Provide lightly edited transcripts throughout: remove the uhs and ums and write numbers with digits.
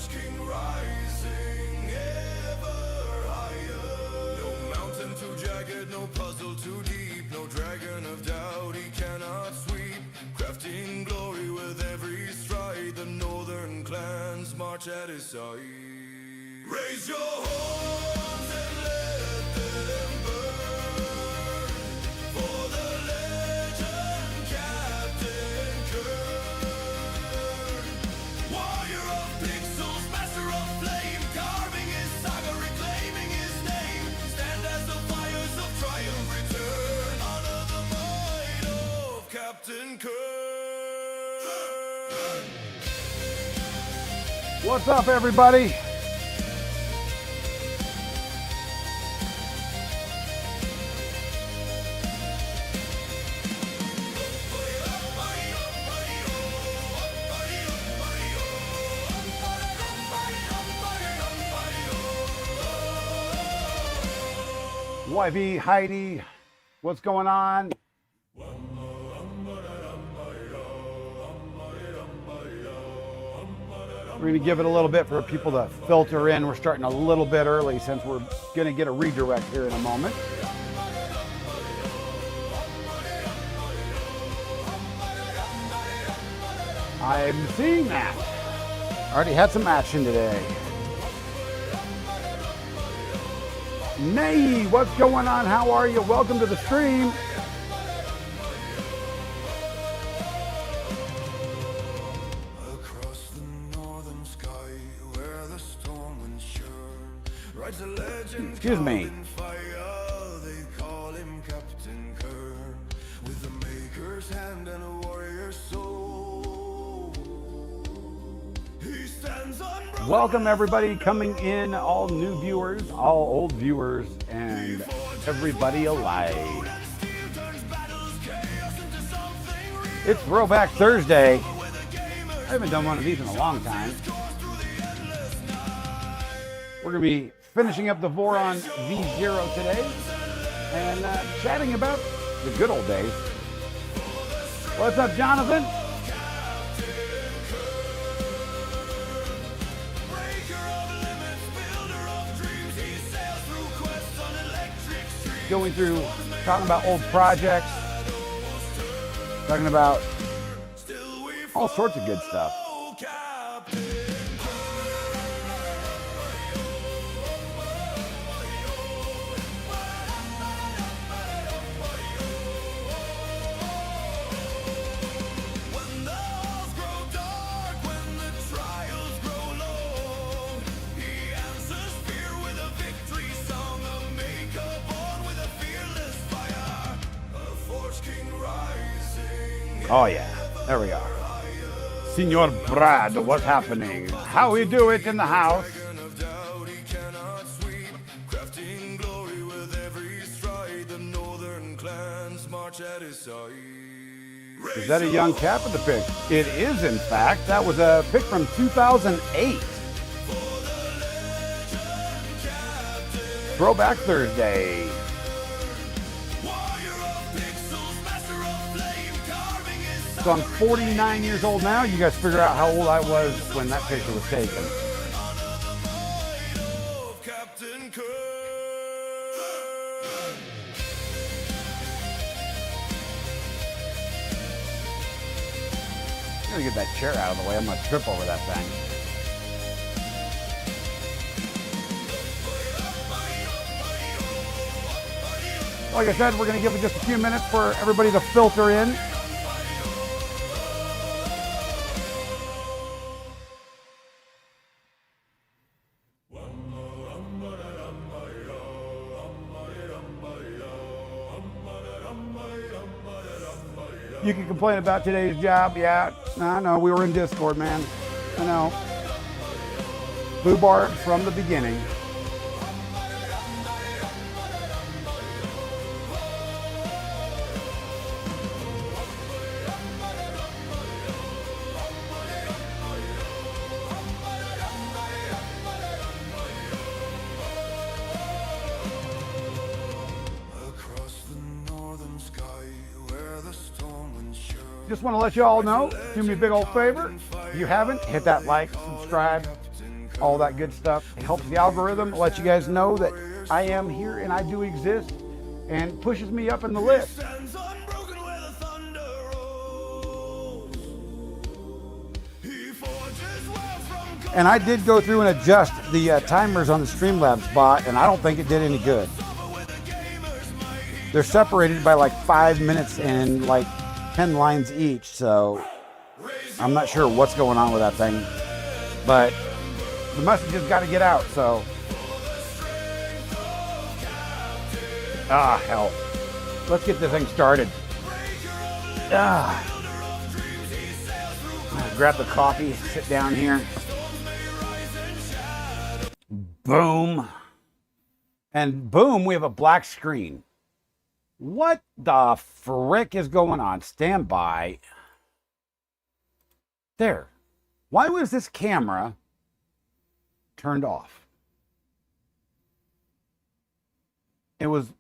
Forge King rising ever higher. No mountain too jagged, no puzzle too deep, no dragon of doubt he cannot sweep. Crafting glory with every stride, the northern clans march at his side. Raise your horns and let them burn for the legend Captain Kearn. Warrior of pixels, master of flame, carving his saga, reclaiming his name. Stand as the fires of triumph return. Honor the might of Captain Kearn. What's up, everybody? YB, Heidi, what's going on? We're going to give it a little bit for people to filter in. We're starting a little bit early since we're going to get a redirect here in a moment. I'm seeing that. Already had some action today. Nay, what's going on? How are you? Welcome to the stream. Across the northern sky, where the storm winds churn, rides a legend. Excuse me. In fire, they call him Captain Kearn, with the maker's hand and a warrior's soul. He stands unbroken. Welcome everybody coming in, all new viewers, all old viewers, and everybody alike. It's Throwback Thursday. I haven't done one of these in a long time. We're going to be finishing up the Voron V0 today and chatting about the good old days. What's up, Jonathan? Going through, talking about old projects, talking about all sorts of good stuff. Oh yeah, there we are. Senor Brad, what's happening? How we do it in the house? Is that a young cap of the pick? It is, in fact. That was a pick from 2008. Throwback Thursday. So I'm 49 years old now. You guys figure out how old I was when that picture was taken. I'm gonna get that chair out of the way. I'm gonna trip over that thing. Like I said, we're gonna give it just a few minutes for everybody to filter in. You can complain about today's job. Yeah, I know. We were in Discord, man. I know. Blue bar from the beginning. Just want to let you all know, do me a big old favor. If you haven't, hit that like, subscribe, all that good stuff. It helps the algorithm, let you guys know that I am here and I do exist, and pushes me up in the list. Stands unbroken where the thunder rolls. He forges wealth from And I did go through and adjust the timers on the Streamlabs bot, and I don't think it did any good. They're separated by like 5 minutes and like 10 lines each, so I'm not sure what's going on with that thing. But the message has got to get out, so. Ah, hell. Let's get this thing started. Grab the coffee, sit down here. Boom. And boom, we have a black screen. What the frick is going on? Stand by. There. Why was this camera turned off? It was,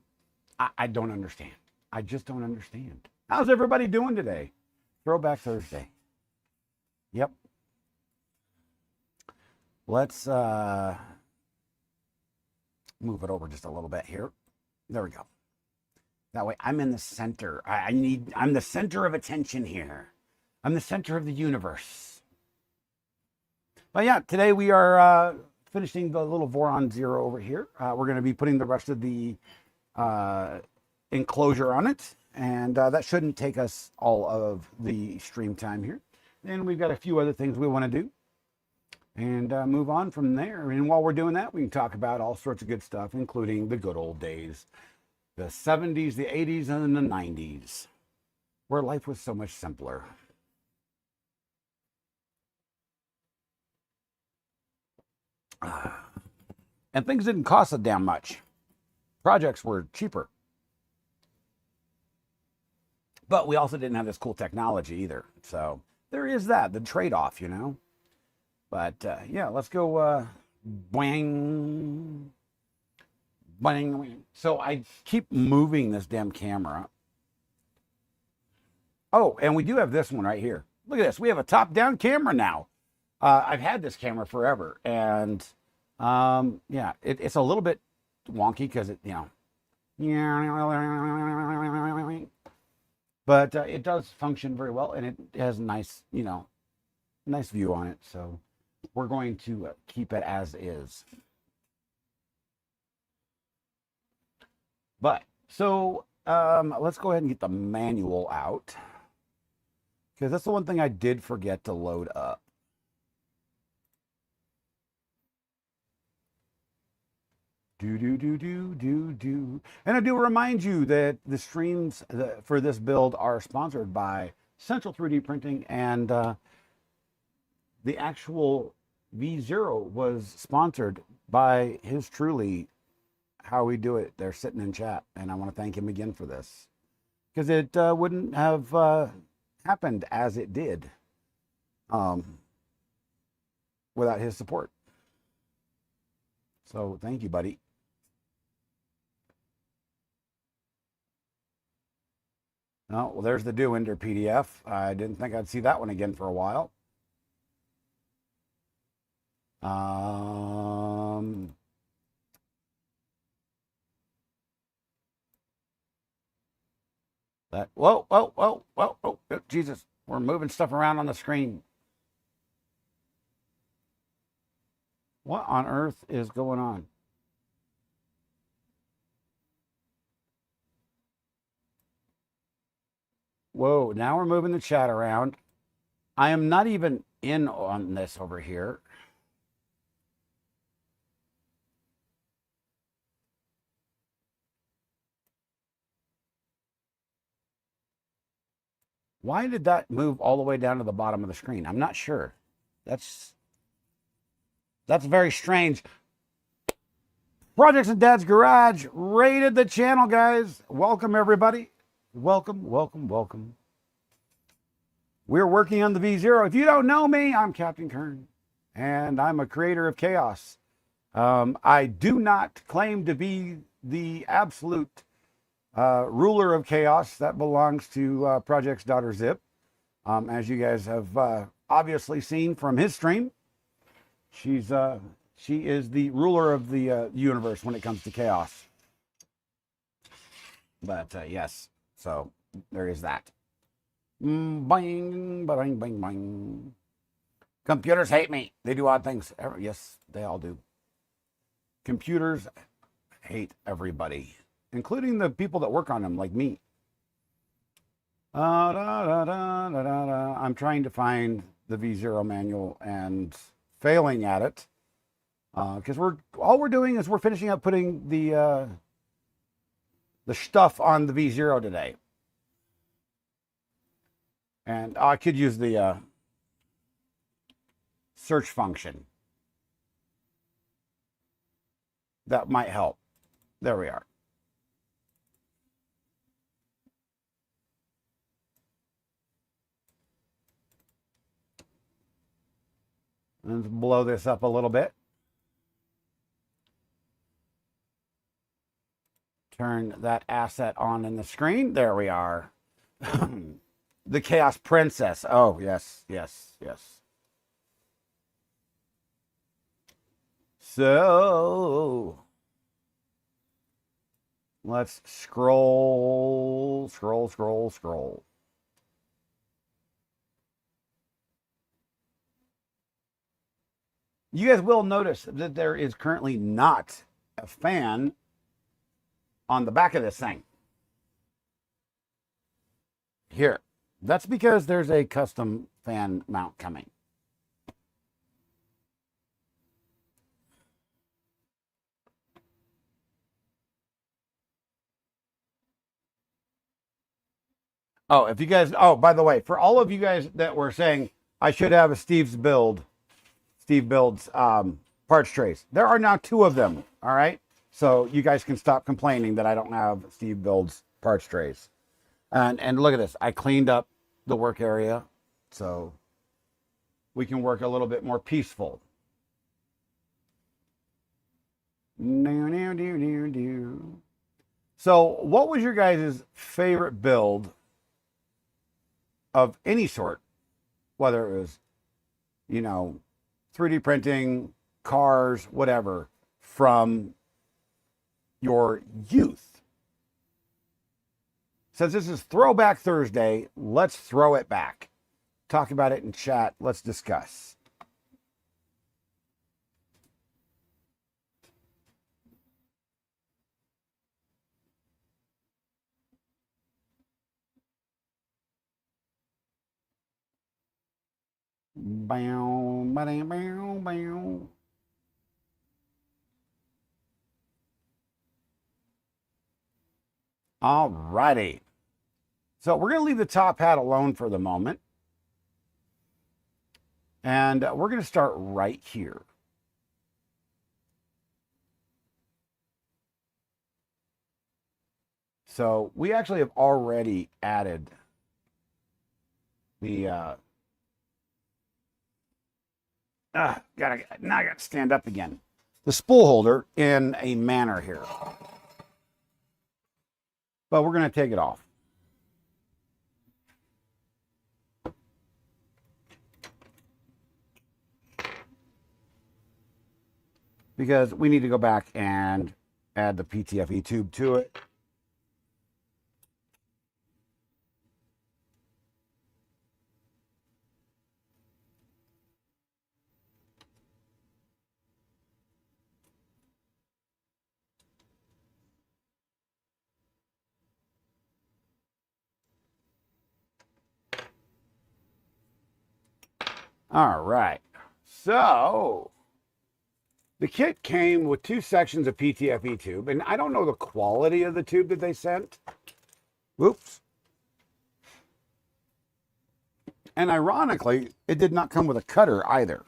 I don't understand. I just don't understand. How's everybody doing today? Throwback Thursday. Yep. Let's move it over just a little bit here. There we go. That way I'm in the center. I'm the center of attention here. I'm the center of the universe. But yeah, today we are finishing the little Voron V0 over here. We're going to be putting the rest of the enclosure on it. And that shouldn't take us all of the stream time here. And we've got a few other things we want to do. And move on from there. And while we're doing that, we can talk about all sorts of good stuff, including the good old days. The 70s, the 80s, and the 90s, where life was so much simpler. And things didn't cost so damn much. Projects were cheaper. But we also didn't have this cool technology either. So there is that, the trade-off, you know. But yeah, let's go boing. So I keep moving this damn camera. Oh, and we do have this one right here. Look at this. We have a top-down camera now. I've had this camera forever, and yeah, it's a little bit wonky because it, you know, but it does function very well, and it has nice, you know, nice view on it. So we're going to keep it as is. But, so, let's go ahead and get the manual out. Because that's the one thing I did forget to load up. And I do remind you that the streams for this build are sponsored by Central 3D Printing. And the actual V0 was sponsored by his truly, How We Do It. They're sitting in chat, and I want to thank him again for this, because it wouldn't have happened as it did without his support. So thank you, buddy. Oh, well, there's the Do-Ender PDF. I didn't think I'd see that one again for a while. Whoa, oh, Jesus, we're moving stuff around on the screen. What on earth is going on? Whoa, now we're moving the chat around. I am not even in on this over here. Why did that move all the way down to the bottom of the screen? I'm not sure. That's very strange. Projects in Dad's Garage raided the channel, guys. Welcome, everybody. Welcome, welcome, welcome. We're working on the V0. If you don't know me, I'm Captain Kearn, and I'm a creator of chaos. I do not claim to be the absolute ruler of chaos. That belongs to Project's daughter Zip, as you guys have obviously seen from his stream. She is the ruler of the universe when it comes to chaos. But yes, so there is that. Bang, bang, bang, bang. Computers hate me. They do odd things. Yes, they all do. Computers hate everybody, including the people that work on them, like me. I'm trying to find the V0 manual and failing at it because all we're doing is we're finishing up putting the stuff on the V0 today. And I could use the search function. That might help. There we are. Let's blow this up a little bit. Turn that asset on in the screen. There we are. The Chaos Princess. Oh, yes, yes, yes. So let's scroll. You guys will notice that there is currently not a fan on the back of this thing. Here. That's because there's a custom fan mount coming. Oh, if you guys, oh, by the way, for all of you guys that were saying I should have a Steve Builds parts trays, there are now 2 of them. All right. So you guys can stop complaining that I don't have Steve Builds parts trays. And look at this. I cleaned up the work area so we can work a little bit more peaceful. So what was your guys' favorite build of any sort, whether it was, 3D printing, cars, whatever, from your youth? Since this is Throwback Thursday, let's throw it back. Talk about it in chat. Let's discuss. Bow, ba-dam, bow, bow. All righty. So we're going to leave the top hat alone for the moment. And we're going to start right here. So we actually have already added the now I got to stand up again. The spool holder in a manner here. But we're going to take it off. Because we need to go back and add the PTFE tube to it. All right. So the kit came with 2 sections of PTFE tube, and I don't know the quality of the tube that they sent. Whoops. And ironically, it did not come with a cutter either.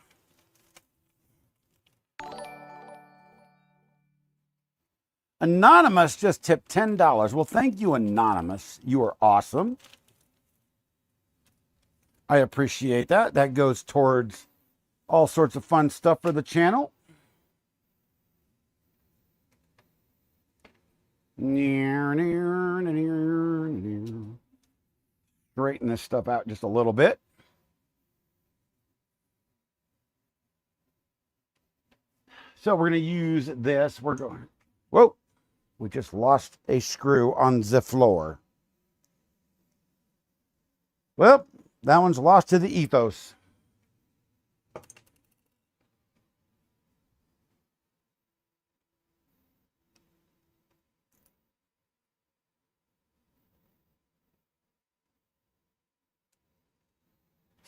Anonymous just tipped $10. Well, thank you, Anonymous. You are awesome. I appreciate that. That goes towards all sorts of fun stuff for the channel. Straighten this stuff out just a little bit. So we're going to use this. We're going, whoa, we just lost a screw on the floor. Well, that one's lost to the ethos.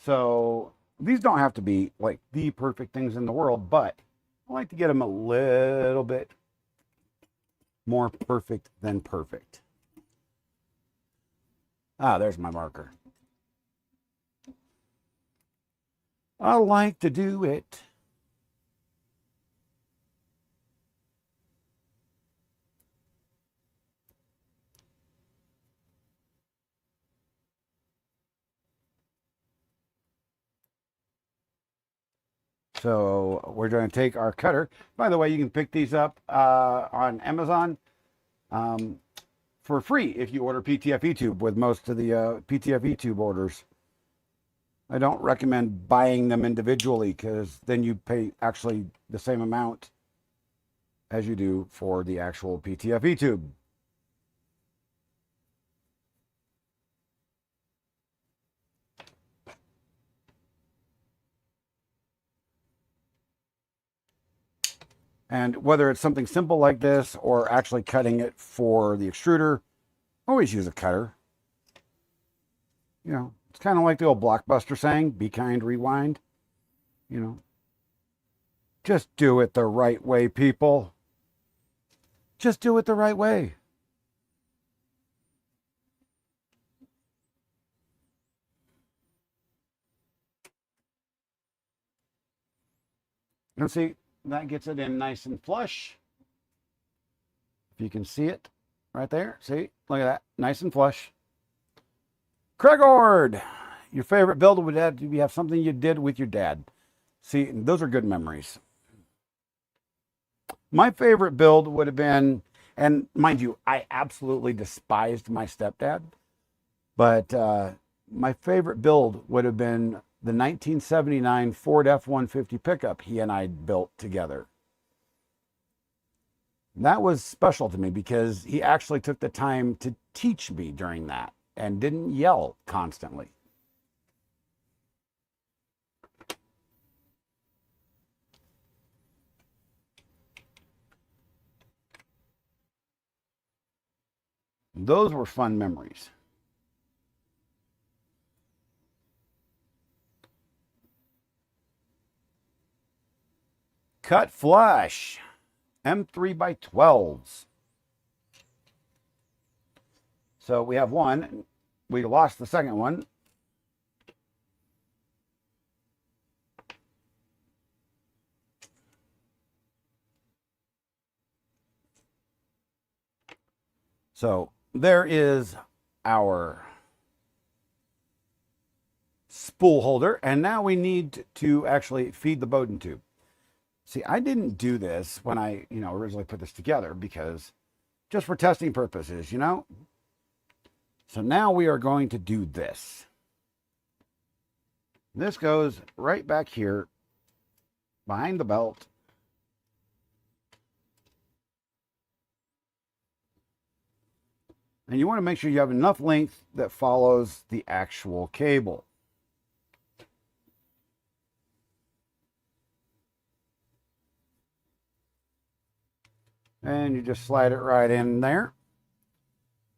So these don't have to be like the perfect things in the world, but I like to get them a little bit more perfect than perfect. Ah, there's my marker. I like to do it. So we're going to take our cutter. By the way, you can pick these up on Amazon for free if you order PTFE tube with most of the PTFE tube orders. I don't recommend buying them individually because then you pay actually the same amount as you do for the actual PTFE tube. And whether it's something simple like this or actually cutting it for the extruder, always use a cutter. You know, it's kind of like the old Blockbuster saying, be kind, rewind. You know, just do it the right way, people. Just do it the right way. And see, that gets it in nice and flush. If you can see it right there. See, look at that, nice and flush. Craigord, your favorite build would have something you did with your dad. See, those are good memories. My favorite build would have been, and mind you, I absolutely despised my stepdad, but my favorite build would have been the 1979 Ford F-150 pickup he and I built together. That was special to me because he actually took the time to teach me during that and didn't yell constantly. Those were fun memories. Cut flush. M3x12s. So we have one. We lost the second one. So there is our spool holder. And now we need to actually feed the Bowden tube. See, I didn't do this when I, originally put this together because just for testing purposes, So now we are going to do this. This goes right back here behind the belt. And you want to make sure you have enough length that follows the actual cable. And you just slide it right in there.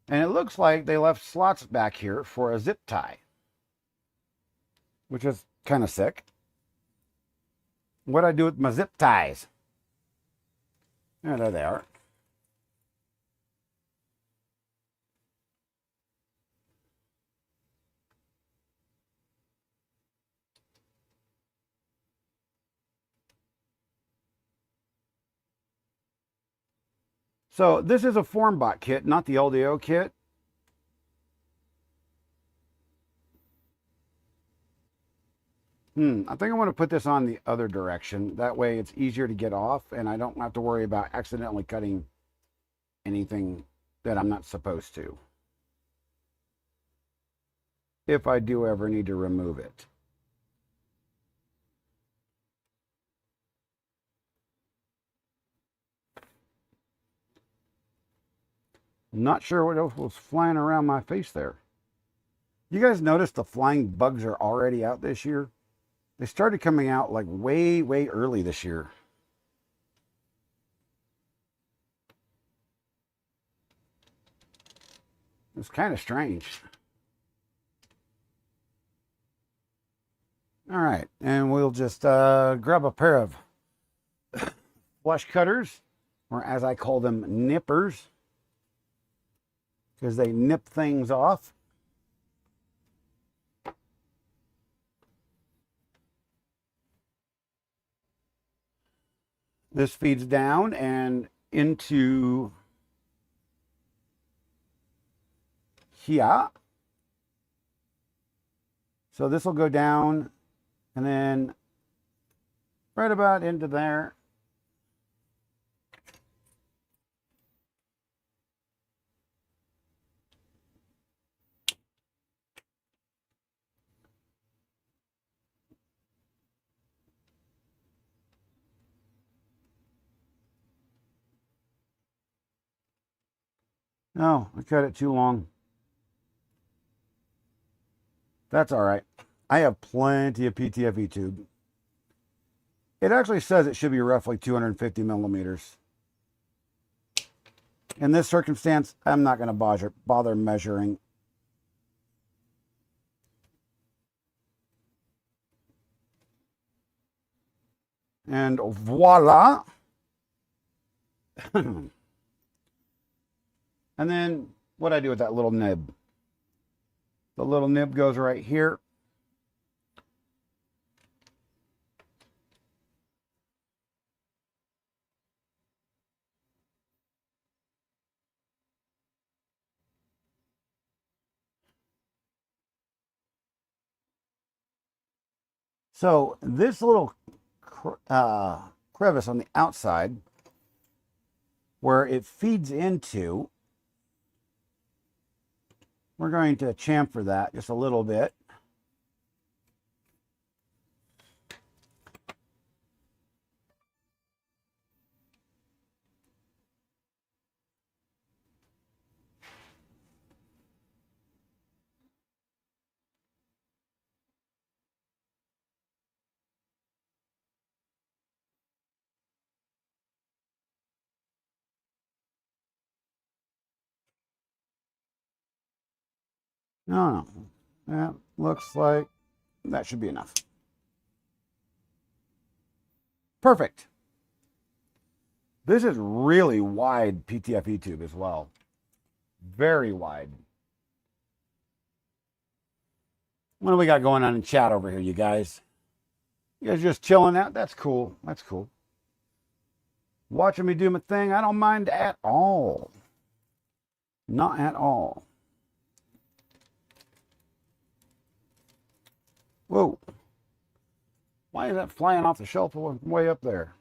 And it looks like they left slots back here for a zip tie, which is kind of sick. What do I do with my zip ties? Yeah, there they are. So this is a FormBot kit, not the LDO kit. I think I want to put this on the other direction. That way it's easier to get off and I don't have to worry about accidentally cutting anything that I'm not supposed to, if I do ever need to remove it. Not sure what else was flying around my face there. You guys notice the flying bugs are already out this year? They started coming out like way, way early this year. It's kind of strange. All right, and we'll just grab a pair of flush cutters, or as I call them, nippers, because they nip things off. This feeds down and into here. So this will go down and then right about into there. Oh, I cut it too long. That's all right. I have plenty of PTFE tube. It actually says it should be roughly 250 millimeters. In this circumstance, I'm not going to bother measuring. And voila. And then what I do with that little nib? The little nib goes right here. So this little crevice on the outside where it feeds into, we're going to chamfer that just a little bit. No, that looks like that should be enough. Perfect. This is really wide PTFE tube as well. Very wide. What do we got going on in chat over here, you guys? You guys just chilling out? That's cool. That's cool. Watching me do my thing, I don't mind at all. Not at all. Whoa. Why is that flying off the shelf way up there?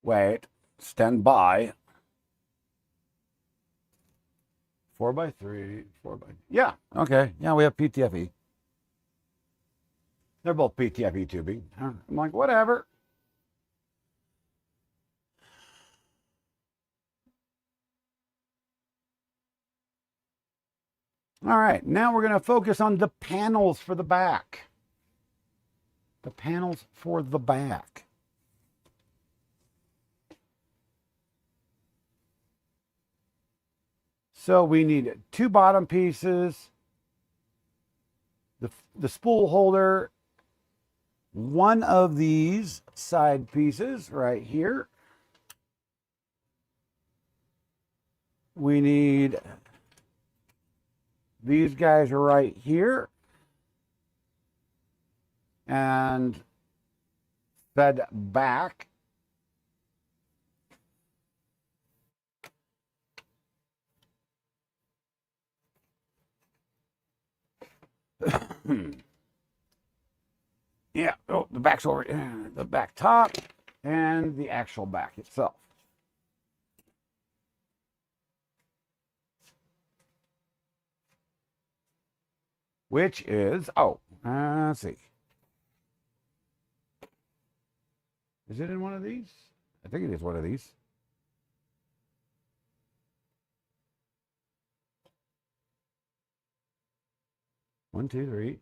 Wait, stand by. 4x3, 4x. Yeah, okay. Yeah, we have PTFE. They're both PTFE tubing. I'm like, whatever. All right, now we're going to focus on the panels for the back. The panels for the back. So we need 2 bottom pieces, the spool holder, 1 of these side pieces right here. We need these guys right here. And fed back. Yeah, oh, the back's over, the back top. and the actual back itself. Which is, let's see. Is it in one of these? I think it is one of these. One, two, three.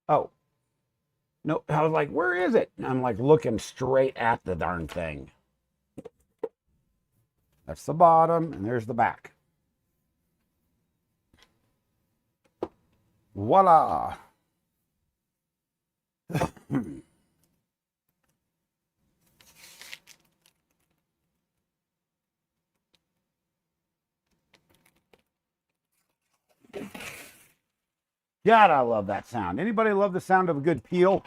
Oh. No, I was like, where is it? And I'm like looking straight at the darn thing. That's the bottom, and there's the back. Voila. God, I love that sound. Anybody love the sound of a good peel?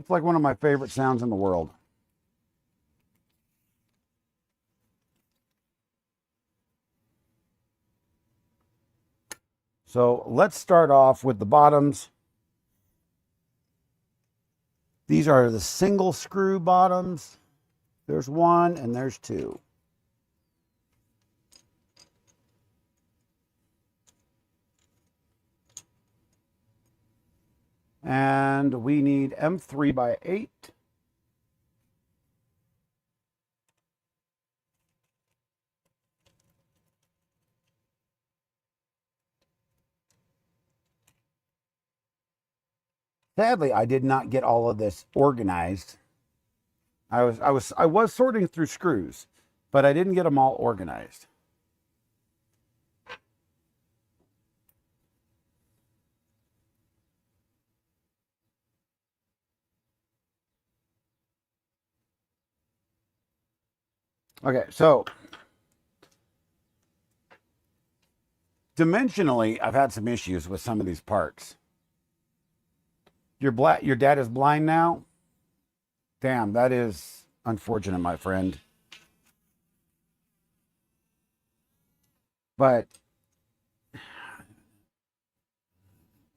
It's like one of my favorite sounds in the world. So let's start off with the bottoms. These are the single screw bottoms. There's one and there's two. And we need M3 by 8. Sadly, I did not get all of this organized. I was sorting through screws, but I didn't get them all organized. Okay, so dimensionally, I've had some issues with some of these parts. Your dad is blind now? Damn, that is unfortunate, my friend. But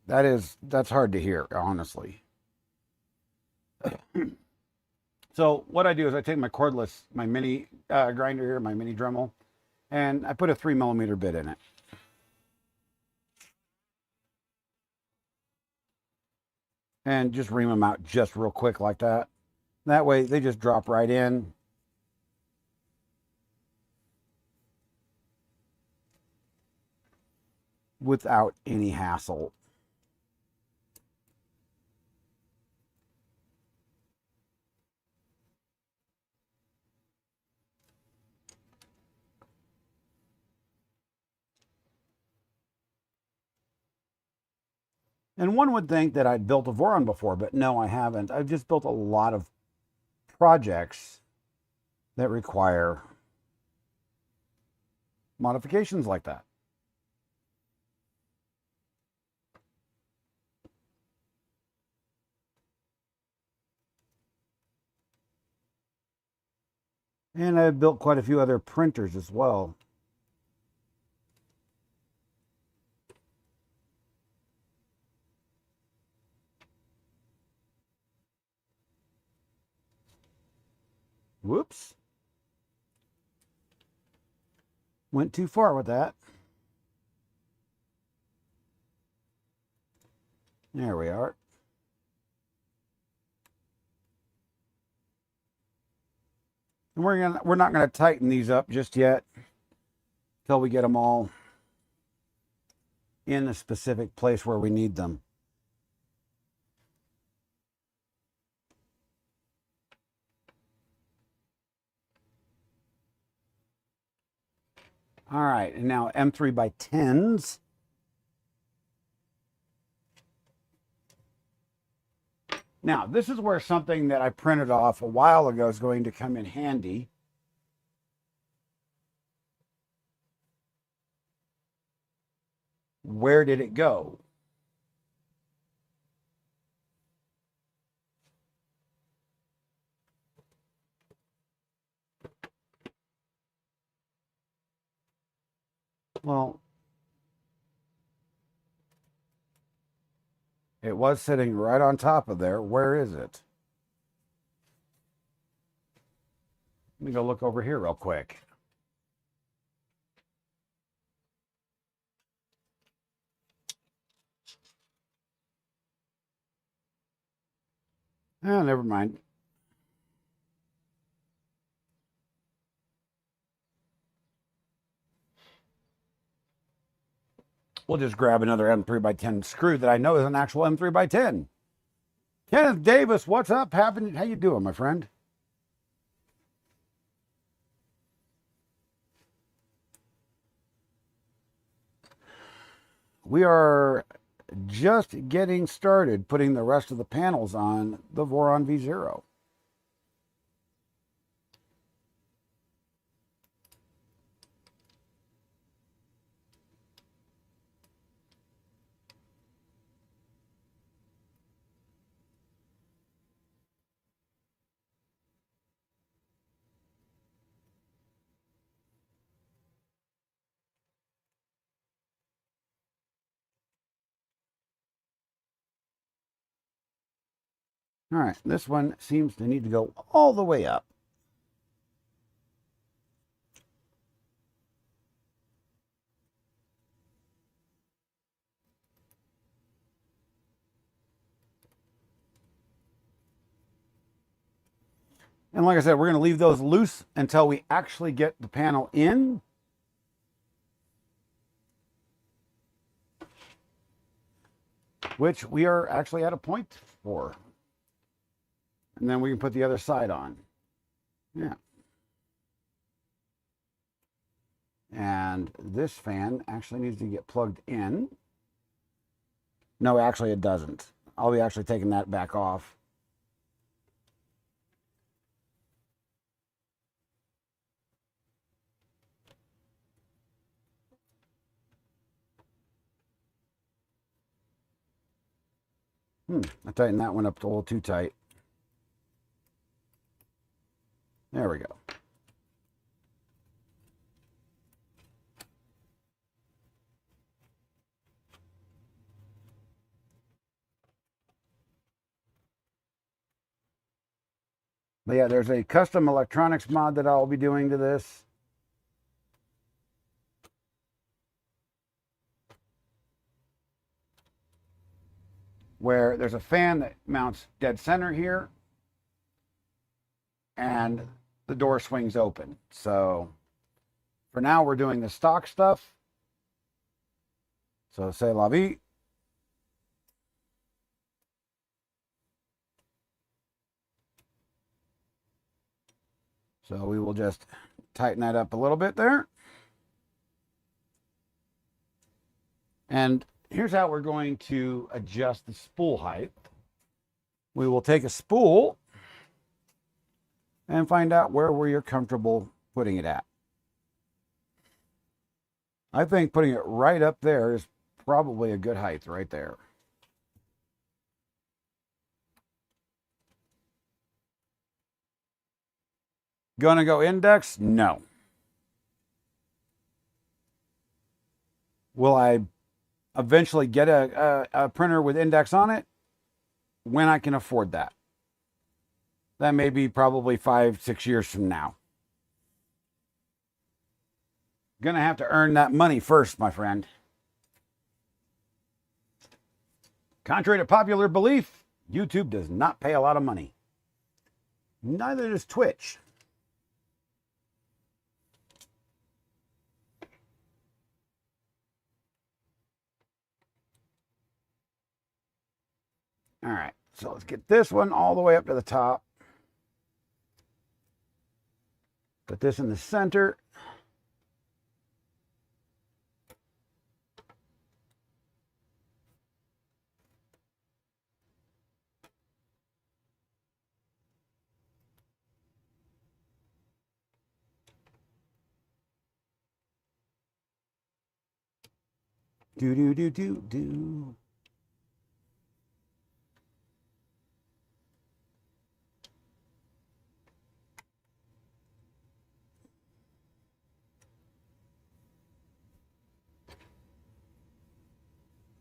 that's hard to hear, honestly. So what I do is I take my cordless, my mini grinder here, my mini Dremel, and I put a 3mm bit in it. And just ream them out just real quick like that. That way they just drop right in. Without any hassle. And one would think that I'd built a Voron before, but no, I haven't. I've just built a lot of projects that require modifications like that. And I've built quite a few other printers as well. Whoops. Went too far with that. There we are. And we're not gonna tighten these up just yet until we get them all in the specific place where we need them. All right, and now M3 by 10s. Now, this is where something that I printed off a while ago is going to come in handy. Where did it go? It was sitting right on top of there. Where is it? Let me go look over here real quick. Oh, never mind. We'll just grab another M3x10 screw that I know is an actual M3x10. Kenneth Davis, what's up? How you doing, my friend? We are just getting started putting the rest of the panels on the Voron V0. All right, this one seems to need to go all the way up. And like I said, we're going to leave those loose until we actually get the panel in. Which we are actually at a point for. And then we can put the other side on. Yeah. And this fan actually needs to get plugged in. No, actually it doesn't. I'll be actually taking that back off. I tightened that one up a little too tight. There we go. But yeah, there's a custom electronics mod that I'll be doing to this. Where there's a fan that mounts dead center here. And the door swings open. So for now, we're doing the stock stuff. So c'est la vie. So we will just tighten that up a little bit there. And here's how we're going to adjust the spool height. We will take a spool and find out where you're comfortable putting it at. I think putting it right up there is probably a good height right there. Gonna go index? No. Will I eventually get a printer with index on it? When I can afford that. That may be probably 5-6 years from now. Gonna have to earn that money first, my friend. Contrary to popular belief, YouTube does not pay a lot of money. Neither does Twitch. All right, so let's get this one all the way up to the top. Put this in the center. Do.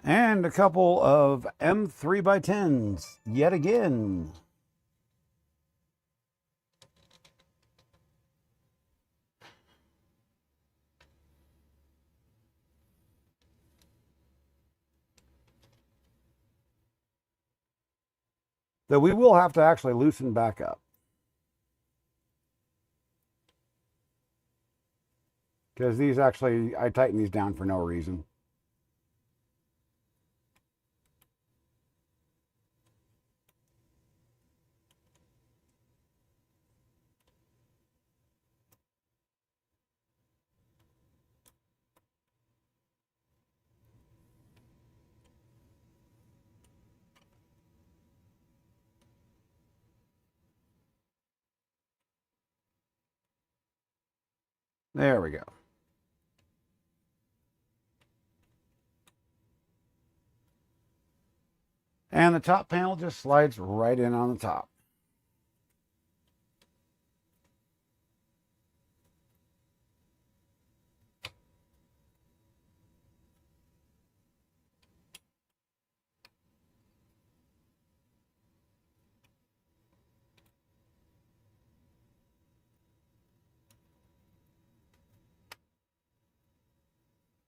And a couple of M3x10s yet again. That we will have to actually loosen back up. Because these actually, I tighten these down for no reason. There we go. And the top panel just slides right in on the top.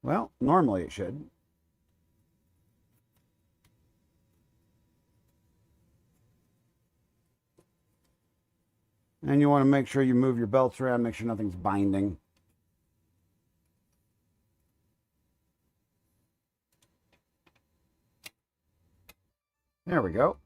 Well, normally it should. And you want to make sure you move your belts around, make sure nothing's binding. There we go.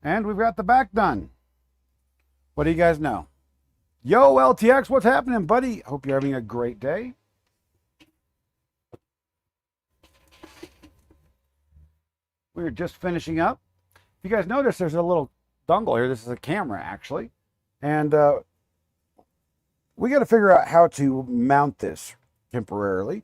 And we've got the back done. What do you guys know? Yo, LTX, what's happening, buddy? Hope you're having a great day. We're just finishing up. If you guys notice, there's a little dongle here. This is a camera, actually. And we got to figure out how to mount this temporarily.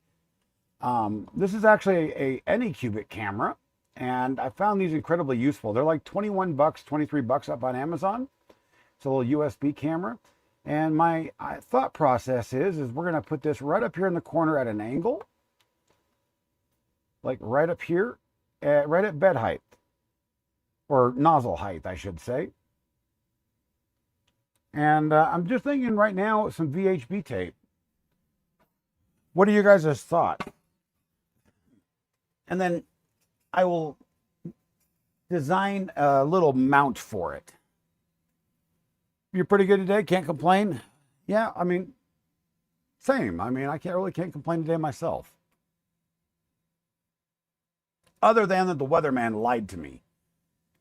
This is actually a Anycubic camera. And I found these incredibly useful. They're like 21 bucks, 23 bucks up on Amazon. It's a little USB camera. And my thought process is we're going to put this right up here in the corner at an angle. Like right up here, right at bed height. Or nozzle height, I should say. And I'm just thinking right now some VHB tape. What are you guys' thoughts? And then I will design a little mount for it. You're pretty good today, can't complain? Yeah, I mean, same. I mean, I can't complain today myself. Other than that the weatherman lied to me.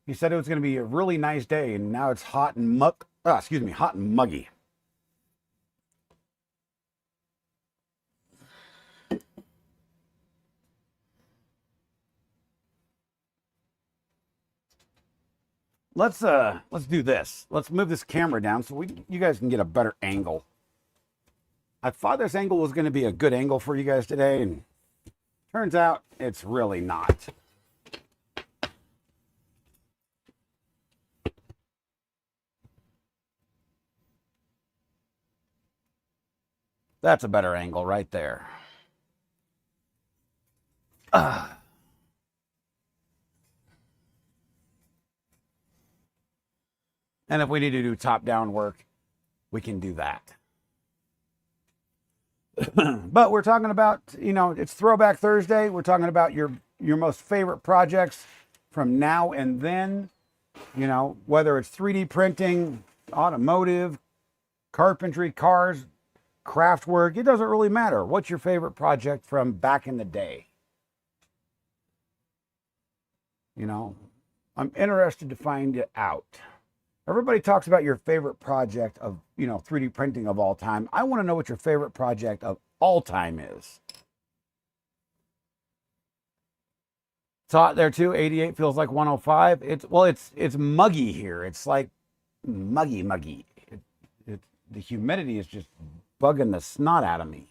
He said it was going to be a really nice day, and now it's hot and hot and muggy. Let's do this. Let's move this camera down so you guys can get a better angle. I thought this angle was going to be a good angle for you guys today, and turns out it's really not. That's a better angle right there. And if we need to do top-down work, we can do that. But we're talking about, it's Throwback Thursday. We're talking about your most favorite projects from now and then. Whether it's 3D printing, automotive, carpentry, cars, craft work, it doesn't really matter. What's your favorite project from back in the day? I'm interested to find it out. Everybody talks about your favorite project of, 3D printing of all time. I want to know what your favorite project of all time is. It's hot there too. 88 feels like 105. It's muggy here. It's like muggy. The humidity is just bugging the snot out of me.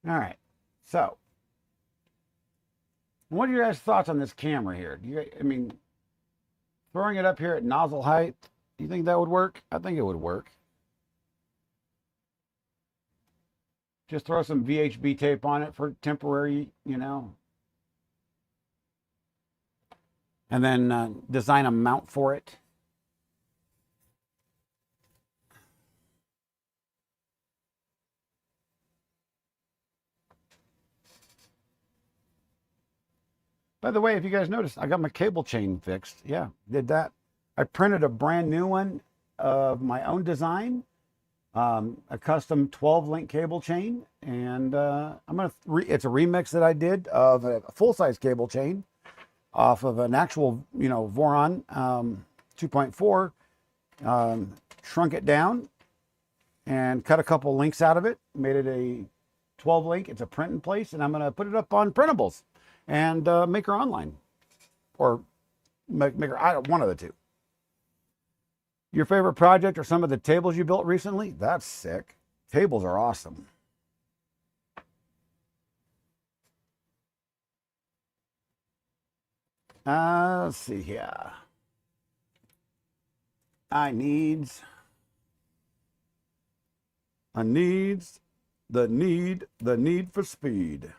All right. So What are your guys' thoughts on this camera here? Do you, I mean, throwing it up here at nozzle height, do you think that would work? I think it would work. Just throw some VHB tape on it for temporary, you know, and then design a mount for it. By the way, if you guys noticed, I got my cable chain fixed. Yeah, did that. I printed a brand new one of my own design, a custom 12-link cable chain, and it's a remix that I did of a full-size cable chain off of an actual, you know, Voron 2.4, shrunk it down and cut a couple links out of it, made it a 12-link. It's a print in place, and I'm going to put it up on printables and make her online, or make her one of the two. Your favorite project or some of the tables you built recently? That's sick. Tables are awesome. Let's see here. I needs the need for speed.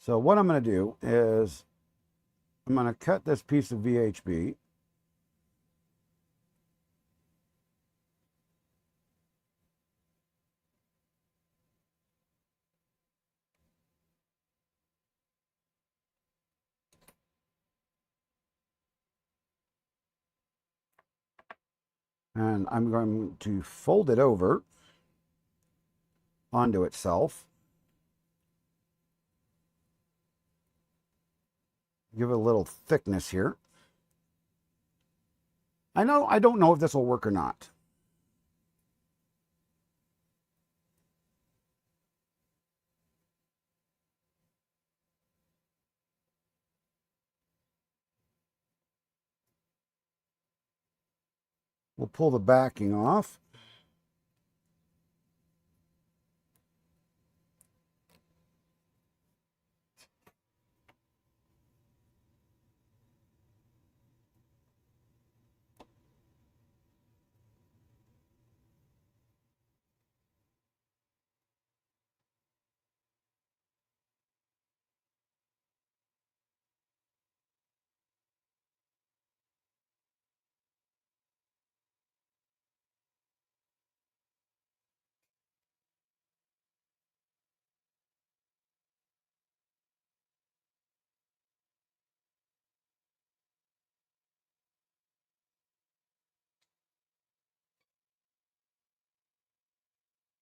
So what I'm going to do is I'm going to cut this piece of VHB. And I'm going to fold it over onto itself. Give it a little thickness here. I don't know if this will work or not. We'll pull the backing off.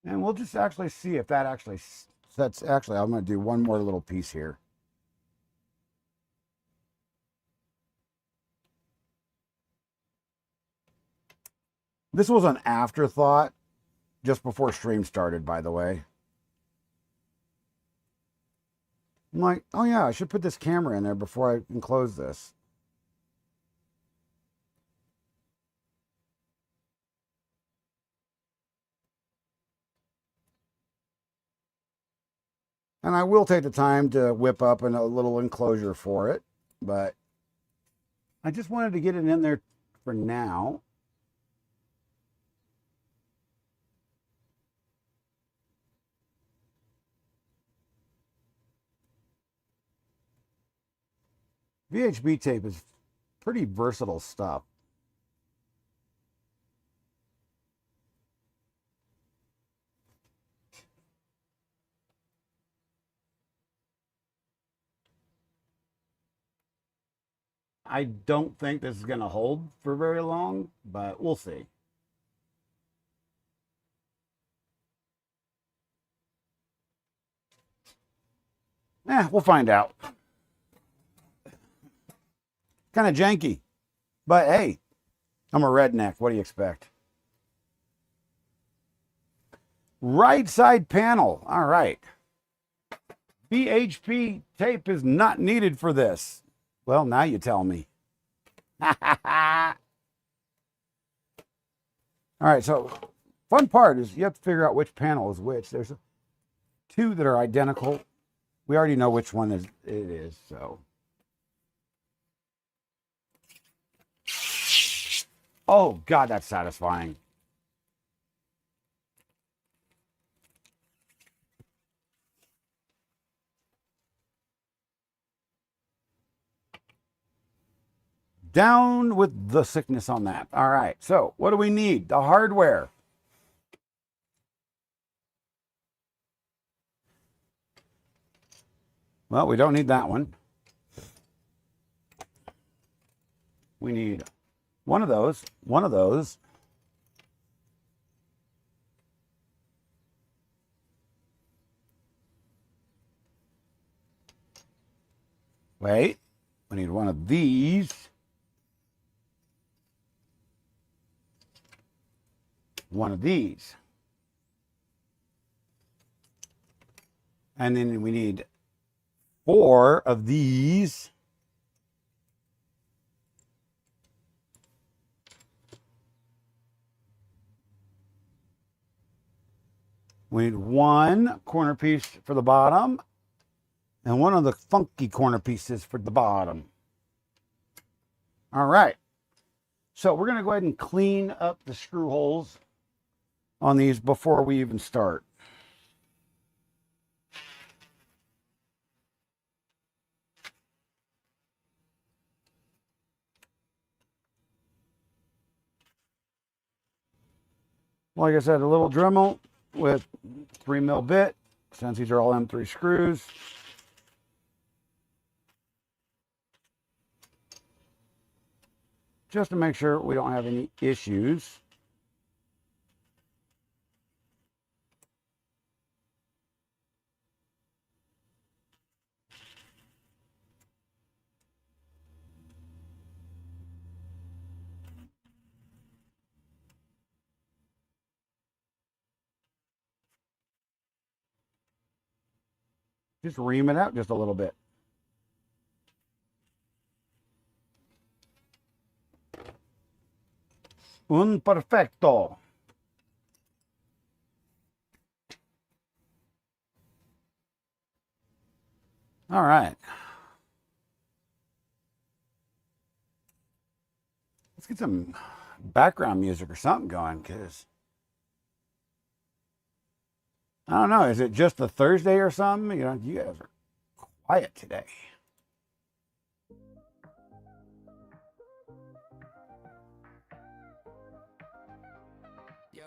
And we'll just actually see if that actually, I'm going to do one more little piece here. This was an afterthought just before stream started, by the way. I'm like, oh yeah, I should put this camera in there before I enclose this. And I will take the time to whip up a little enclosure for it, but I just wanted to get it in there for now. VHB tape is pretty versatile stuff. I don't think this is going to hold for very long, but we'll see. We'll find out. Kind of janky, but hey, I'm a redneck. What do you expect? Right side panel. All right. VHB tape is not needed for this. Well, now you tell me. All right, so fun part is you have to figure out which panel is which. There's two that are identical. We already know which one it is, so. Oh, God, that's satisfying. Down with the sickness on that. All right, so what do we need? The hardware. Well, we don't need that one. We need one of those, one of those. Wait, we need one of these. One of these. And then we need 4 of these. We need 1 corner piece for the bottom and one of the funky corner pieces for the bottom. All right. So we're going to go ahead and clean up the screw holes on these before we even start. Like I said, a little Dremel with 3mm bit, since these are all M3 screws. Just to make sure we don't have any issues. Just ream it out just a little bit. Un perfecto. All right. Let's get some background music or something going, because I don't know, is it just a Thursday or something? You know, you guys are quiet today. Yo,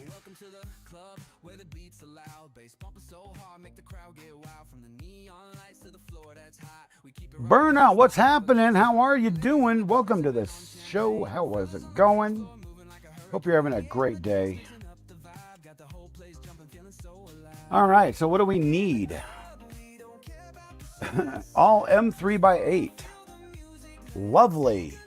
welcome to the club where the beats are loud, bass pumping so hard, make the crowd get wild. From the neon lights to the floor that's hot, we keep it Burnout, what's happening? How are you doing? Welcome to the show. How was it going? Hope you're having a great day. All right, so what do we need? All M3x8. Lovely.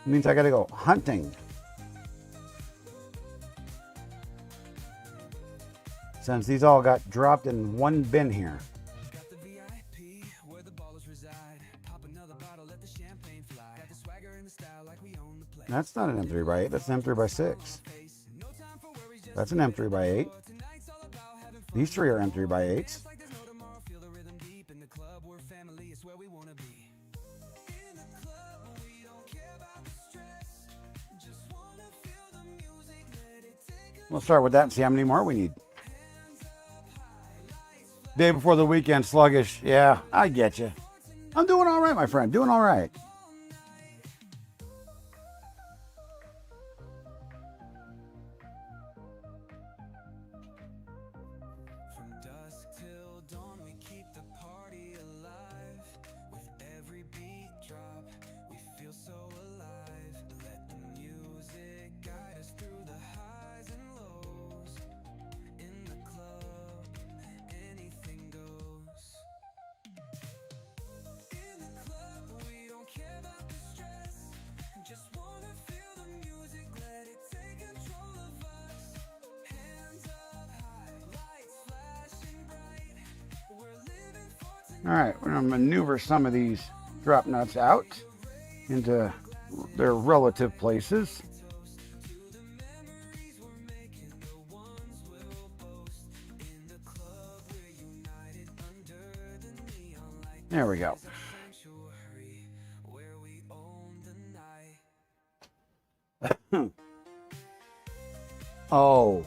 Means I gotta go hunting. Since these all got dropped in one bin here. That's not an M3x8, that's an M3x6. That's an M3x8. These 3 are M3x8s. We'll start with that and see how many more we need. Day before the weekend, sluggish. Yeah, I get you. I'm doing all right, my friend. Doing all right. from dusk till dawn. We keep the party alive. With every beat drop, we feel so alive. Let the music guide us through the highs and lows. In the club, anything goes. In the club, we don't care All right, we're gonna maneuver some of these drop nuts out into their relative places. There we go. Oh,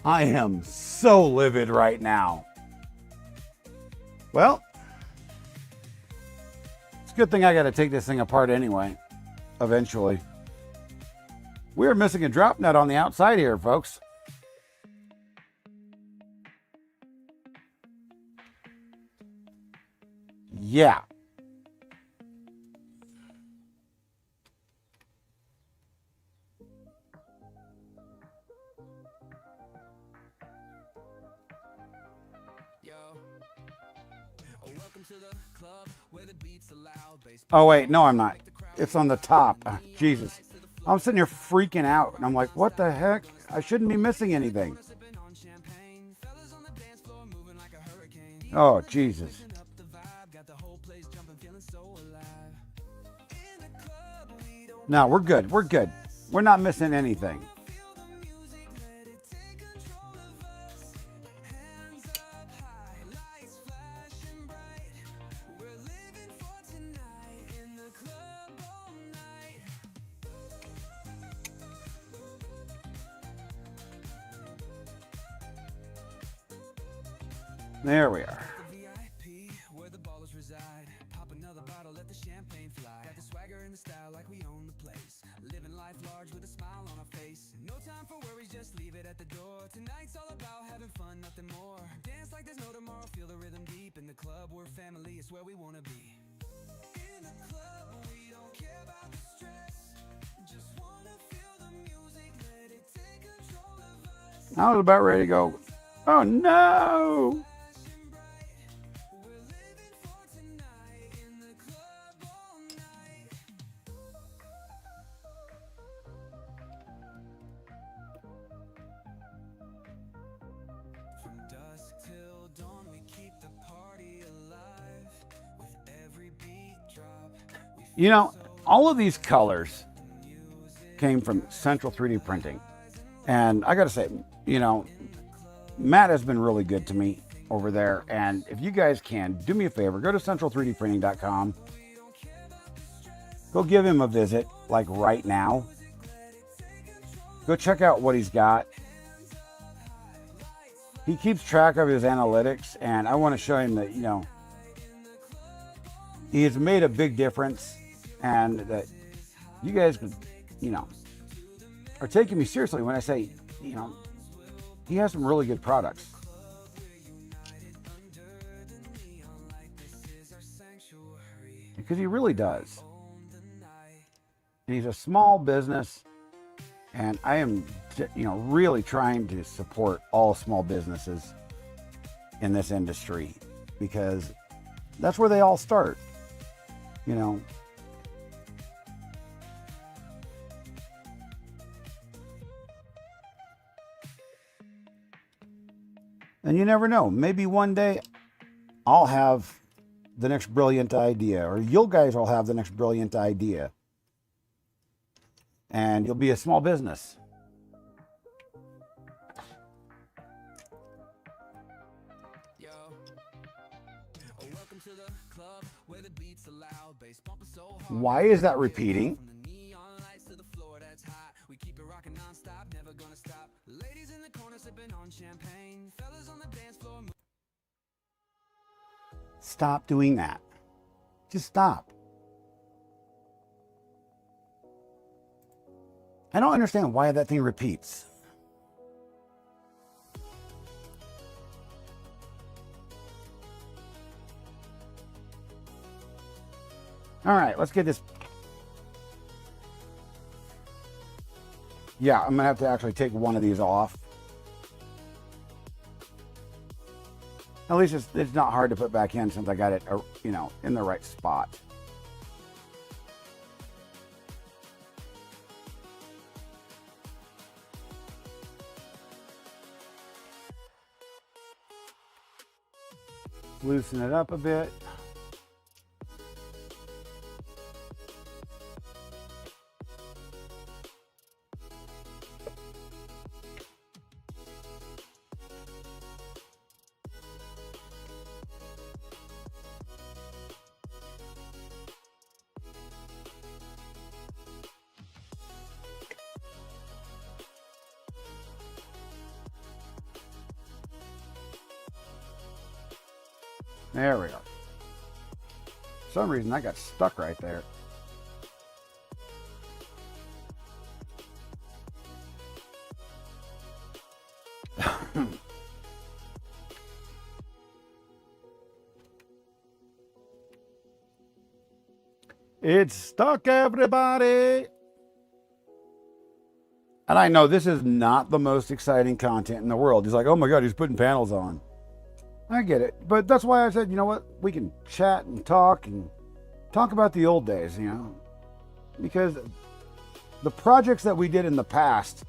I am so livid right now. Well, it's a good thing I got to take this thing apart anyway, eventually. We're missing a drop nut on the outside here, folks. Yeah. Oh, wait, no, I'm not. It's on the top. Jesus. I'm sitting here freaking out, and I'm like, what the heck? I shouldn't be missing anything. Oh, Jesus. No, we're good. We're good. We're not missing anything. There we are. Tonight's all about having fun, nothing more. Dance like there's no tomorrow, feel the rhythm deep. In the club, we're family, it's where we wanna be. In the club, we don't care about the stress. Just wanna feel the music, let it take control of us. I was about ready to go. Oh no! We're living for tonight, in the club all night. From dusk till dawn, we keep the party alive. With every beat drop, You know, all of these colors came from Central 3D Printing. And I got to say, you know, Matt has been really good to me over there. And if you guys can, do me a favor, go to central3dprinting.com. Go give him a visit, like right now. Go check out what he's got. He keeps track of his analytics, and I want to show him that, you know, he has made a big difference, and that you guys, you know, are taking me seriously when I say, you know, he has some really good products. Because he really does. And he's a small business, and I am, you know, really trying to support all small businesses in this industry, because that's where they all start, you know. And you never know, maybe one day I'll have the next brilliant idea, or you guys will have the next brilliant idea, and you'll be a small business. Why is that repeating? Stop doing that. Just stop. I don't understand why that thing repeats. All right, let's get this. Yeah, I'm gonna have to actually take one of these off. At least it's not hard to put back in, since I got it, you know, in the right spot. Loosen it up a bit. There we go. For some reason, I got stuck right there. It's stuck, everybody. And I know this is not the most exciting content in the world. He's like, oh my God, he's putting panels on. I get it. But that's why I said, you know what? We can chat and talk about the old days, you know, because the projects that we did in the past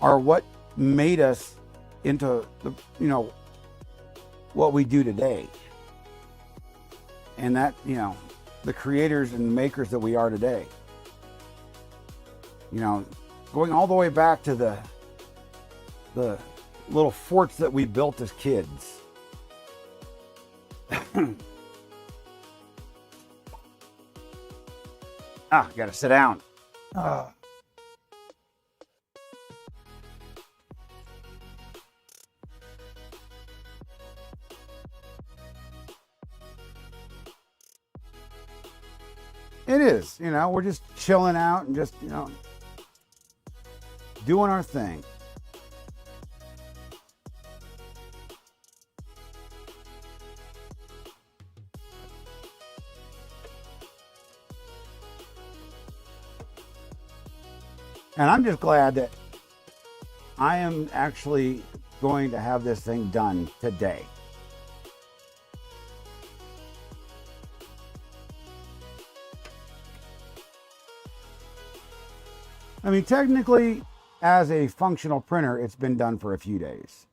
are what made us into the, you know, what we do today. And that, you know, the creators and makers that we are today, you know, going all the way back to the little forts that we built as kids. Gotta sit down. It is, you know, we're just chilling out and just, you know, doing our thing. And I'm just glad that I am actually going to have this thing done today. I mean, technically, as a functional printer, it's been done for a few days.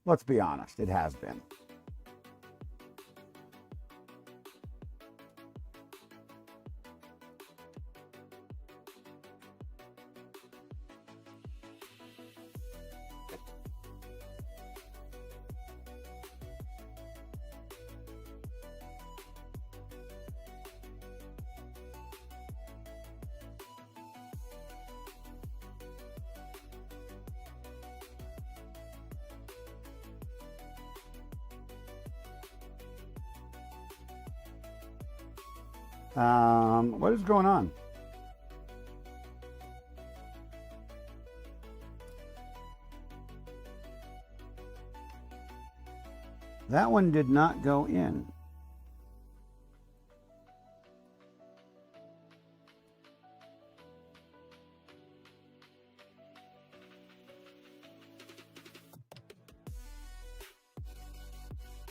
Let's be honest, it has been. What is going on? That one did not go in.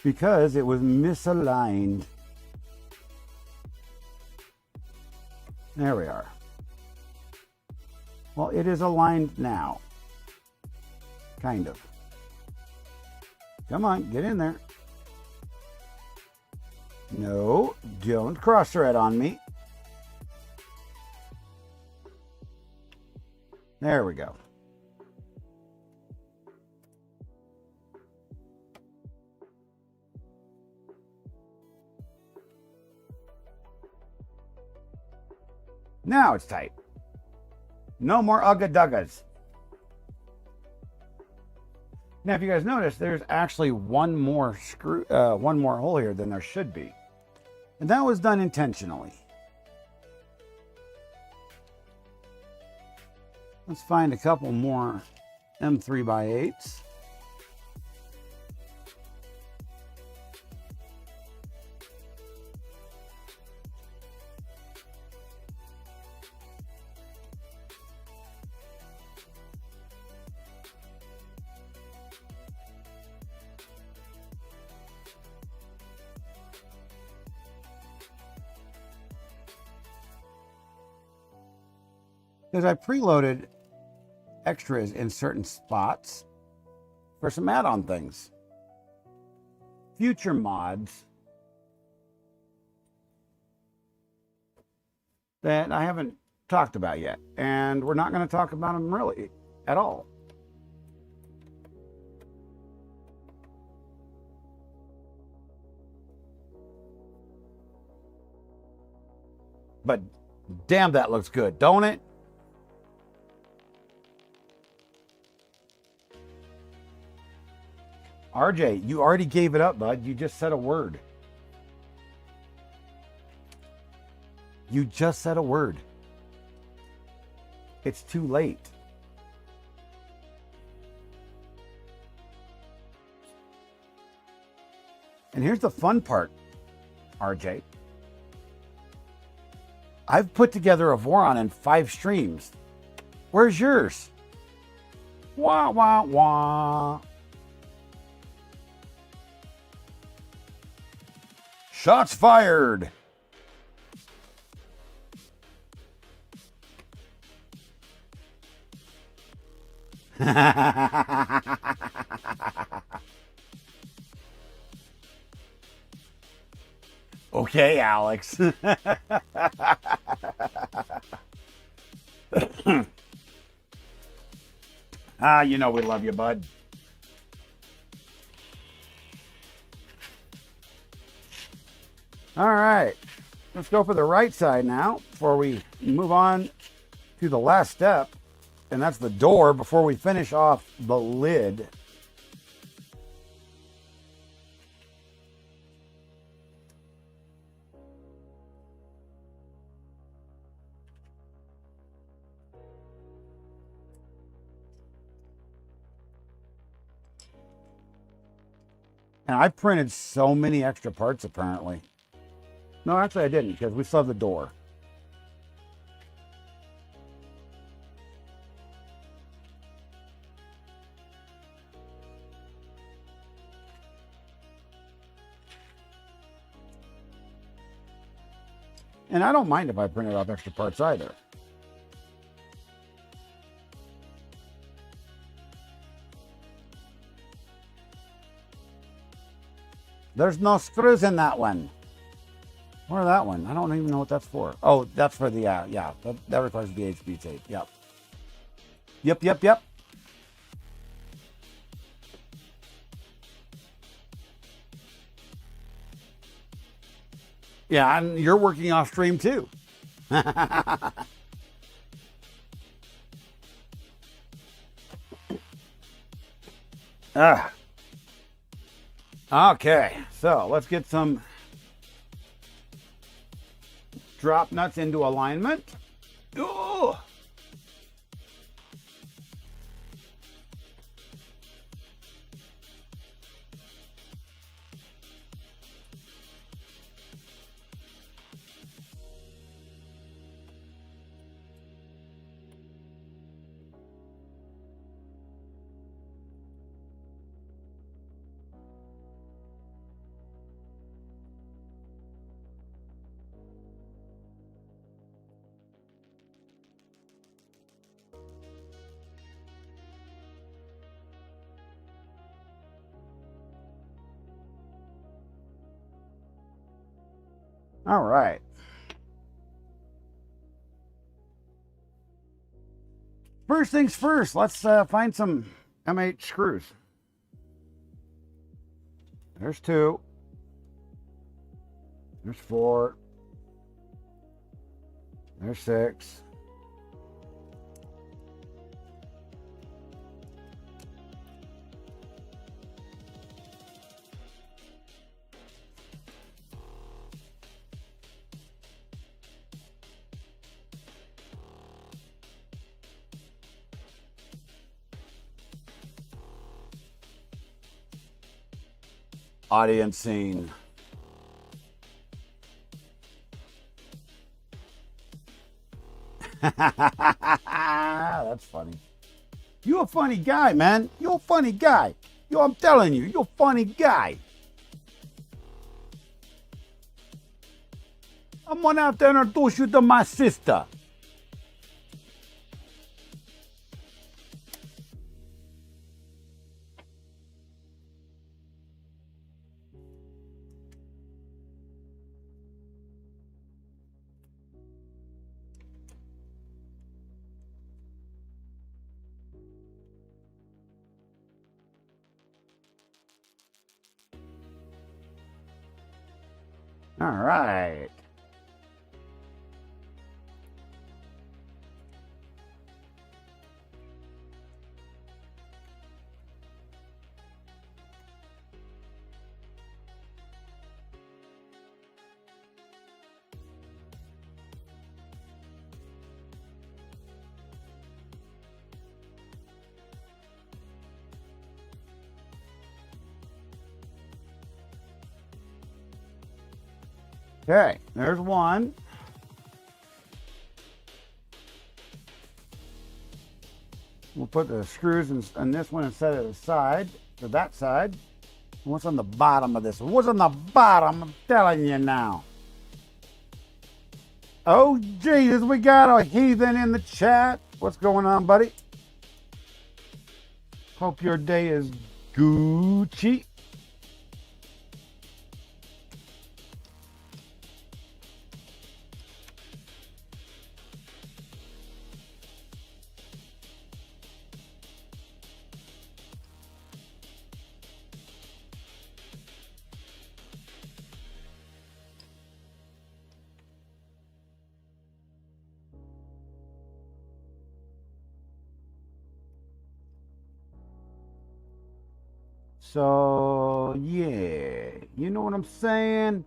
Because it was misaligned. There we are. Well, it is aligned now. Kind of. Come on, get in there. No, don't cross thread on me. There we go. Now it's tight. No more ugga-duggas. Now, if you guys notice, there's actually one more hole here than there should be. And that was done intentionally. Let's find a couple more M3x8s. Because I preloaded extras in certain spots for some add-on things. future mods that I haven't talked about yet. And we're not going to talk about them really at all. But damn, that looks good, don't it? RJ, you already gave it up, bud. You just said a word. You just said a word. It's too late. And here's the fun part, RJ. I've put together a Voron in 5 streams. Where's yours? Wah, wah, wah. Shots fired. Okay, Alex. You know we love you, bud. All right, let's go for the right side now before we move on to the last step, and that's the door before we finish off the lid. And I printed so many extra parts apparently. No, actually I didn't, because we still have the door. And I don't mind if I printed off extra parts either. There's no screws in that one. Or that one. I don't even know what that's for. Oh, that's for the, yeah, that requires VHB tape. Yep. Yep. Yeah, and you're working off stream too. Okay, so let's get some drop nuts into alignment. Ooh. All right. First things first, let's find some M8 screws. There's 2. There's 4. There's 6. Audience scene. That's funny. You a funny guy, man. You're a funny guy. Yo, I'm telling you, you're a funny guy. I'm gonna have to introduce you to my sister. All right. Okay, there's one. We'll put the screws in this one and set it aside to that side. What's on the bottom of this one? What's on the bottom? I'm telling you now. Oh, Jesus, we got a heathen in the chat. What's going on, buddy? Hope your day is Gucci. So, yeah, you know what I'm saying?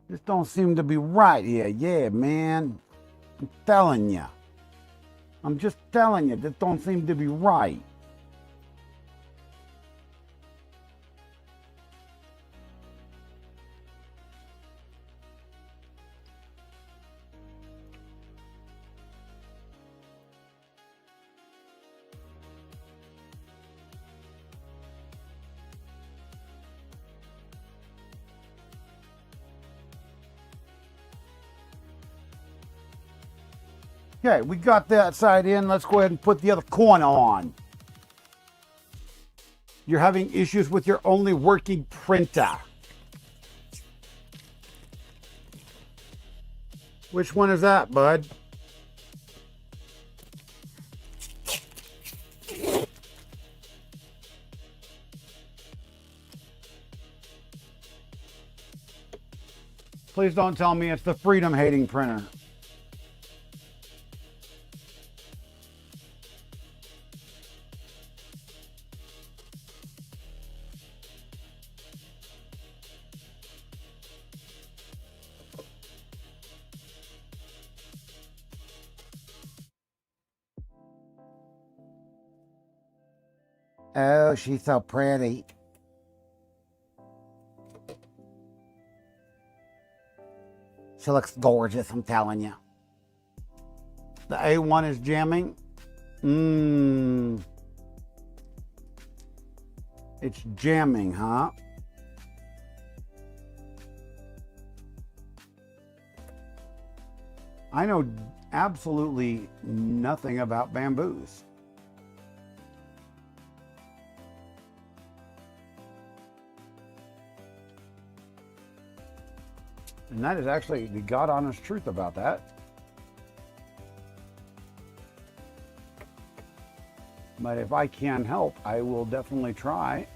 This don't seem to be right here. Yeah, man. I'm telling you. I'm just telling you, this don't seem to be right. Okay, we got that side in. Let's go ahead and put the other corner on. You're having issues with your only working printer. Which one is that, bud? Please don't tell me it's the freedom-hating printer. Oh, she's so pretty. She looks gorgeous, I'm telling you. The A1 is jamming. It's jamming, huh? I know absolutely nothing about bamboos. And that is actually the God honest truth about that. But if I can help, I will definitely try.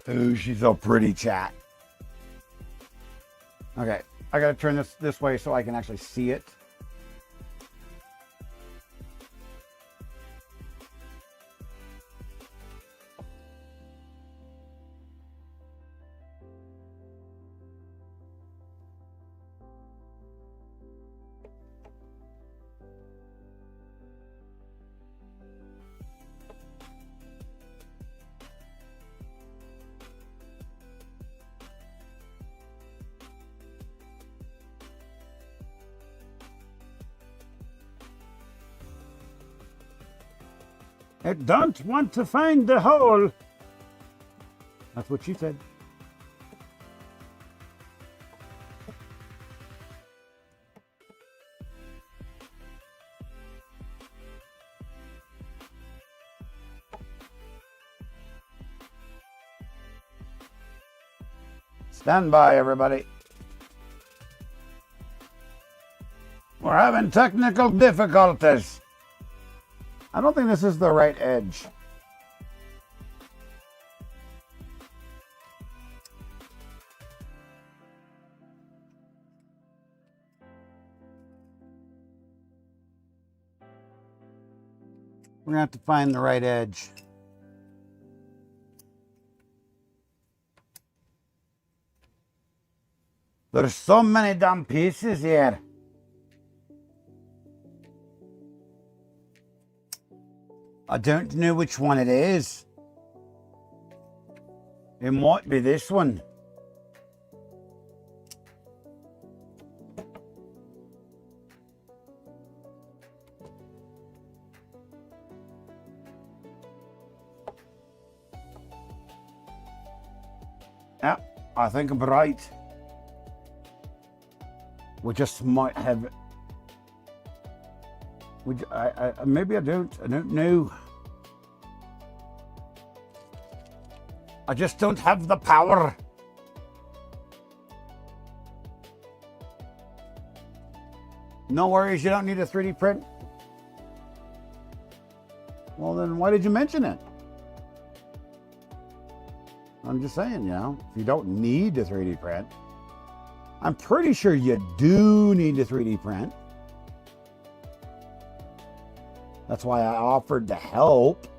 Ooh, she's so pretty, chat. Okay, I gotta turn this way so I can actually see it. I don't want to find the hole. That's what she said. Stand by, everybody. We're having technical difficulties. I don't think this is the right edge. We're gonna have to find the right edge. There's so many damn pieces here. I don't know which one it is. It might be this one. Yeah, I think I'm right. We just might have. Maybe I don't know. I just don't have the power. No worries, you don't need a 3D print. Well, then why did you mention it? I'm just saying, if you don't need a 3D print, I'm pretty sure you do need a 3D print. That's why I offered to help.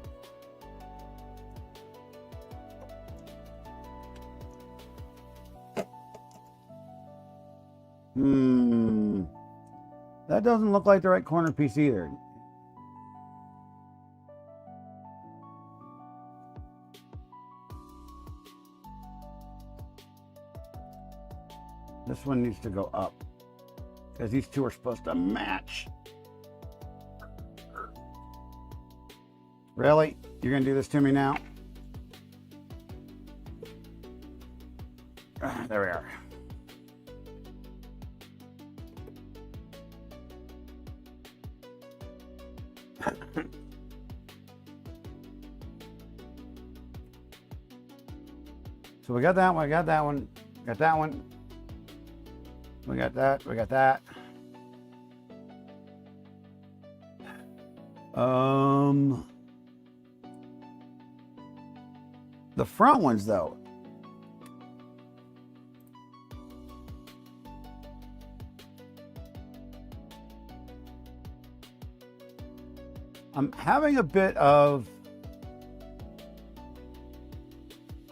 That doesn't look like the right corner piece either. This one needs to go up because these two are supposed to match. Really? You're gonna do this to me now? There we are. So we got that one, we got that one, got that one. We got that, we got that. The front ones though. I'm having a bit of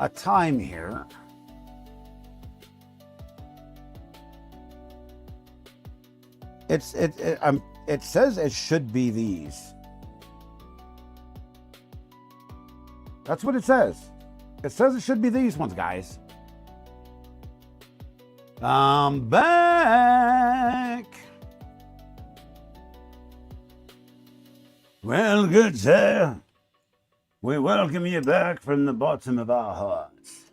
a time here. It says it should be these. That's what it says. It says it should be these ones, guys. I'm back. Well, good sir, we welcome you back from the bottom of our hearts.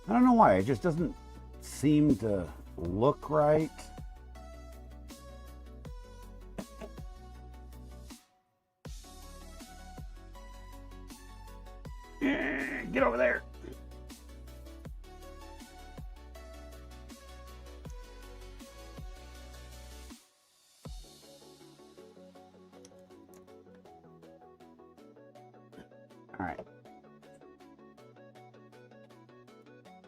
I don't know why, it just doesn't seem to look right. Get over there. All right.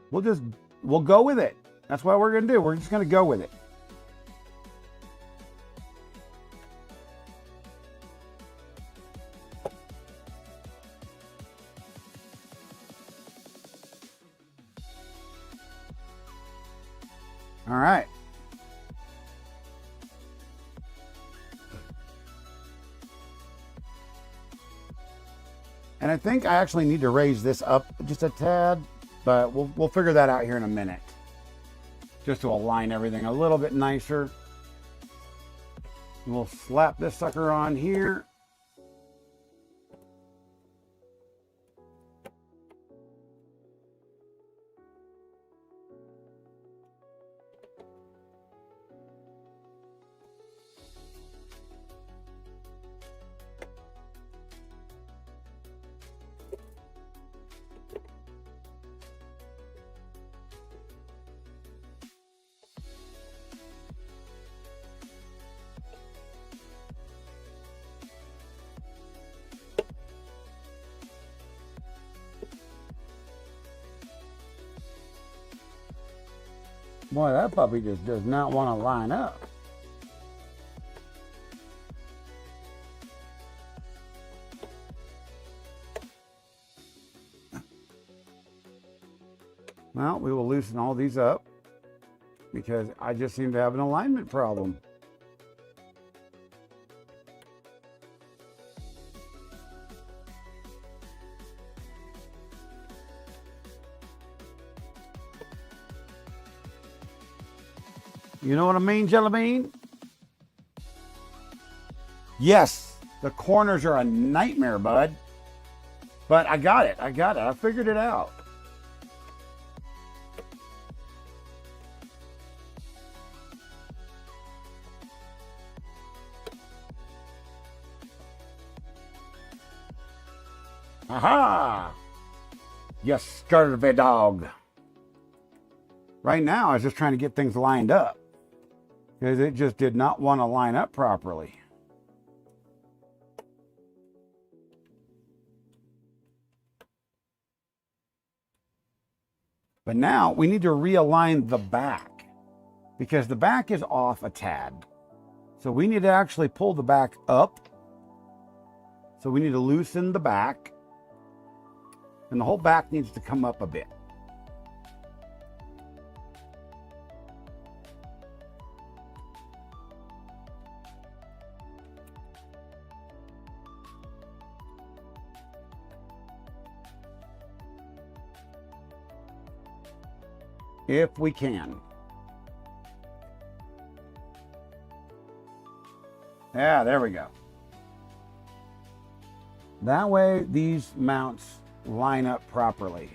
We'll go with it. That's what we're going to do. We're just going to go with it. All right. And I think I actually need to raise this up just a tad, but we'll figure that out here in a minute. Just to align everything a little bit nicer. We'll slap this sucker on here. Boy, that puppy just does not want to line up. Well, we will loosen all these up because I just seem to have an alignment problem. You know what I mean, Jelly Bean? Yes, the corners are a nightmare, bud. But I got it. I figured it out. Aha! You scurvy dog. Right now, I was just trying to get things lined up because it just did not want to line up properly. But now we need to realign the back because the back is off a tad. So we need to actually pull the back up. So we need to loosen the back. And the whole back needs to come up a bit. If we can. Yeah, there we go. That way these mounts line up properly.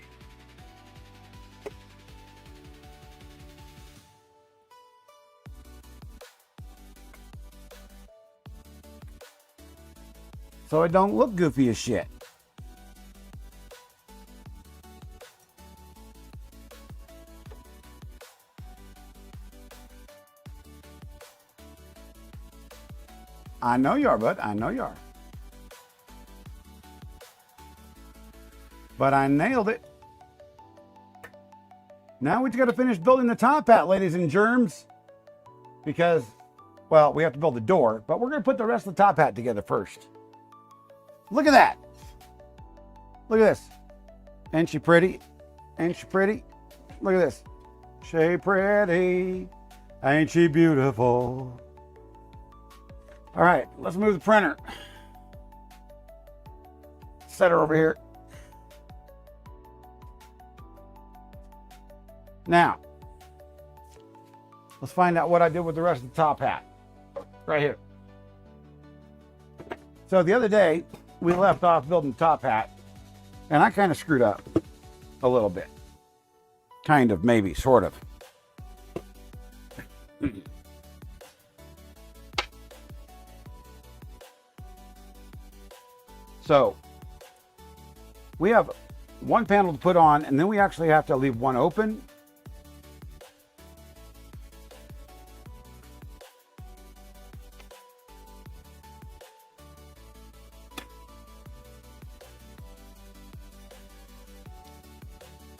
So it don't look goofy as shit. I know you are, bud. I know you are. But I nailed it. Now we just got to finish building the top hat, ladies and germs. Because, well, we have to build the door, but we're going to put the rest of the top hat together first. Look at that. Look at this. Ain't she pretty? Ain't she pretty? Look at this. She pretty. Ain't she beautiful? All right, let's move the printer. Set her over here. Now, let's find out what I did with the rest of the top hat. Right here. So the other day, we left off building the top hat, and I kind of screwed up a little bit. Kind of, maybe, sort of. So, we have one panel to put on, and then we actually have to leave one open.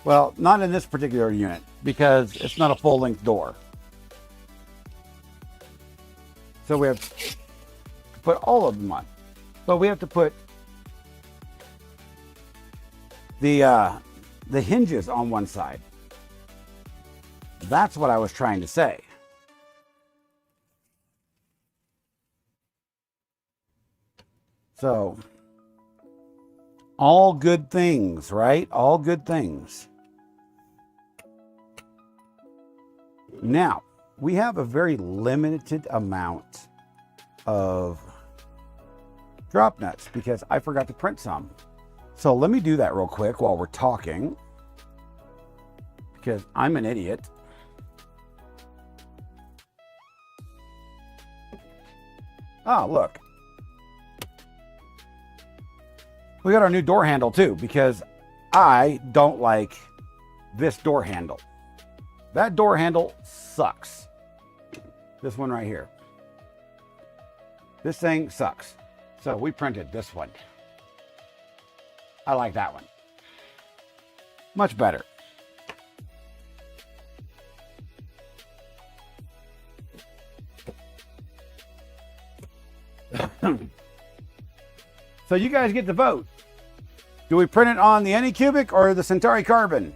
Well, not in this particular unit, because it's not a full-length door. So we have to put all of them on. But we have to put the hinges on one side. That's what I was trying to say. So, all good things, right? All good things. Now, we have a very limited amount of drop nuts because I forgot to print some. So let me do that real quick while we're talking because I'm an idiot. Oh, look. We got our new door handle too because I don't like this door handle. That door handle sucks. This one right here. This thing sucks. So we printed this one. I like that one. Much better. So you guys get to vote. Do we print it on the Anycubic or the Centauri Carbon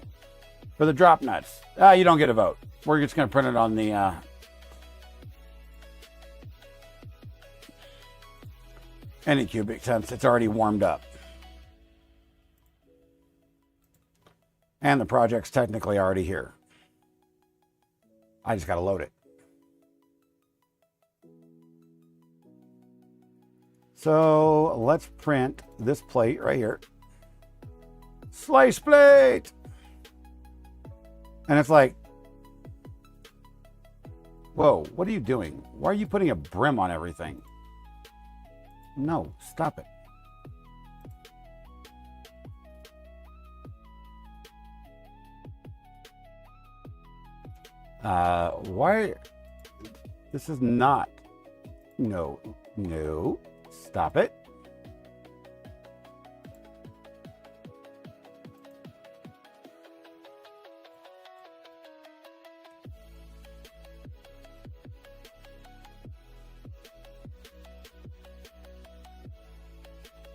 for the drop nuts? You don't get a vote. We're just going to print it on the Anycubic since it's already warmed up. And the project's technically already here. I just got to load it. So let's print this plate right here. Slice plate! And it's like, whoa, what are you doing? Why are you putting a brim on everything? No, stop it. Why? This is not. No, stop it.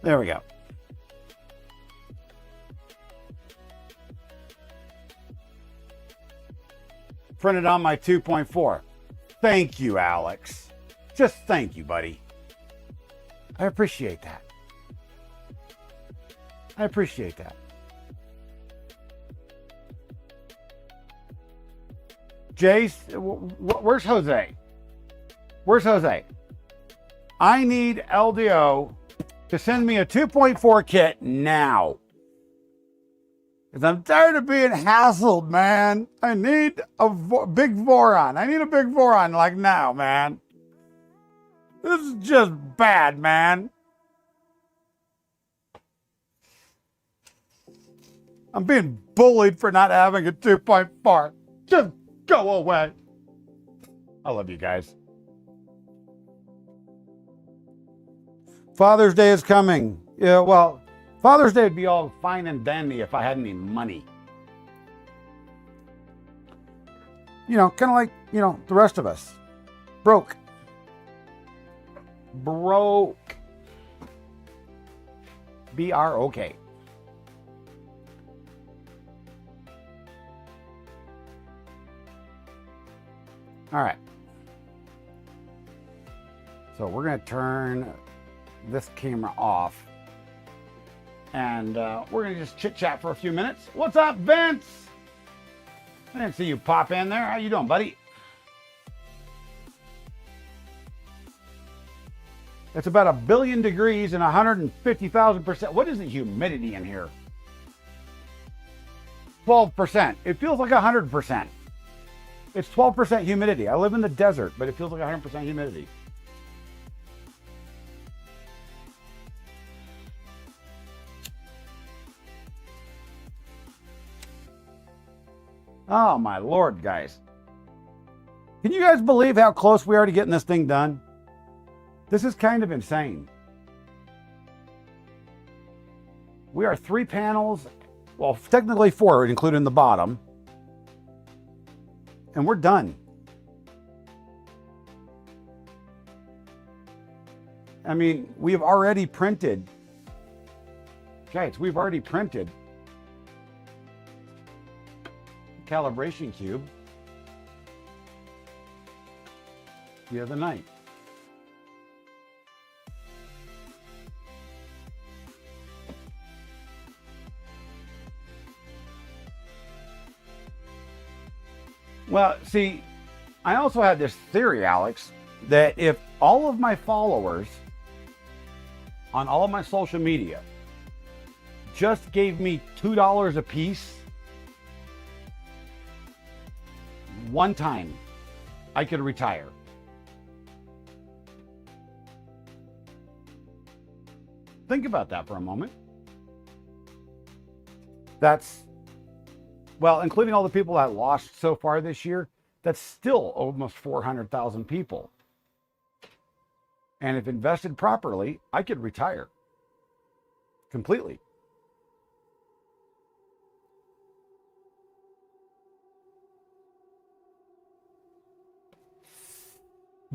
There we go. Printed on my 2.4. Thank you, Alex. Just thank you, buddy. I appreciate that. I appreciate that. Jace, where's Jose? Where's Jose? I need LDO to send me a 2.4 kit now. Because I'm tired of being hassled, man. I need a big Voron. I need a big Voron like now, man. This is just bad, man. I'm being bullied for not having a 2.4. Just go away. I love you guys. Father's Day is coming. Yeah, well, Father's Day would be all fine and dandy if I had any money. You know, kind of like, you know, the rest of us. Broke. B-R-O-K. All right. So we're going to turn this camera off. And we're going to just chit-chat for a few minutes. What's up, Vince? I didn't see you pop in there. How you doing, buddy? It's about 1 billion degrees and 150,000%. What is the humidity in here? 12%. It feels like 100%. It's 12% humidity. I live in the desert, but it feels like 100% humidity. Oh my Lord, guys. Can you guys believe how close we are to getting this thing done? This is kind of insane. We are 3 panels, well, technically 4, including the bottom. And we're done. I mean, we have already printed. Guys, we've already printed calibration cube the other night. Well, see, I also had this theory, Alex, that if all of my followers on all of my social media just gave me $2 a piece, one time, I could retire. Think about that for a moment. That's, well, including all the people that lost so far this year, that's still almost 400,000 people. And if invested properly, I could retire completely.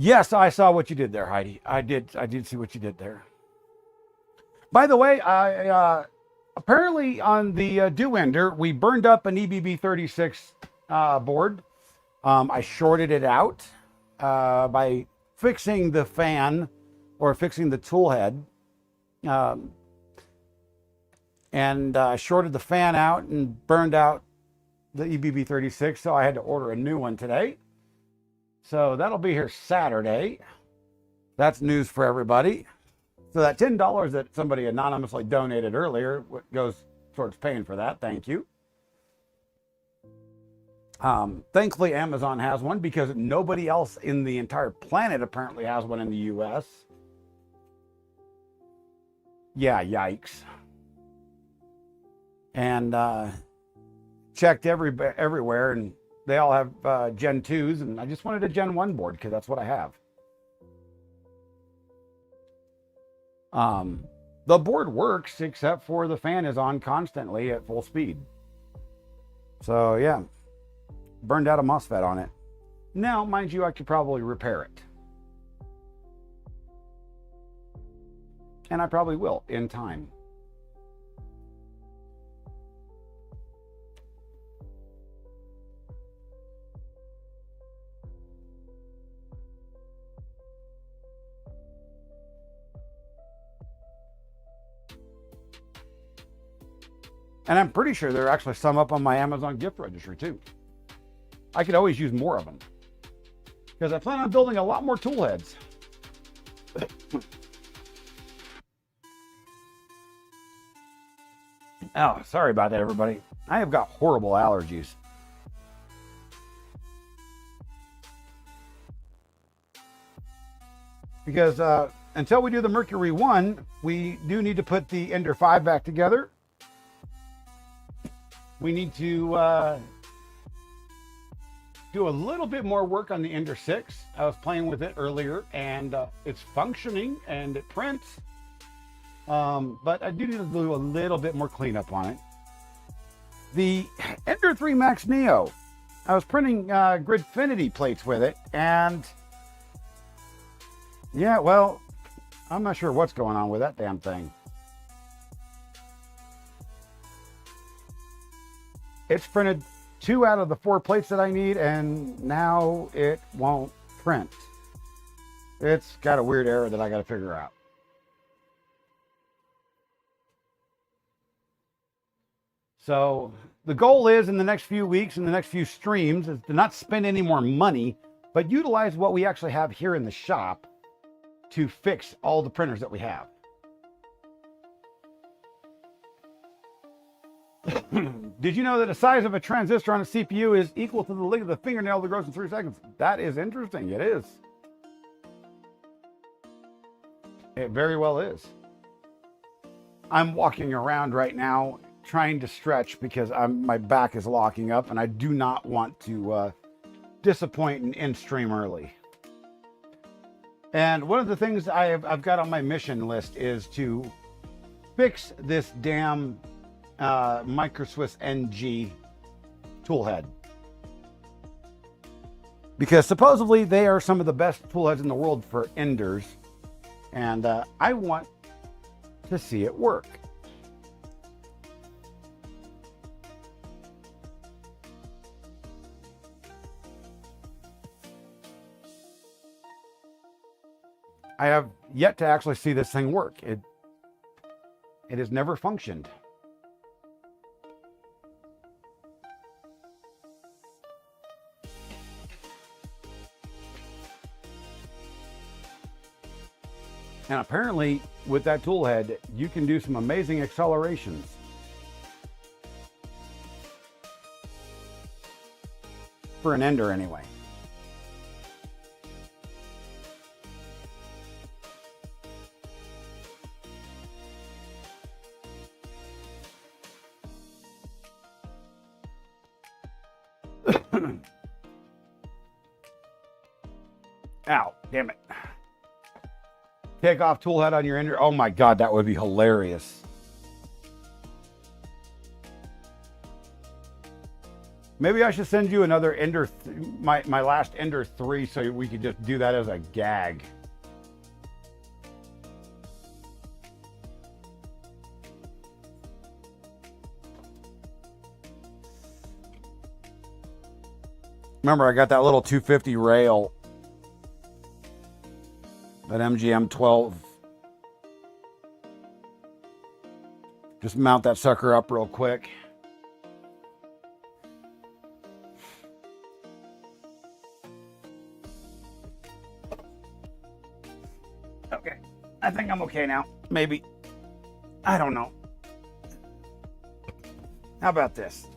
Yes, I saw what you did there, Heidi. I did see what you did there. By the way, I apparently on the dew ender, we burned up an EBB36 board. I shorted it out by fixing the fan or fixing the tool head. And I shorted the fan out and burned out the EBB36, so I had to order a new one today. So that'll be here Saturday. That's news for everybody. So that $10 that somebody anonymously donated earlier goes towards paying for that. Thank you. Thankfully, Amazon has one because nobody else in the entire planet apparently has one in the US. Yeah, yikes. And checked everywhere, and they all have Gen 2s, and I just wanted a Gen 1 board because that's what I have. The board works except for the fan is on constantly at full speed. So yeah, burned out a MOSFET on it. Now, mind you, I could probably repair it. And I probably will in time. And I'm pretty sure there are actually some up on my Amazon gift registry too. I could always use more of them because I plan on building a lot more tool heads. Oh, sorry about that, everybody. I have got horrible allergies. Because until we do the Mercury 1, we do need to put the Ender 5 back together. We need to do a little bit more work on the Ender 6. I was playing with it earlier, and it's functioning and it prints. But I do need to do a little bit more cleanup on it. The Ender 3 Max Neo, I was printing Gridfinity plates with it, and yeah, well, I'm not sure what's going on with that damn thing. It's printed 2 out of the 4 plates that I need, and now it won't print. It's got a weird error that I got to figure out. So the goal is in the next few weeks, in the next few streams, is to not spend any more money, but utilize what we actually have here in the shop to fix all the printers that we have. Did you know that the size of a transistor on a CPU is equal to the length of the fingernail that grows in 3 seconds? That is interesting. It is. It very well is. I'm walking around right now trying to stretch because my back is locking up, and I do not want to disappoint and end stream early. And one of the things I've got on my mission list is to fix this damn Microswiss NG tool head, because supposedly they are some of the best tool heads in the world for enders, and I want to see it work. I have yet to actually see this thing work. It has never functioned. And apparently, with that tool head, you can do some amazing accelerations. For an ender, anyway. Ow, damn it. Take off tool head on your ender. Oh my God, that would be hilarious. Maybe I should send you another Ender, my last Ender 3, so we could just do that as a gag. Remember, I got that little 250 rail, that MGM 12. Just mount that sucker up real quick. Okay, I think I'm okay now. Maybe. I don't know. How about this?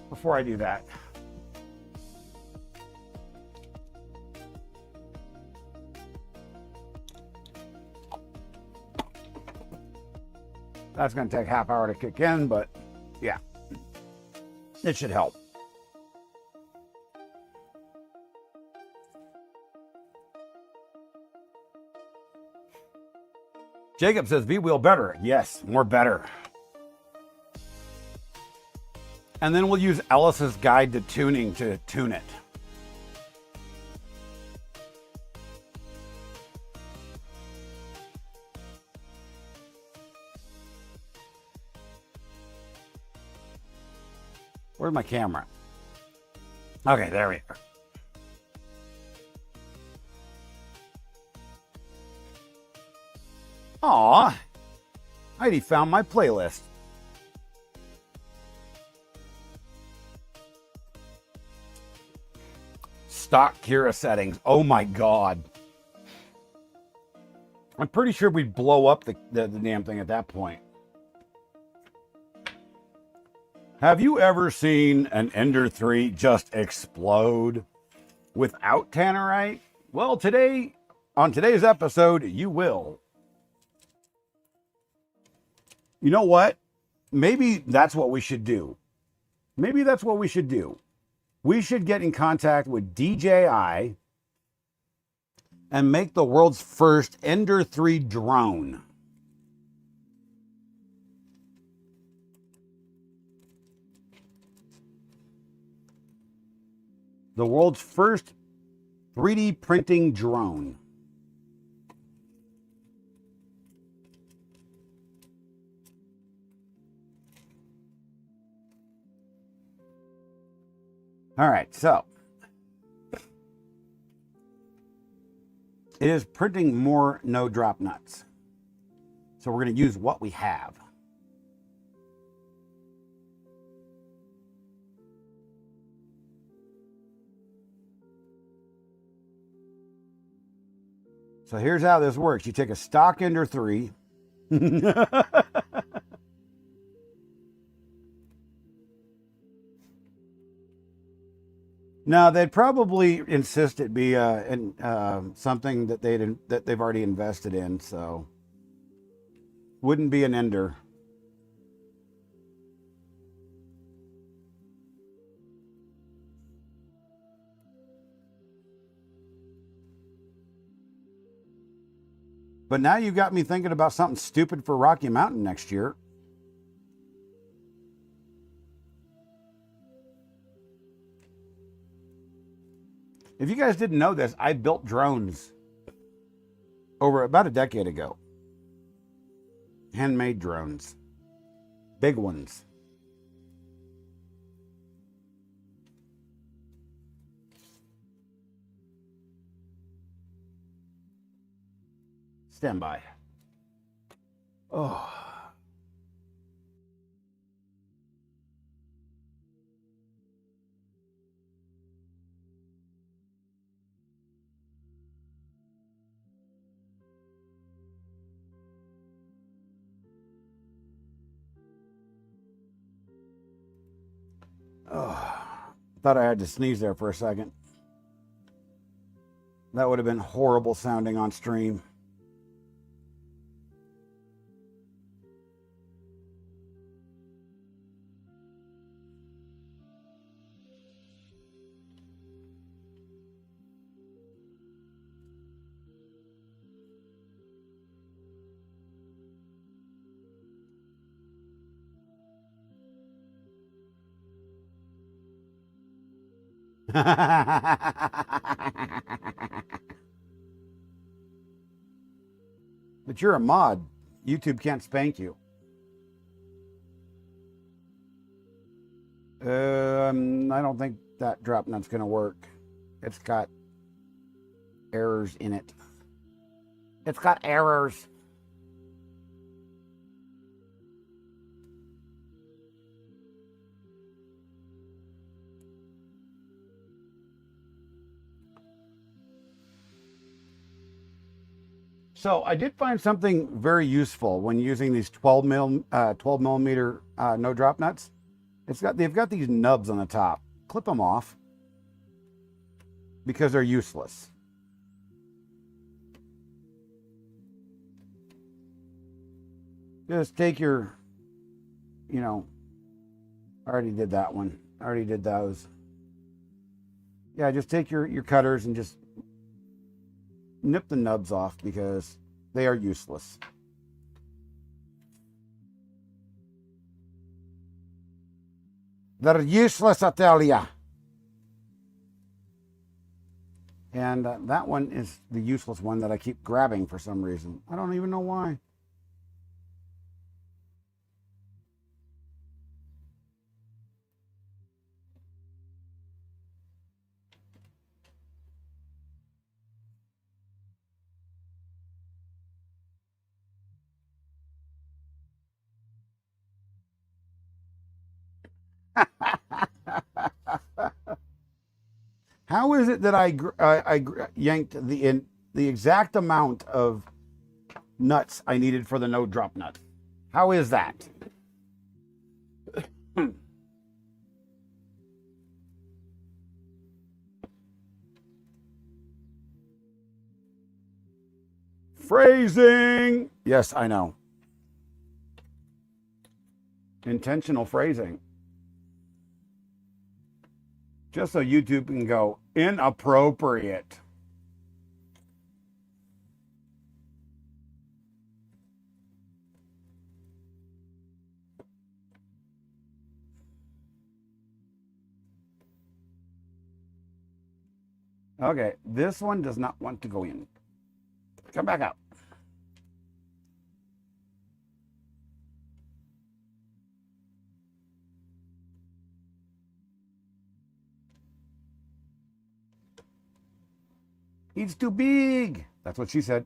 Before I do that. That's going to take half hour to kick in, but yeah, it should help. Jacob says V-Wheel better. Yes, more better. And then we'll use Ellis's guide to tuning to tune it. Where's my camera? Okay, there we are. Aw, Heidi found my playlist. Stock Kira settings. Oh my God. I'm pretty sure we'd blow up the damn thing at that point. Have you ever seen an Ender 3 just explode without tannerite? Well, today, on today's episode, you will. You know what? Maybe that's what we should do. Maybe that's what we should do. We should get in contact with DJI and make the world's first Ender 3 drone. The world's first 3D printing drone. All right, so it is printing more no drop nuts. So we're going to use what we have. So here's how this works. You take a stock Ender 3. Now they'd probably insist it be something that they've already invested in, so wouldn't be an Ender. But now you got me thinking about something stupid for Rocky Mountain next year. If you guys didn't know this, I built drones over about a decade ago. Handmade drones. Big ones. Stand by. Oh. Oh. Thought I had to sneeze there for a second. That would have been horrible sounding on stream. But you're a mod. YouTube can't spank you. I don't think that drop nut's going to work. It's got errors in it. It's got errors. So I did find something very useful when using these 12 millimeter no drop nuts. They've got these nubs on the top. Clip them off because they're useless. Just take your, I already did that one. I already did those. Yeah, just take your cutters and just nip the nubs off because they are useless. They're useless, I tell ya. And that one is the useless one that I keep grabbing for some reason. I don't even know why. How is it that I yanked the exact amount of nuts I needed for the no drop nut? How is that? Phrasing. Yes, I know. Intentional phrasing. Just so YouTube can go inappropriate. Okay, this one does not want to go in. Come back out. He's too big. That's what she said.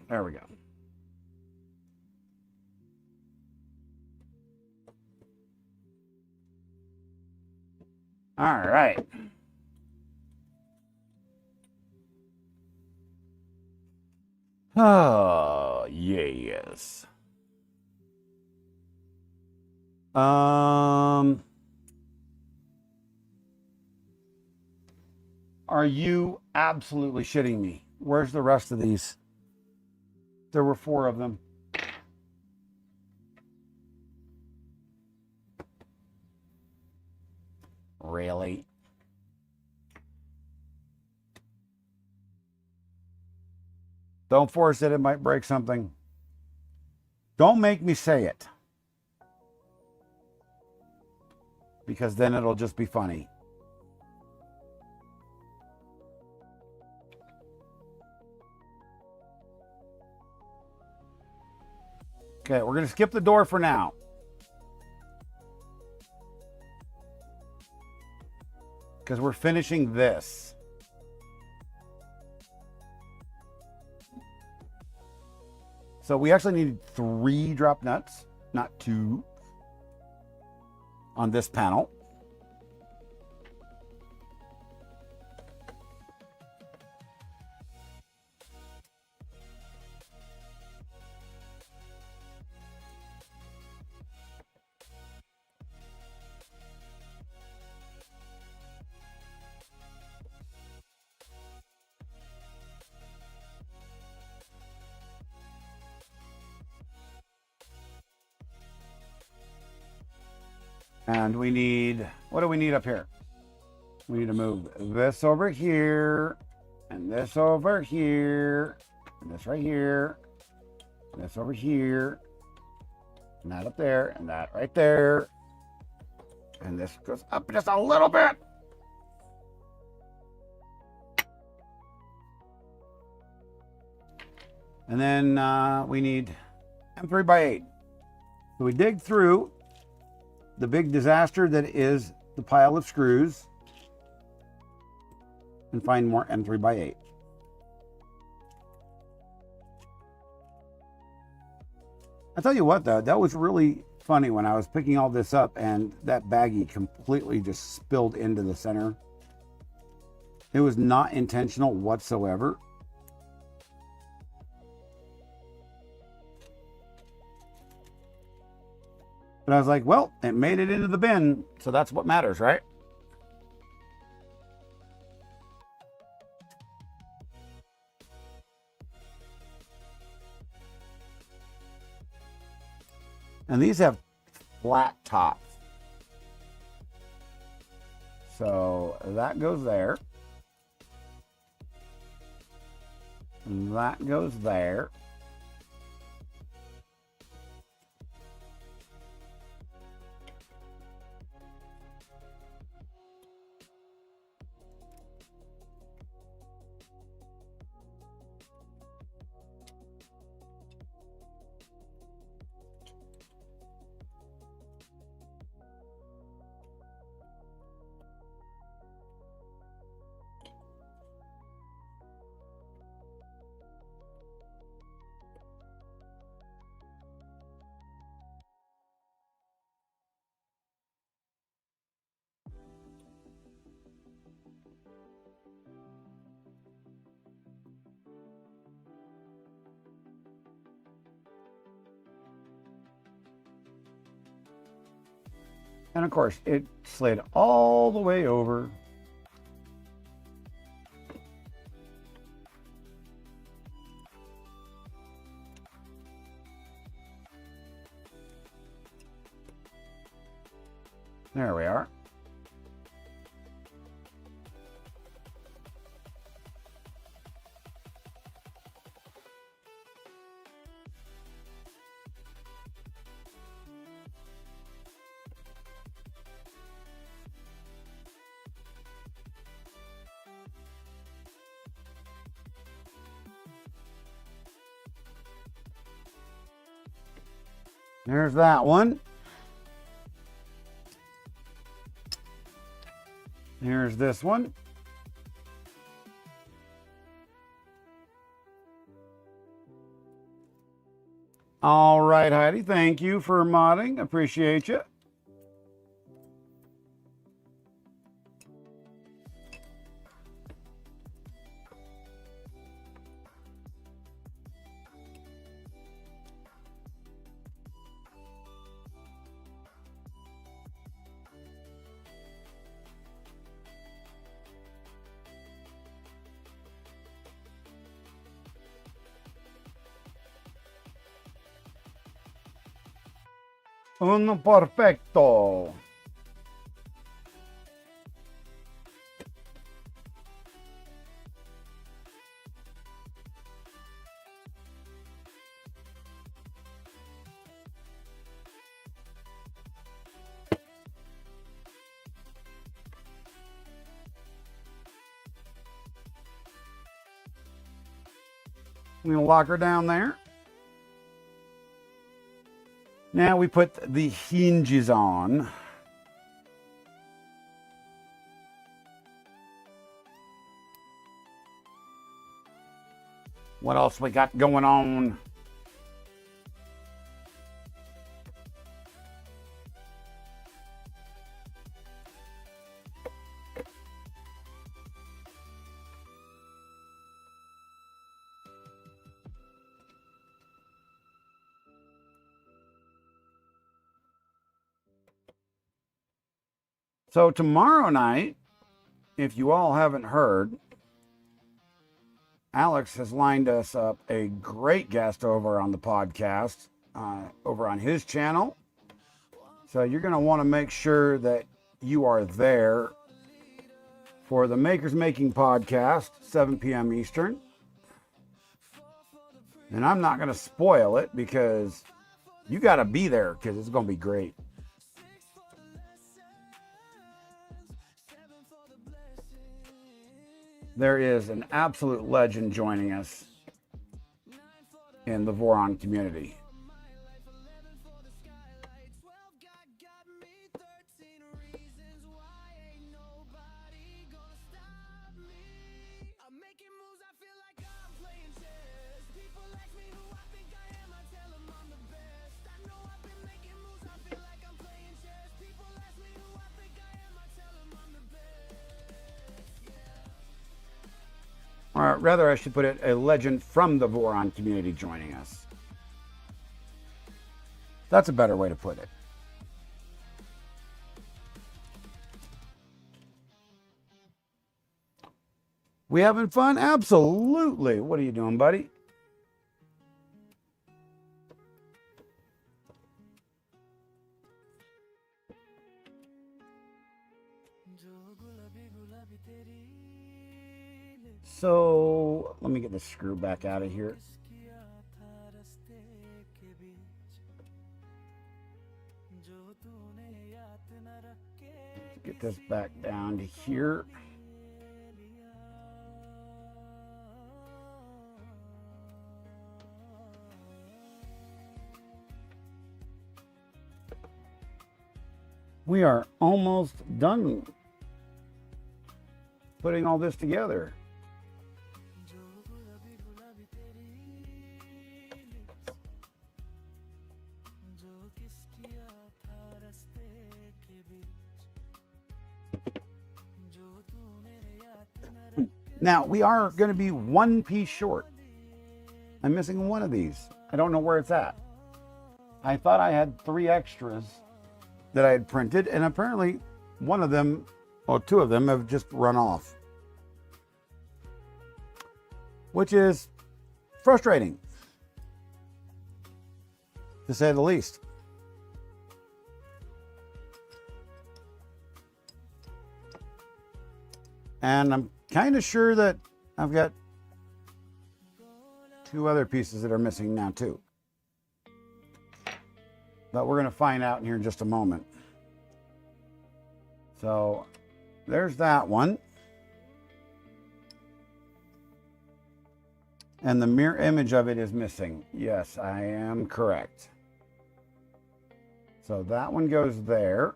There we go. All right. Oh, yes. Are you absolutely shitting me? Where's the rest of these? There were 4 of them. Really? Don't force it. It might break something. Don't make me say it. Because then it'll just be funny. Okay, we're going to skip the door for now. Because we're finishing this. So we actually need 3 drop nuts, not 2, on this panel. And we need, what do we need up here? We need to move this over here, and this over here, and this right here, This over here, and that up there, and that right there. And this goes up just a little bit. And then we need M3 by 8. So we dig through the big disaster that is the pile of screws and find more M3 by 8. I tell you what, though, that was really funny when I was picking all this up and that baggie completely just spilled into the center. It was not intentional whatsoever. But I was like, well, it made it into the bin, so that's what matters, right? And these have flat tops. So that goes there. And that goes there. And of course, it slid all the way over. There we are. There's that one. Here's this one. All right, Heidi, thank you for modding. Appreciate you. Un perfecto. I'm going to lock her down there. Now we put the hinges on. What else we got going on? So tomorrow night, if you all haven't heard, Alex has lined us up a great guest over on the podcast, over on his channel. So you're going to want to make sure that you are there for the Makers Making podcast, 7 p.m. Eastern. And I'm not going to spoil it because you got to be there because it's going to be great. There is an absolute legend joining us in the Voron community. Or rather, I should put it, a legend from the Voron community joining us. That's a better way to put it. We having fun? Absolutely. What are you doing, buddy? So let me get the screw back out of here. Get this back down to here. We are almost done putting all this together. Now, we are going to be one piece short. I'm missing one of these. I don't know where it's at. I thought I had 3 extras that I had printed, and apparently one of them, or 2 of them, have just run off, which is frustrating, to say the least. And I'm kind of sure that I've got 2 other pieces that are missing now too. But we're going to find out in here in just a moment. So there's that one. And the mirror image of it is missing. Yes, I am correct. So that one goes there.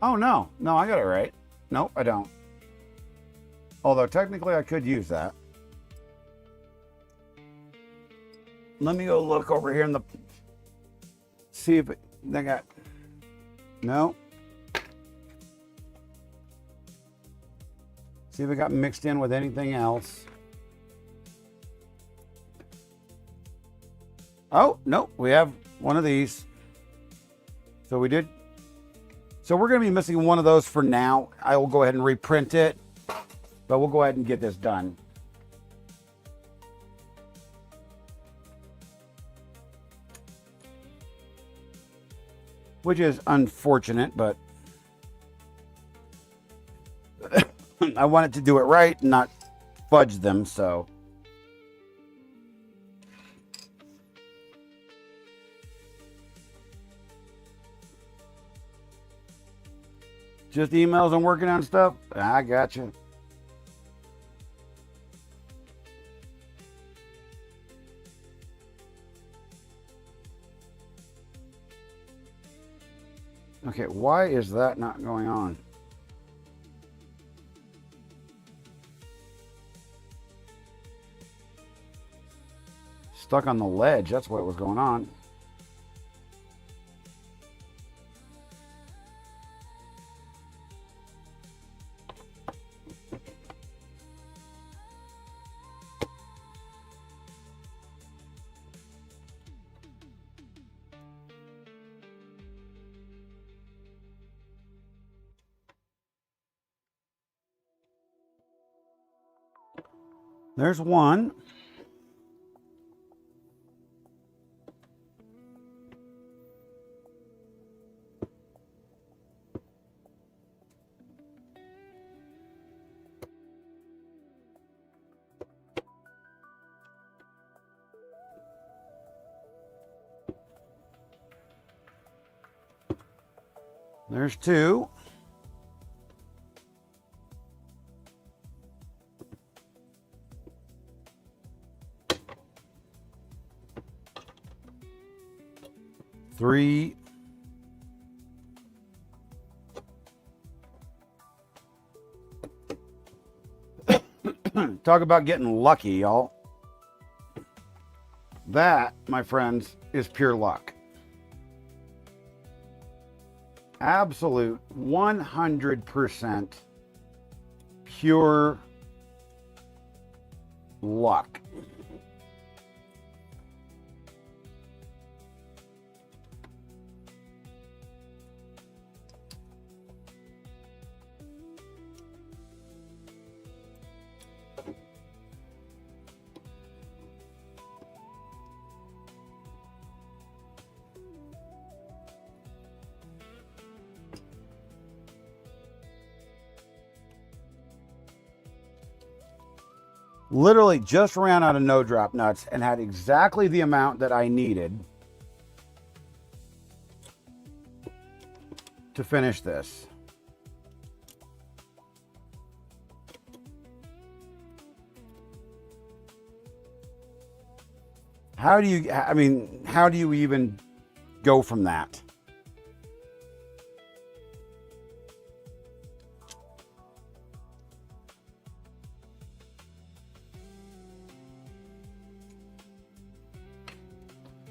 Oh, no, I got it right. Nope, I don't. Although technically I could use that. Let me go look over here in the, see if they got, no. See if it got mixed in with anything else. Oh, nope, we have one of these. So we did. So we're going to be missing one of those for now. I will go ahead and reprint it, but we'll go ahead and get this done. Which is unfortunate, but I wanted to do it right and not fudge them, so. Just emails and working on stuff? I got you. Okay, why is that not going on? Stuck on the ledge, that's what was going on. There's one. There's two. Three. Talk about getting lucky, y'all. That, my friends, is pure luck. Absolute 100% pure luck. Literally just ran out of no drop nuts and had exactly the amount that I needed to finish this. How do you, I mean, how do you even go from that?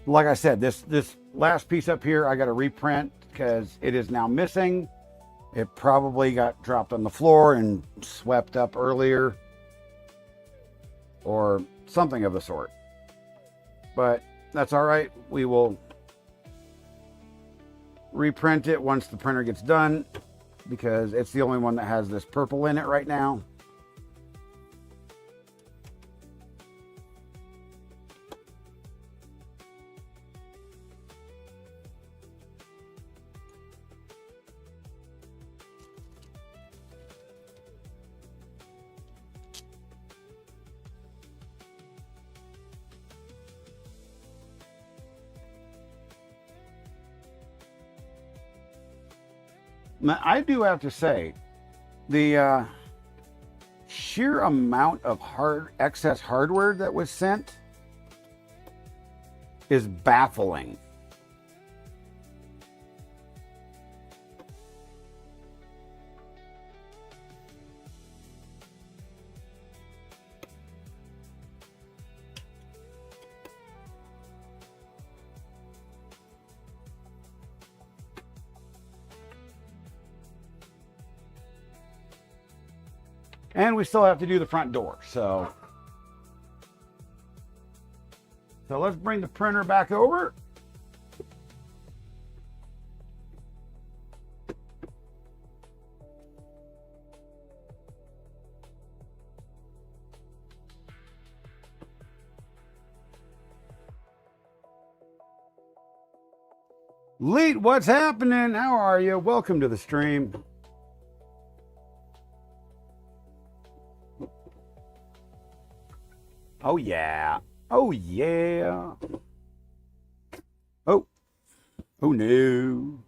Like I said, this last piece up here, I got to reprint because it is now missing. It probably got dropped on the floor and swept up earlier or something of the sort. But that's all right. We will reprint it once the printer gets done because it's the only one that has this purple in it right now. I do have to say, the sheer amount of excess hardware that was sent is baffling. And we still have to do the front door. So let's bring the printer back over. Leet, what's happening? How are you? Welcome to the stream. Oh yeah. Oh yeah. Oh. Oh no.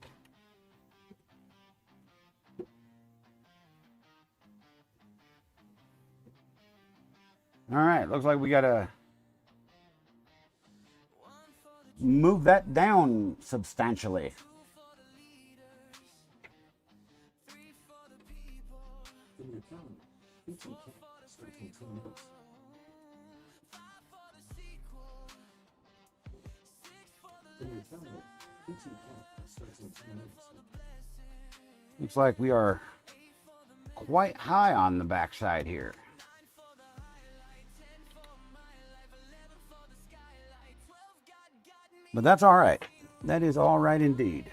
All right, looks like we gotta move that down substantially. Looks like we are quite high on the backside here. But that's all right. That is all right indeed.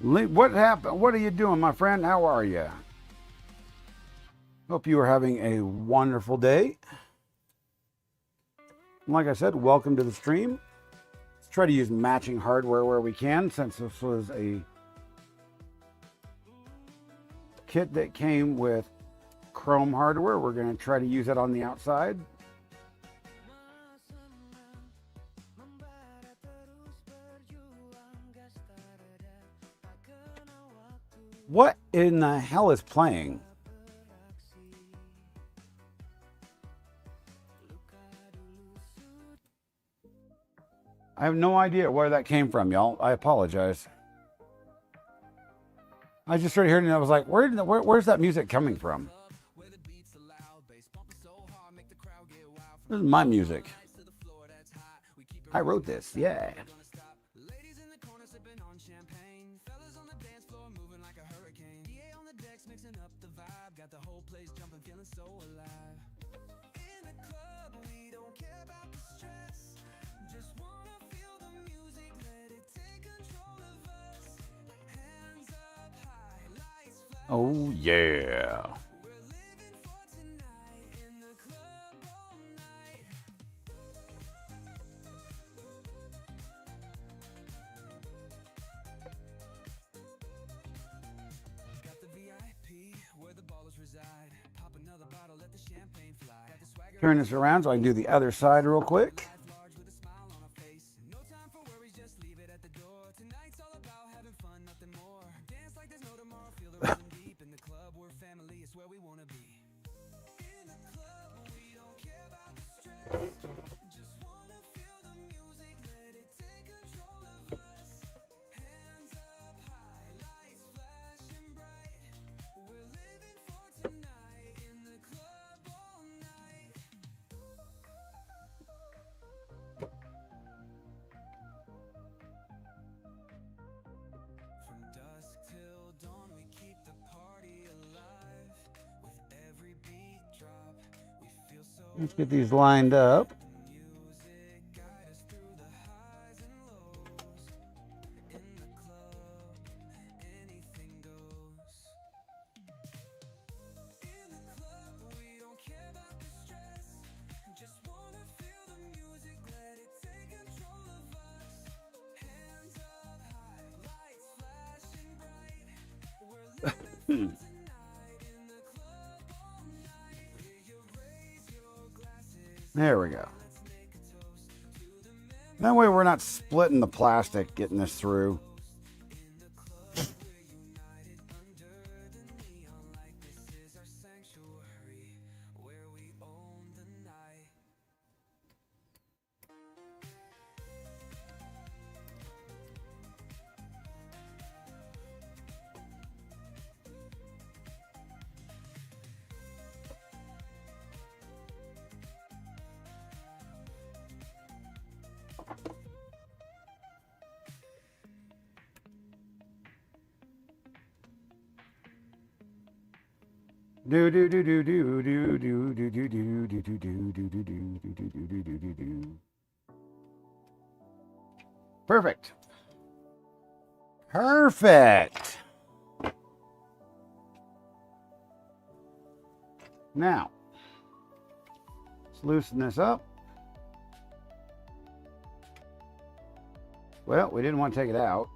What happened? What are you doing, my friend? How are you? Hope you are having a wonderful day. Like I said, welcome to the stream. Let's try to use matching hardware where we can, since this was a kit that came with chrome hardware. We're going to try to use it on the outside. What in the hell is playing? I have no idea where that came from, y'all. I apologize. I just started hearing it. I was like, where's that music coming from? This is my music. I wrote this, yeah. Oh, yeah. Turn this around so I can do the other side real quick. Let's get these lined up. There we go. That way we're not splitting the plastic getting this through. Do do do do do do do do do do do do do do do do do do do do. Perfect. Perfect. Now, let's loosen this up. Well, we didn't want to take it out.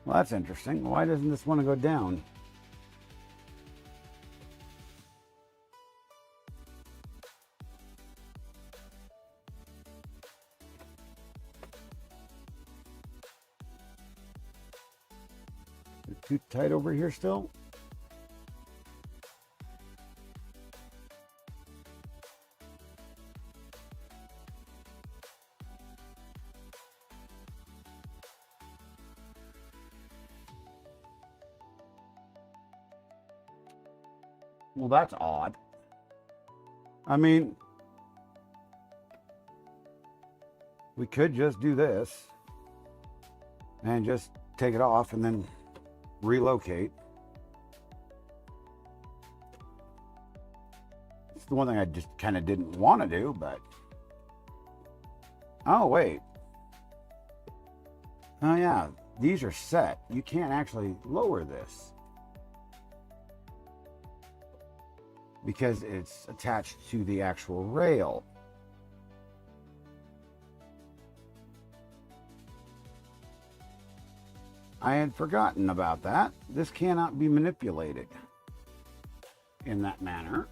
Well, that's interesting. Why doesn't this want to go down? Is it too tight over here still? Well, that's odd. I mean, we could just do this and just take it off and then relocate. It's the one thing I just kind of didn't want to do, but oh wait, oh yeah, these are set. You can't actually lower this because it's attached to the actual rail. I had forgotten about that. This cannot be manipulated in that manner.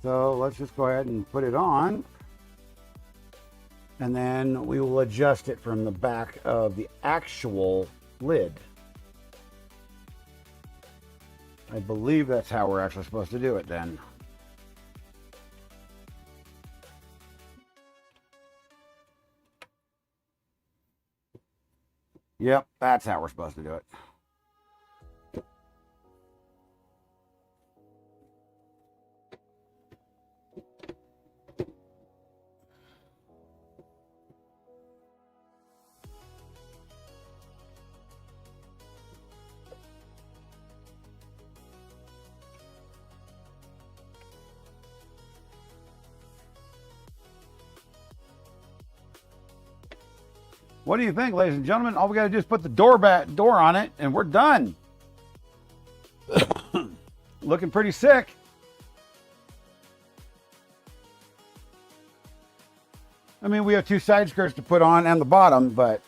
So let's just go ahead and put it on, and then we will adjust it from the back of the actual lid. I believe that's how we're actually supposed to do it then. Yep, that's how we're supposed to do it. What do you think, ladies and gentlemen? All we got to do is put the door on it, and we're done. Looking pretty sick. I mean, we have two side skirts to put on and the bottom, but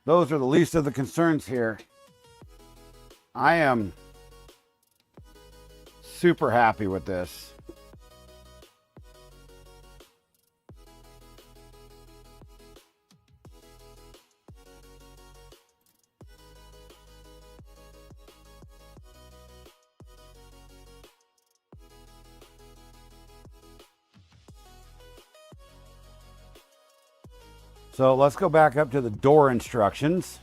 those are the least of the concerns here. I am super happy with this. So let's go back up to the door instructions.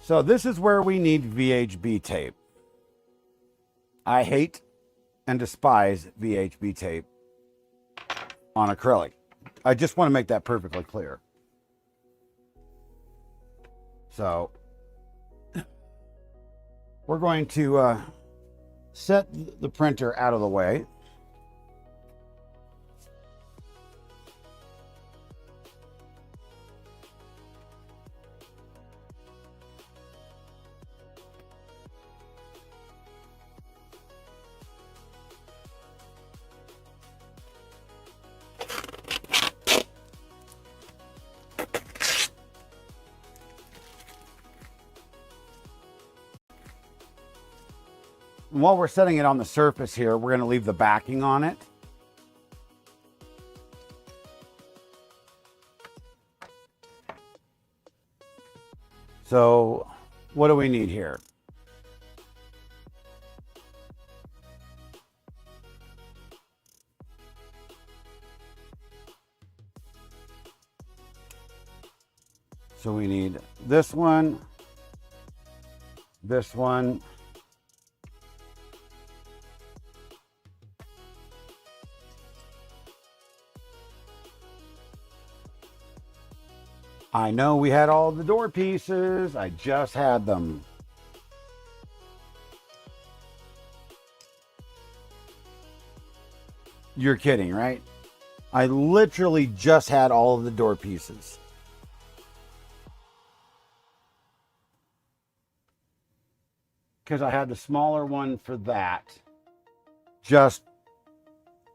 So this is where we need VHB tape. I hate and despise VHB tape on acrylic. I just want to make that perfectly clear. So we're going to set the printer out of the way. And while we're setting it on the surface here, we're going to leave the backing on it. So what do we need here? So we need this one, this one, I know we had all the door pieces. I just had them. You're kidding, right? I literally just had all of the door pieces. Because I had the smaller one for that just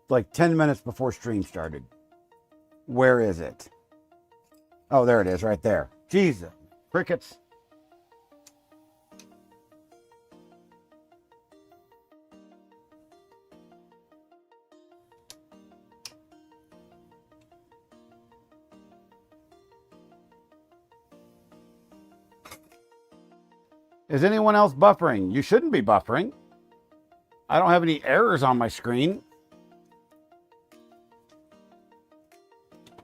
like 10 minutes before stream started. Where is it? Oh, there it is right there. Jesus, crickets. Is anyone else buffering? You shouldn't be buffering. I don't have any errors on my screen.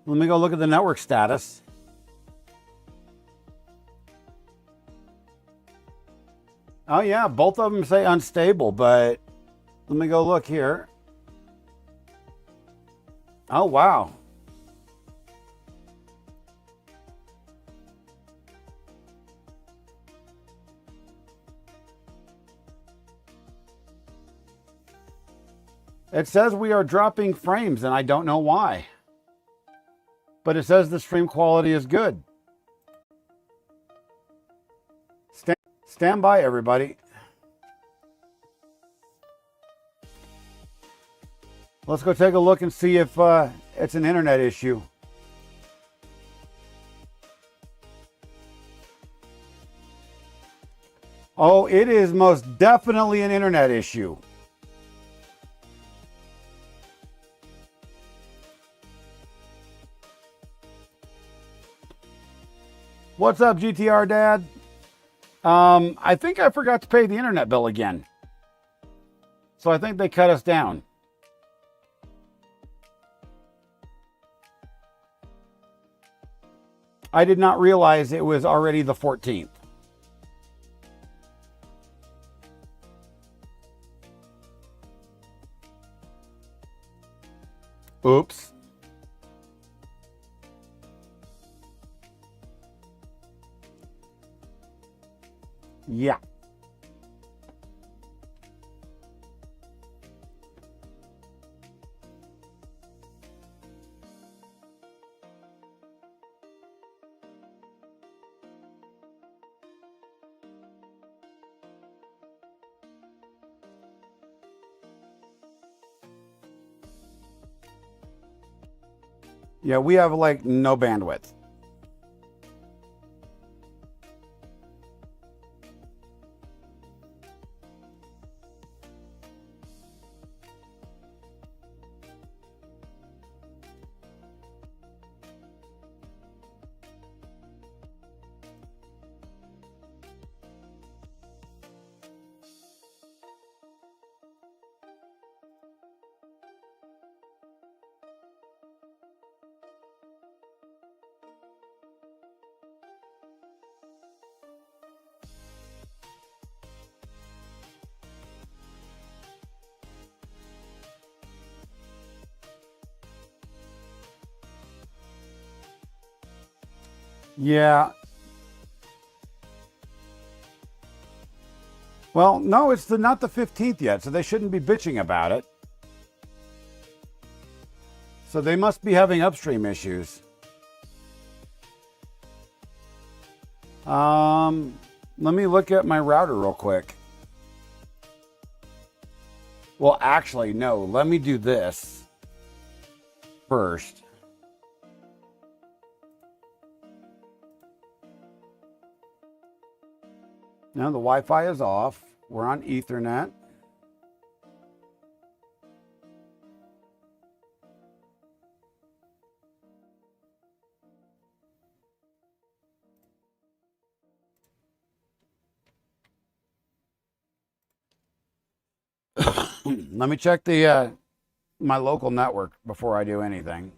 Let me go look at the network status. Oh yeah, both of them say unstable, but let me go look here. Oh wow. It says we are dropping frames and I don't know why. But it says the stream quality is good. Stand by, everybody. Let's go take a look and see if it's an internet issue. Oh, it is most definitely an internet issue. What's up, GTR Dad? I think I forgot to pay the internet bill again. So I think they cut us down. I did not realize it was already the 14th. Oops. Yeah. Yeah, we have like no bandwidth. Yeah. Well, no, it's not the 15th yet, so they shouldn't be bitching about it. So they must be having upstream issues. Let me look at my router real quick. Well, actually, no, let me do this first. Now the Wi-Fi is off. We're on Ethernet. Let me check the my local network before I do anything.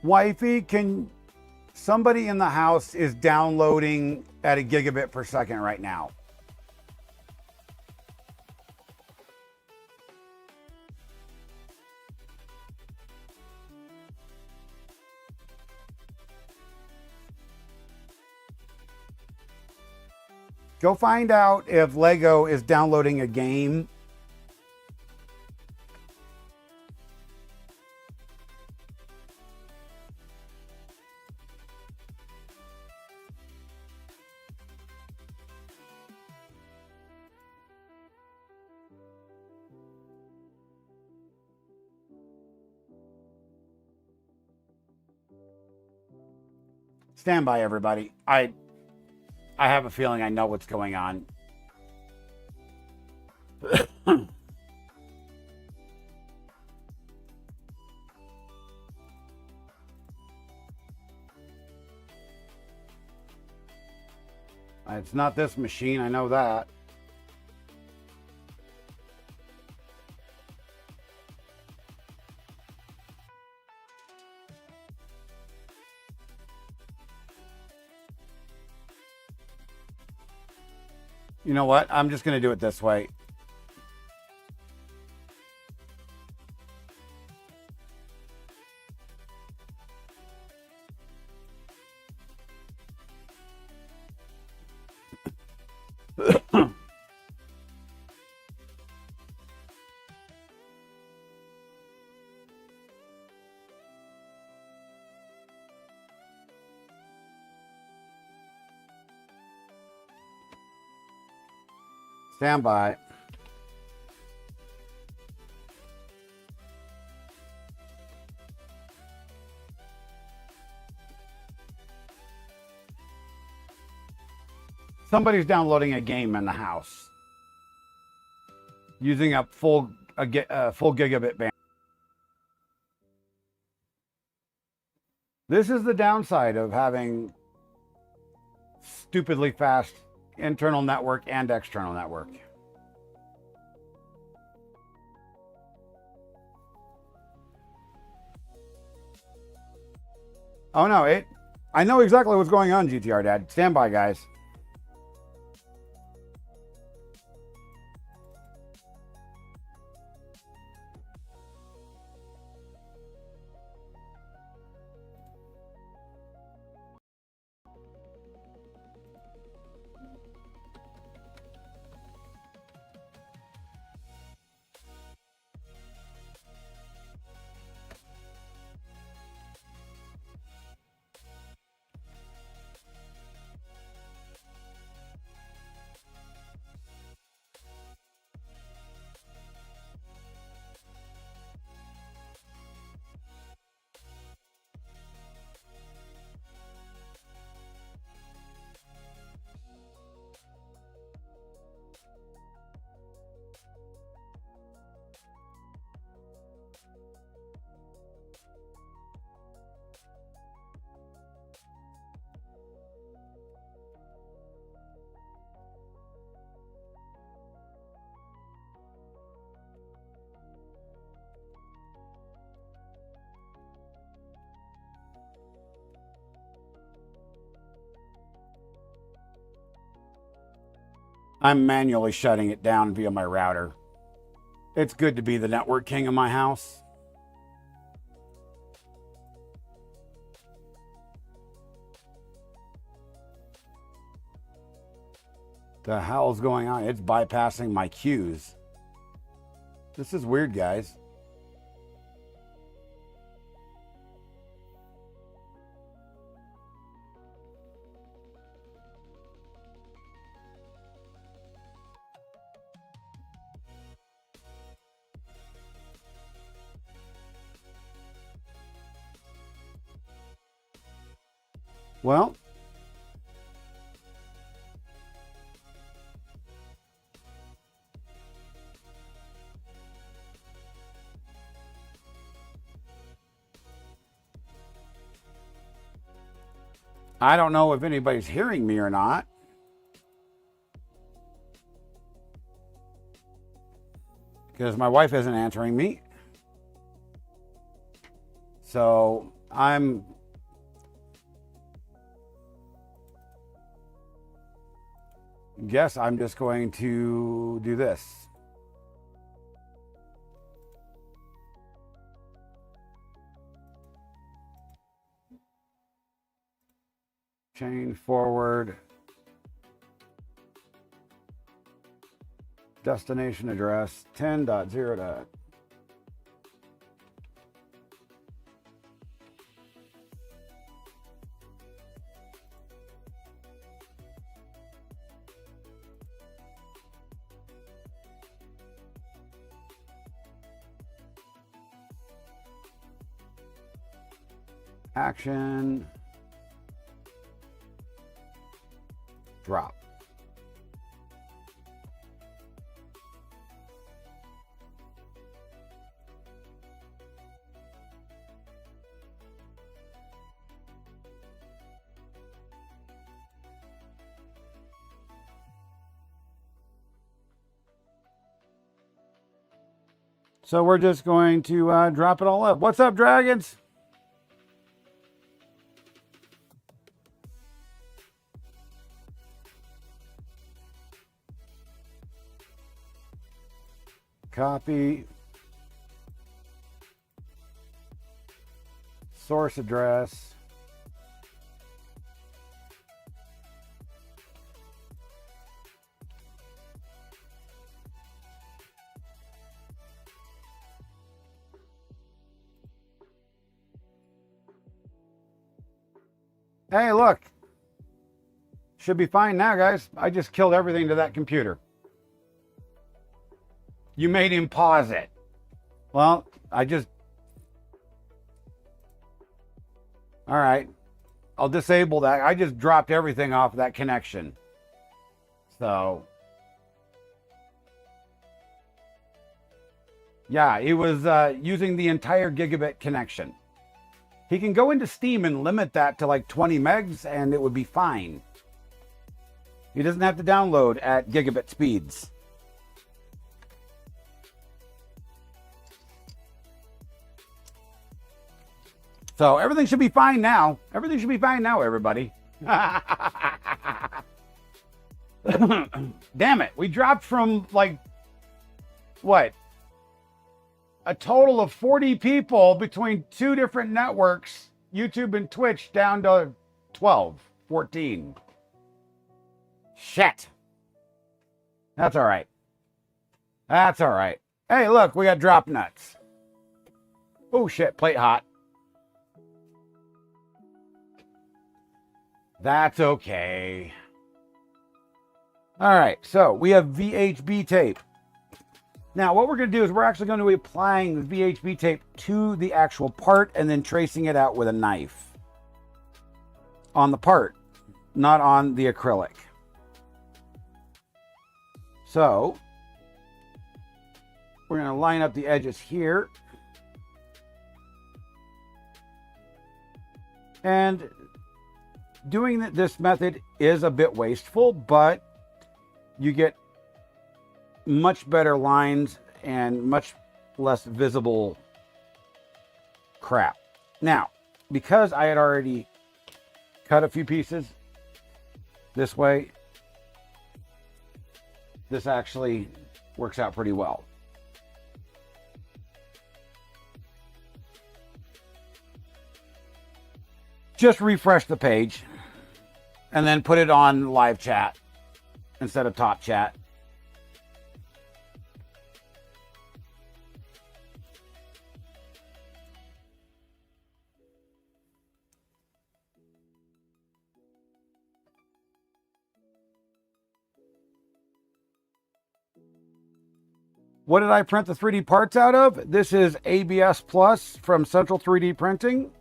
Wifey, can somebody in the house is downloading at a gigabit per second right now? Go find out if Lego is downloading a game. Stand by, everybody. I have a feeling I know what's going on. It's not this machine, I know that. You know what? I'm just going to do it this way. Stand by. Somebody's downloading a game in the house using a full gigabit band. This is the downside of having stupidly fast internal network and external network. Oh no, I know exactly what's going on, GTR Dad. Stand by, guys. I'm manually shutting it down via my router. It's good to be the network king of my house. The hell's going on? It's bypassing my queues. This is weird, guys. Well, I don't know if anybody's hearing me or not. Because my wife isn't answering me. So I'm just going to do this. Chain forward. Destination address 10.0. Action. drop. So we're just going to drop it all up. What's up, dragons? Copy. Source address. Hey, look. Should be fine now, guys. I just killed everything to that computer. You made him pause it. Well, all right. I'll disable that. I just dropped everything off that connection. So, yeah, it was using the entire gigabit connection. He can go into Steam and limit that to like 20 megs and it would be fine. He doesn't have to download at gigabit speeds. So everything should be fine now. Everything should be fine now, everybody. Damn it. We dropped from like, what? A total of 40 people between two different networks, YouTube and Twitch, down to 12, 14. Shit. That's all right. That's all right. Hey, look, we got drop nuts. Oh, shit, plate hot. That's okay. All right, so we have VHB tape. Now, what we're going to do is we're actually going to be applying the VHB tape to the actual part and then tracing it out with a knife on the part, not on the acrylic. So, we're going to line up the edges here. And doing this method is a bit wasteful, but you get much better lines and much less visible crap. Now, because I had already cut a few pieces this way, this actually works out pretty well. Just refresh the page and then put it on live chat instead of top chat. What did I print the 3D parts out of? This is ABS Plus from Central 3D Printing.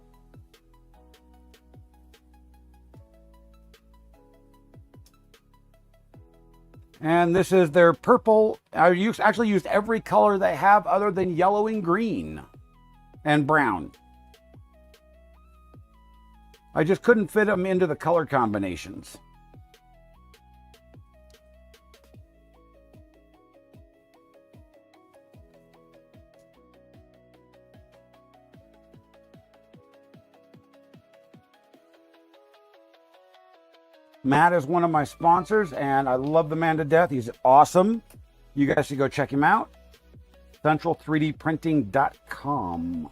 And this is their purple. I actually used every color they have other than yellow and green and brown. I just couldn't fit them into the color combinations. Matt is one of my sponsors, and I love the man to death. He's awesome. You guys should go check him out. Central3dprinting.com.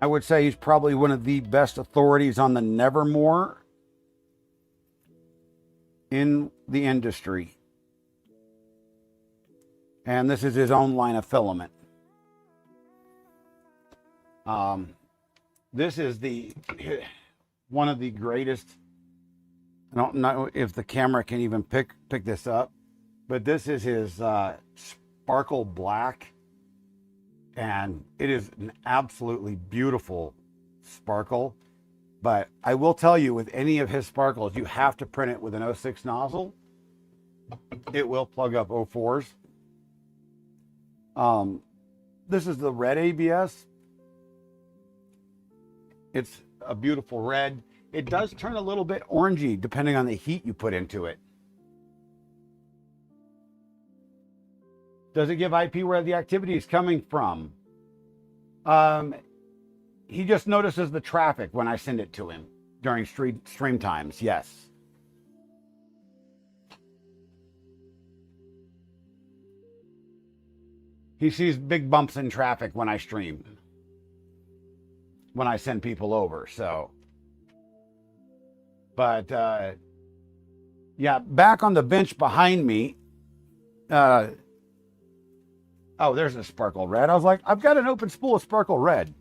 I would say he's probably one of the best authorities on the Nevermore in the industry. And this is his own line of filament. This is one of the greatest. I don't know if the camera can even pick this up, but this is his sparkle black, and it is an absolutely beautiful sparkle. But I will tell you, with any of his sparkles, you have to print it with an 06 nozzle. It will plug up 04s. This is the red ABS. It's a beautiful red. It does turn a little bit orangey depending on the heat you put into it. Does it give IP where the activity is coming from? He just notices the traffic when I send it to him during stream times, yes. He sees big bumps in traffic when I stream, when I send people over, so. But, yeah, back on the bench behind me, oh, there's a sparkle red. I was like, I've got an open spool of sparkle red.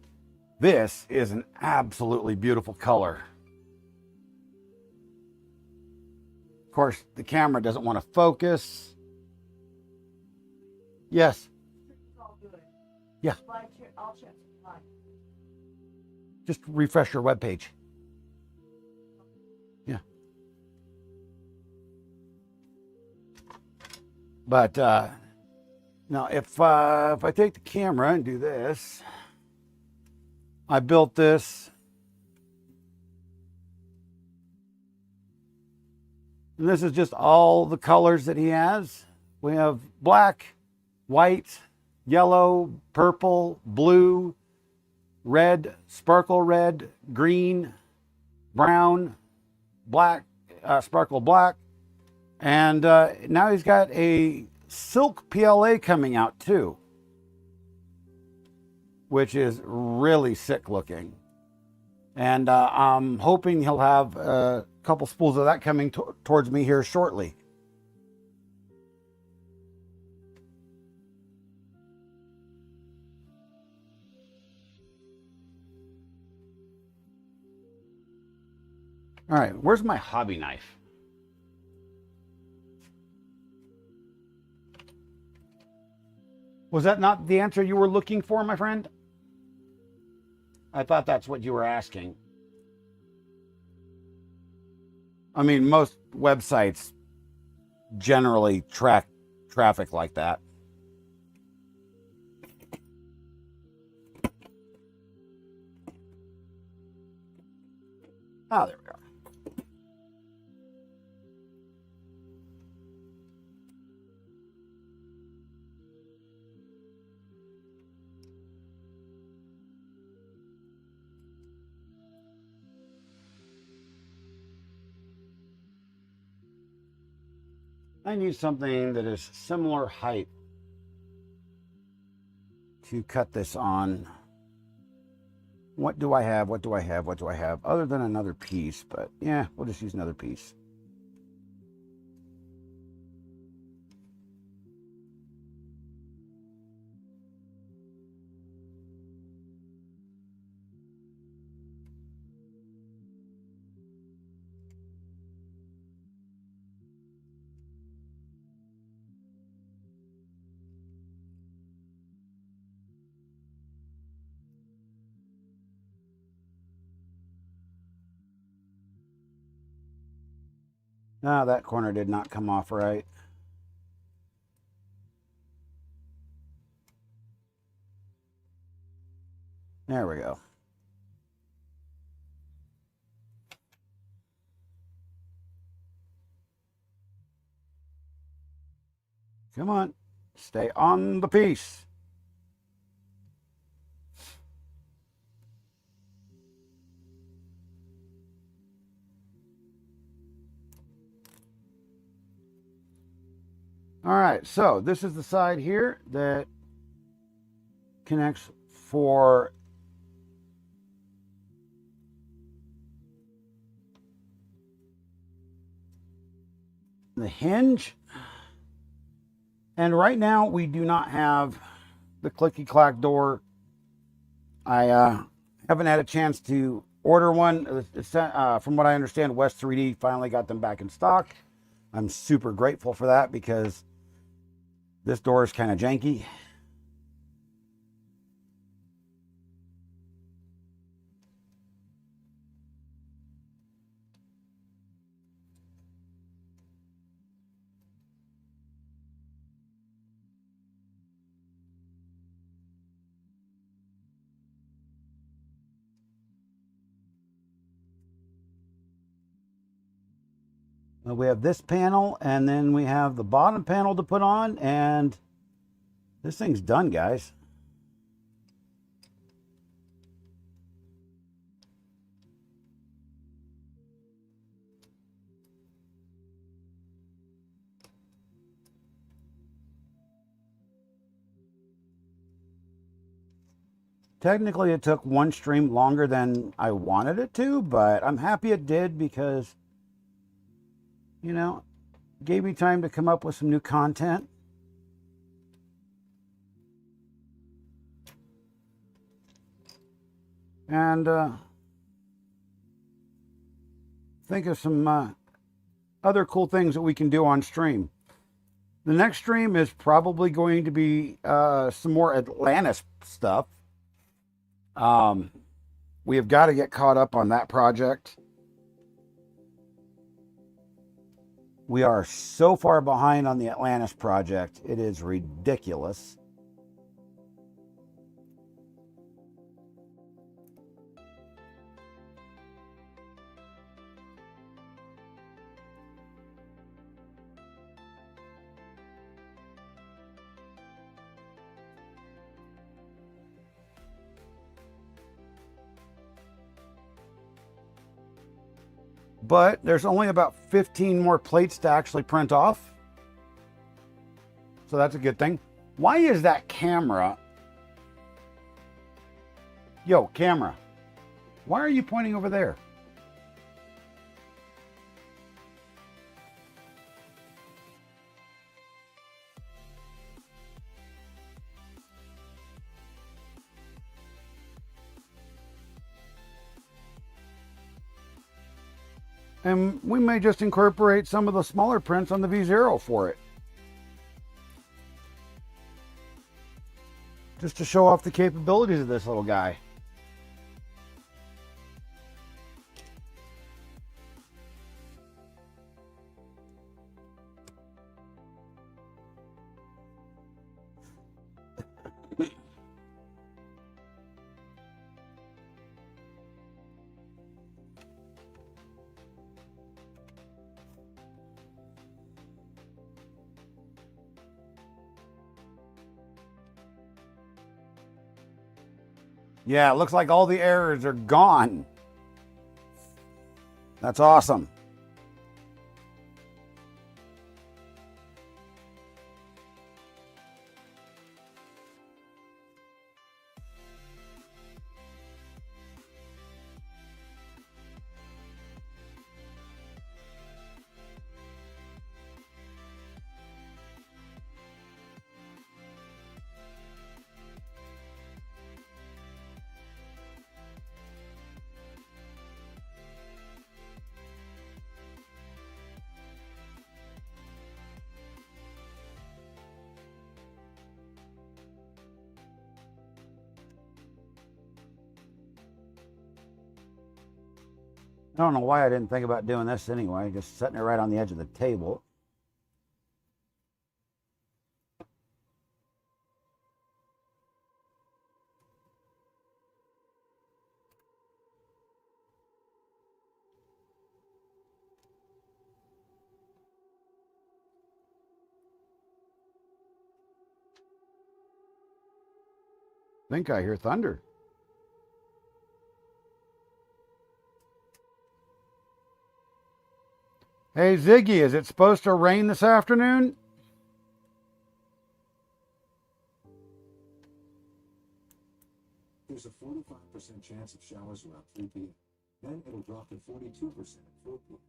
This is an absolutely beautiful color. Of course, the camera doesn't want to focus. Yes. Yeah. Just refresh your webpage. Yeah. But now, if I take the camera and do this, I built this. And this is just all the colors that he has. We have black, white, yellow, purple, blue, red, sparkle red, green, brown, black, sparkle black. And now he's got a silk PLA coming out too, which is really sick looking. And I'm hoping he'll have a couple spools of that coming towards me here shortly. All right, where's my hobby knife? Was that not the answer you were looking for, my friend? I thought that's what you were asking. I mean, most websites generally track traffic like that. Oh, there we go. I need something that is similar height to cut this on. What do I have? What do I have? What do I have? Other than another piece, but yeah, we'll just use another piece. Ah, that corner did not come off right. There we go. Come on, stay on the piece. All right, so this is the side here that connects for the hinge. And right now we do not have the clicky clack door. I haven't had a chance to order one. From what I understand, West 3D finally got them back in stock. I'm super grateful for that because this door is kind of janky. We have this panel, and then we have the bottom panel to put on, and this thing's done, guys. Technically, it took one stream longer than I wanted it to, but I'm happy it did because, you know, it gave me time to come up with some new content. And think of some other cool things that we can do on stream. The next stream is probably going to be some more Atlantis stuff. We have got to get caught up on that project. We are so far behind on the Atlantis project. It is ridiculous. But there's only about 15 more plates to actually print off. So that's a good thing. Why is that camera? Yo, camera. Why are you pointing over there? And we may just incorporate some of the smaller prints on the V0 for it. Just to show off the capabilities of this little guy. Yeah, it looks like all the errors are gone. That's awesome. I don't know why I didn't think about doing this anyway, just setting it right on the edge of the table. I think I hear thunder. Hey Ziggy, is it supposed to rain this afternoon? There's a 45% chance of showers around 3 p.m. Then it'll drop to 42% at 4 p.m.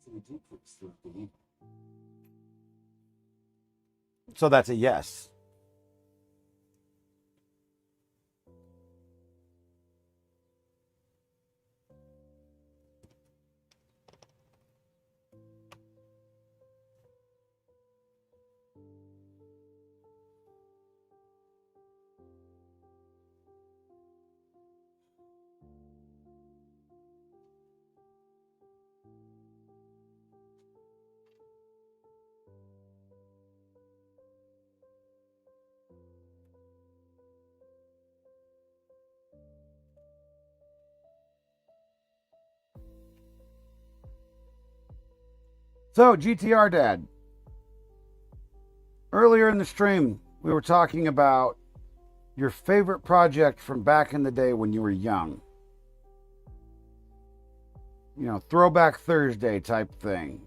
So we decrease throughout the evening. So that's a yes. So, GTR Dad, earlier in the stream, we were talking about your favorite project from back in the day when you were young. You know, Throwback Thursday type thing.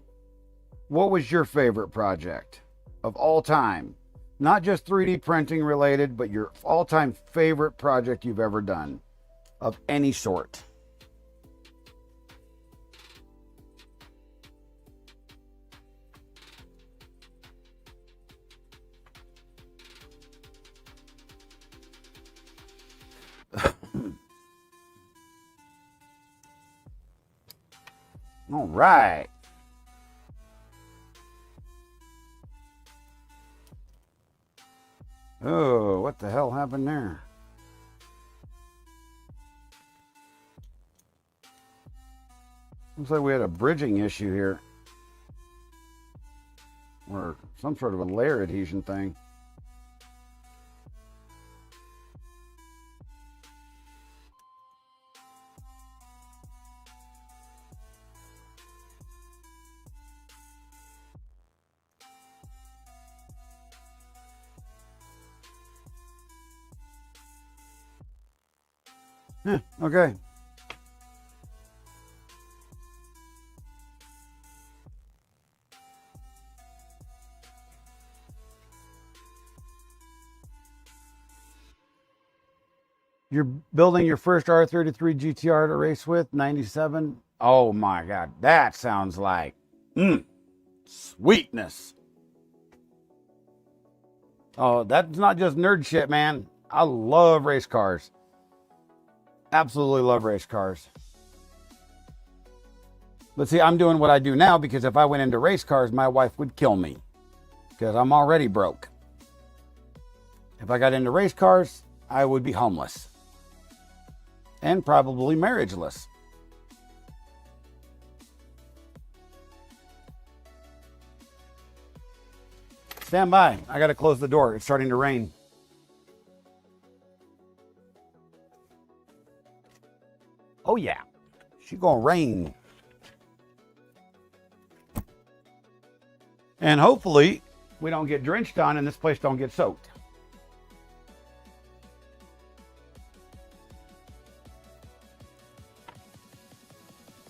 What was your favorite project of all time? Not just 3D printing related, but your all-time favorite project you've ever done of any sort. All right. Oh, what the hell happened there? Looks like we had a bridging issue here. Or some sort of a layer adhesion thing. Okay. You're building your first R33 GTR to race with, 97. Oh my God, that sounds like sweetness. Oh, that's not just nerd shit, man. I love race cars. Absolutely love race cars. But see, I'm doing what I do now because if I went into race cars, my wife would kill me because I'm already broke. If I got into race cars, I would be homeless and probably marriageless. Stand by. I got to close the door. It's starting to rain. Oh yeah, she's gonna rain. And hopefully we don't get drenched on and this place don't get soaked.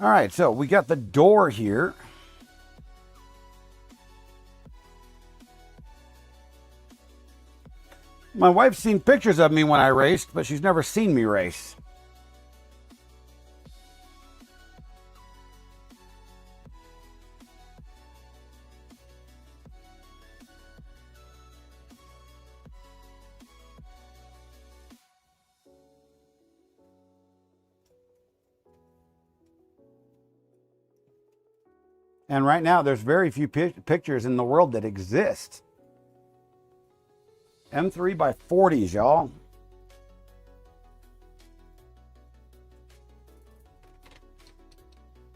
All right, so we got the door here. My wife's seen pictures of me when I raced, but she's never seen me race. And right now, there's very few pictures in the world that exist. M3 by 40s, y'all.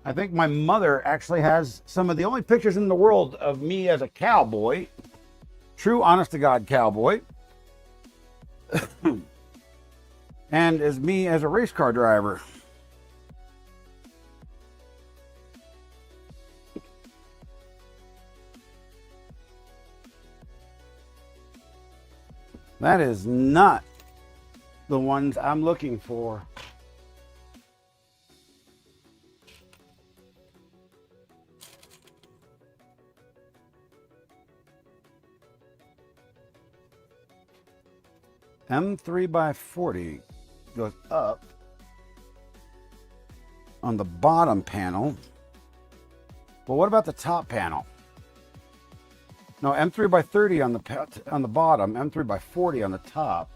I think my mother actually has some of the only pictures in the world of me as a cowboy. True, honest to God cowboy. And as me as a race car driver. That is not the ones I'm looking for. M3 by 40 goes up on the bottom panel. But what about the top panel? No, M3 by 30 on the bottom, M3 by 40 on the top.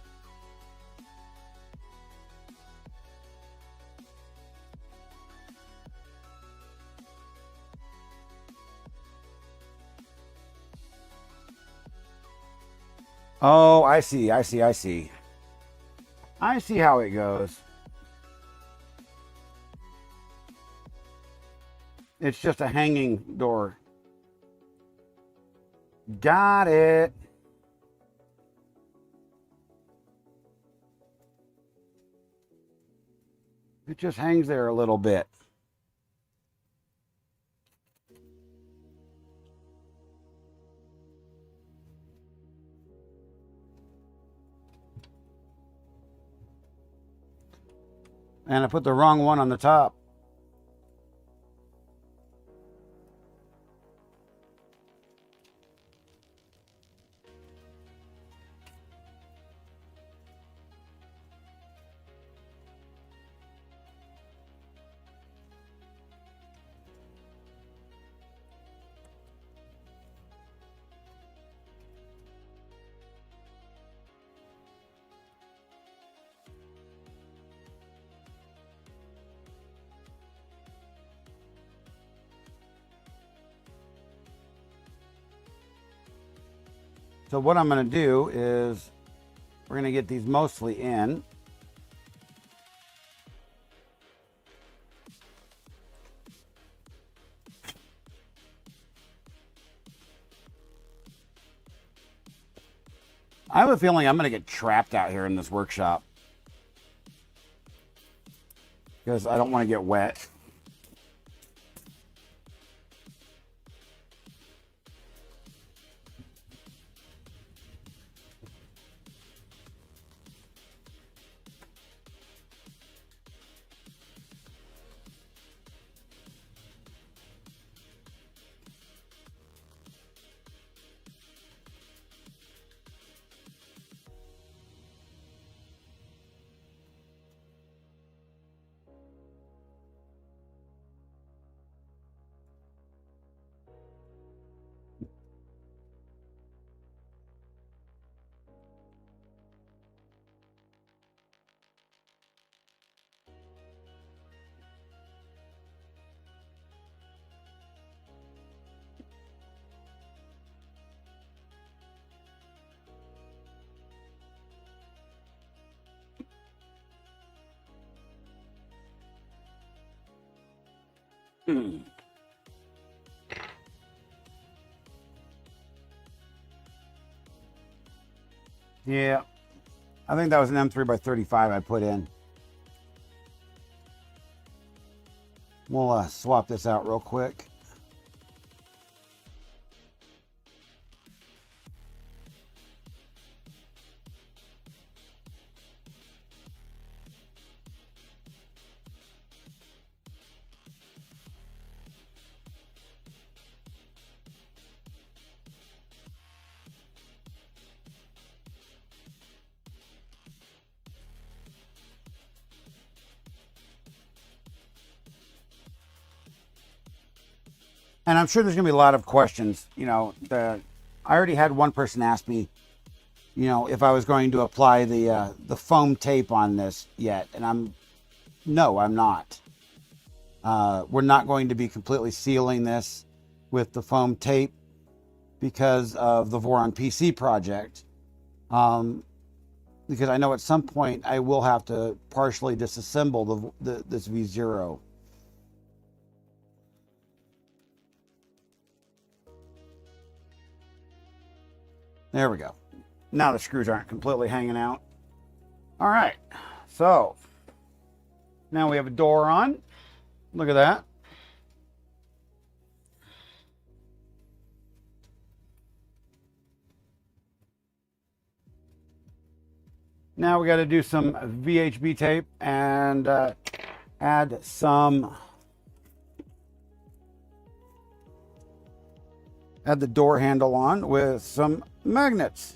Oh, I see. I see how it goes. It's just a hanging door. Got it. It just hangs there a little bit. And I put the wrong one on the top. So what I'm going to do is we're going to get these mostly in. I have a feeling I'm going to get trapped out here in this workshop because I don't want to get wet. Yeah, I think that was an M3 by 35 I put in. We'll swap this out real quick. And I'm sure there's going to be a lot of questions. You know, I already had one person ask me, you know, if I was going to apply the foam tape on this yet. And no, I'm not. We're not going to be completely sealing this with the foam tape because of the Voron PC project. Because I know at some point I will have to partially disassemble this V0. There we go. Now the screws aren't completely hanging out. All right, so now we have a door on. Look at that. Now we got to do some VHB tape and add the door handle on with some magnets.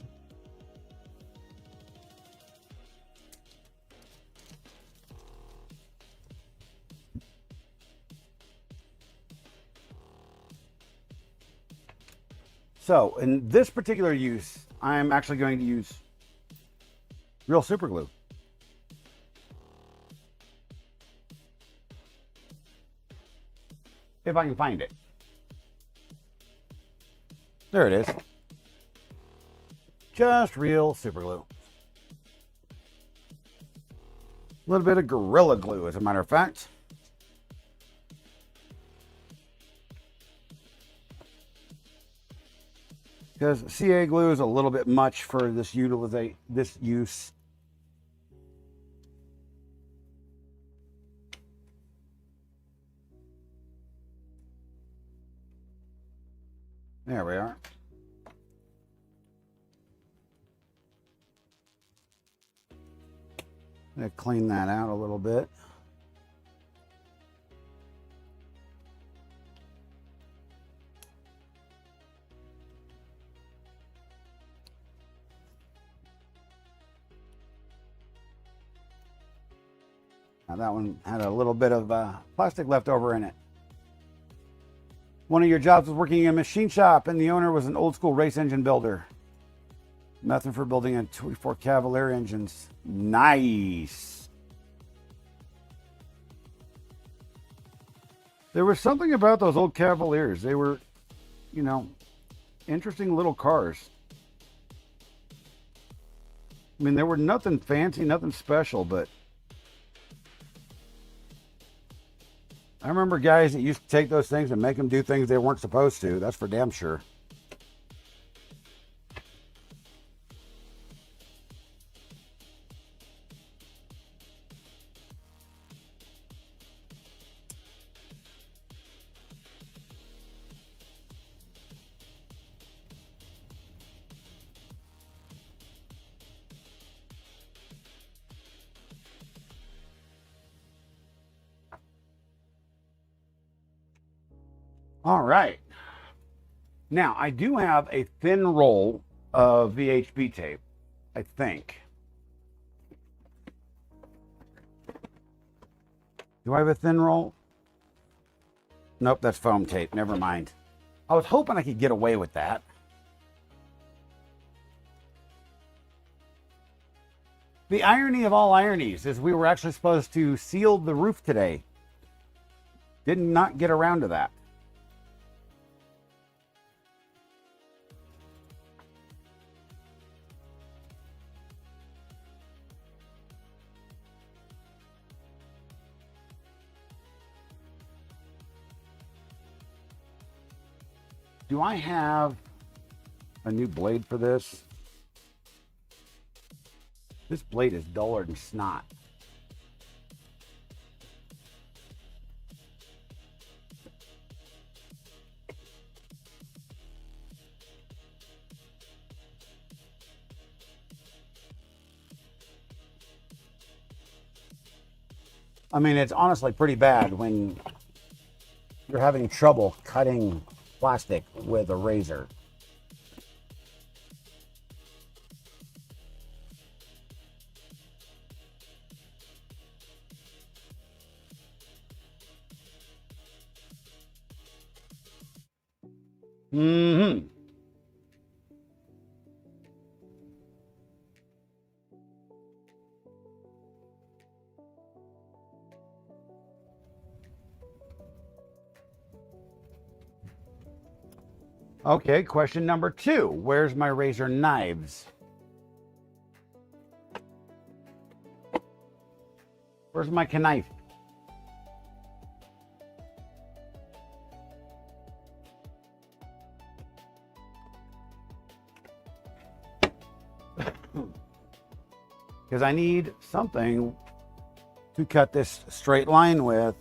So in this particular use, I'm actually going to use real super glue. If I can find it. There it is. Just real super glue. A little bit of Gorilla Glue, as a matter of fact. Because CA glue is a little bit much for this use. There we are. I'm going to clean that out a little bit. Now that one had a little bit of plastic left over in it. One of your jobs was working in a machine shop and the owner was an old school race engine builder. Method for building a 24 Cavalier engines. Nice. There was something about those old Cavaliers. They were, you know, interesting little cars. I mean, they were nothing fancy, nothing special, but I remember guys that used to take those things and make them do things they weren't supposed to. That's for damn sure. All right. Now, I do have a thin roll of VHB tape, I think. Do I have a thin roll? Nope, that's foam tape. Never mind. I was hoping I could get away with that. The irony of all ironies is we were actually supposed to seal the roof today. Did not get around to that. Do I have a new blade for this? This blade is duller than snot. I mean, it's honestly pretty bad when you're having trouble cutting plastic with a razor. Mm-hmm. Okay, question number 2. Where's my razor knives? Where's my knife? Because I need something to cut this straight line with.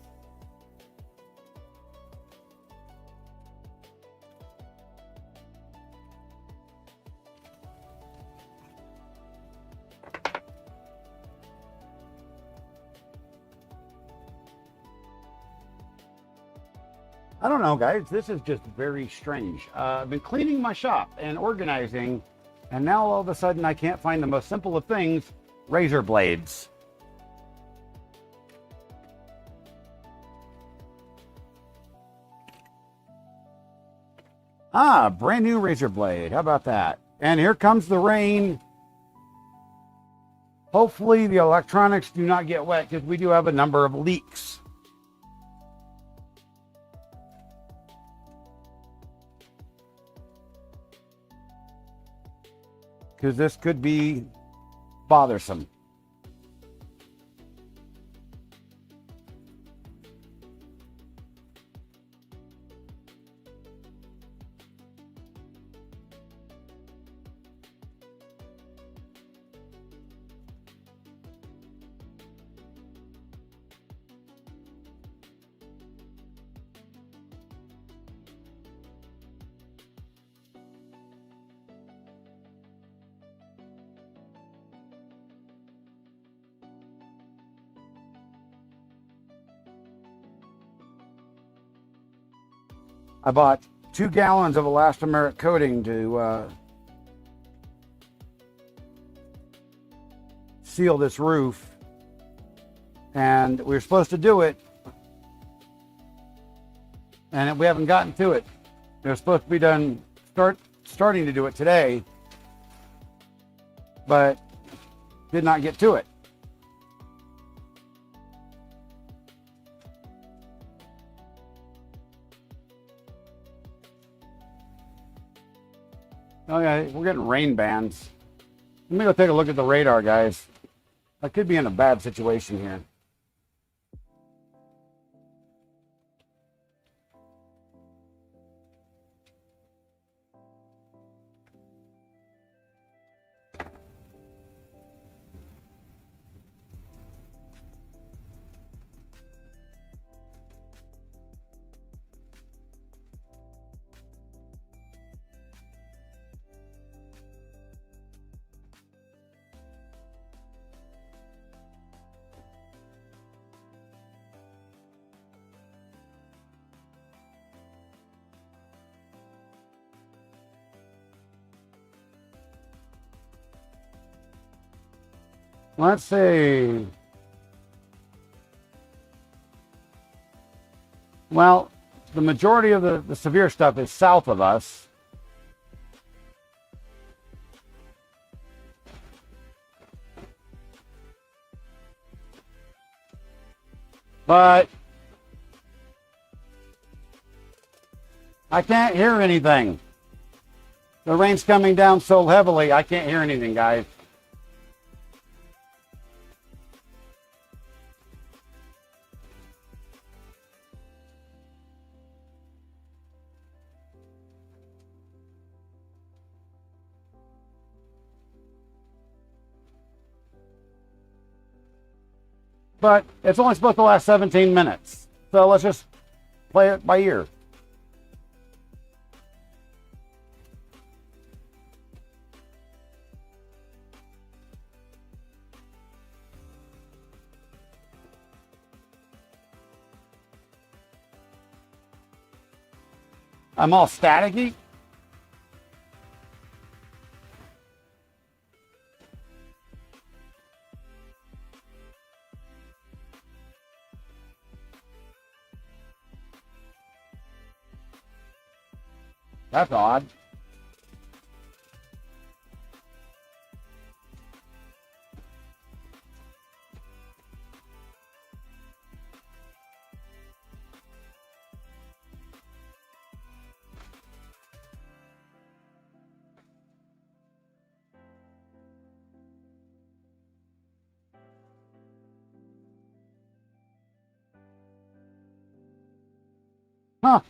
I don't know, guys. This is just very strange. I've been cleaning my shop and organizing, and now all of a sudden I can't find the most simple of things, razor blades. Ah, brand new razor blade. How about that? And here comes the rain. Hopefully the electronics do not get wet because we do have a number of leaks. Because this could be bothersome. I bought 2 gallons of elastomeric coating to seal this roof, and we were supposed to do it, and we haven't gotten to it. It was supposed to be done, starting to do it today, but did not get to it. Okay, we're getting rain bands. Let me go take a look at the radar, guys. I could be in a bad situation here. Let's see. Well, the majority of the severe stuff is south of us. But I can't hear anything. The rain's coming down so heavily, I can't hear anything, guys. But it's only supposed to last 17 minutes. So let's just play it by ear. I'm all staticky. That's odd. Huh.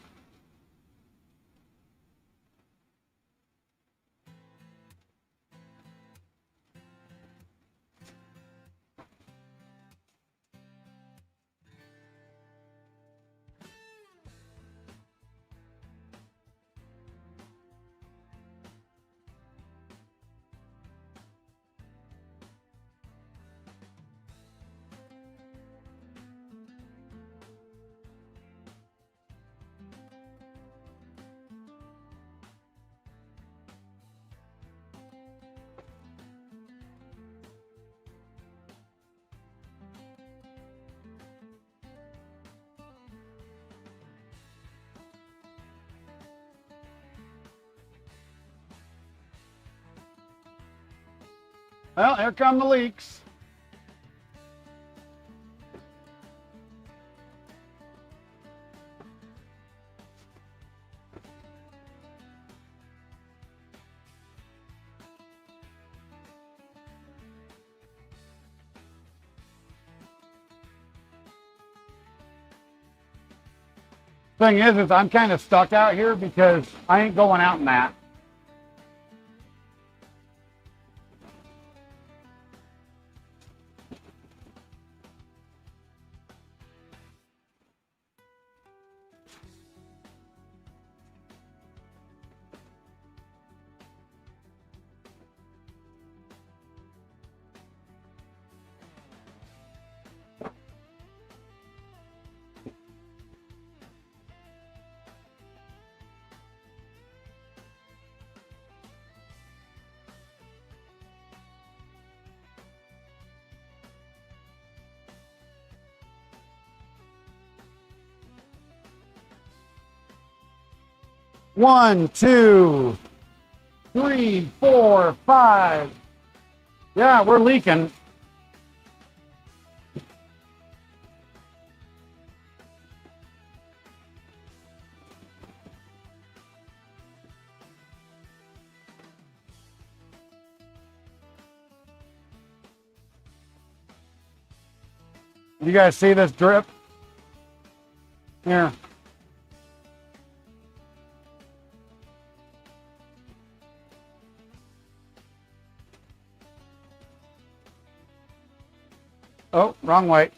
Well, here come the leaks. Thing is I'm kind of stuck out here because I ain't going out in that. One, two, three, four, five. Yeah, we're leaking. You guys see this drip? Here. Oh, wrong way.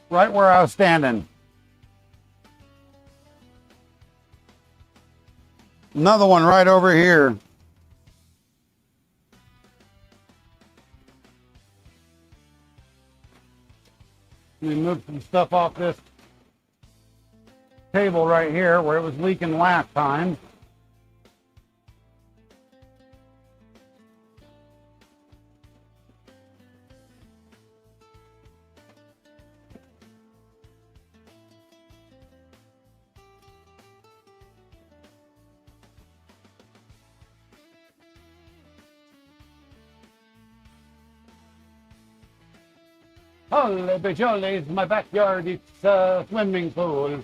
Right where I was standing. Another one right over here. Let me move some stuff off this table right here where it was leaking last time. Holy bejolly, it's my backyard, it's a swimming pool.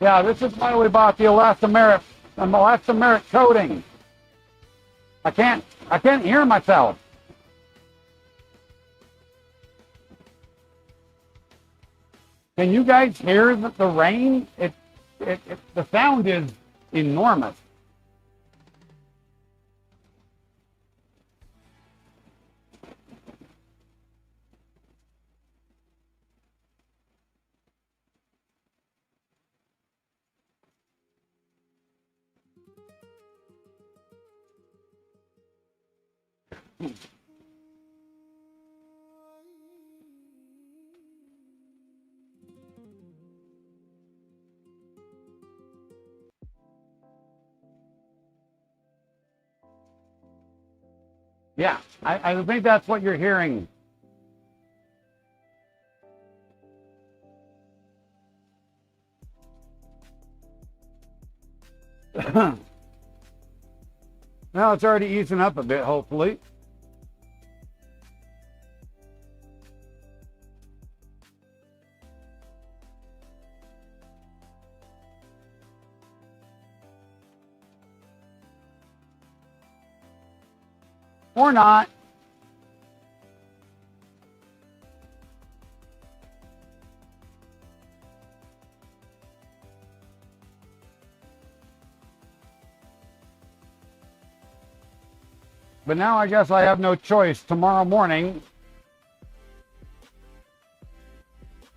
Yeah, this is why we bought the elastomeric coating. I can't hear myself. Can you guys hear the rain? The sound is enormous. Yeah, I think that's what you're hearing. Well, it's already easing up a bit, hopefully. Or not. But now I guess I have no choice. Tomorrow morning,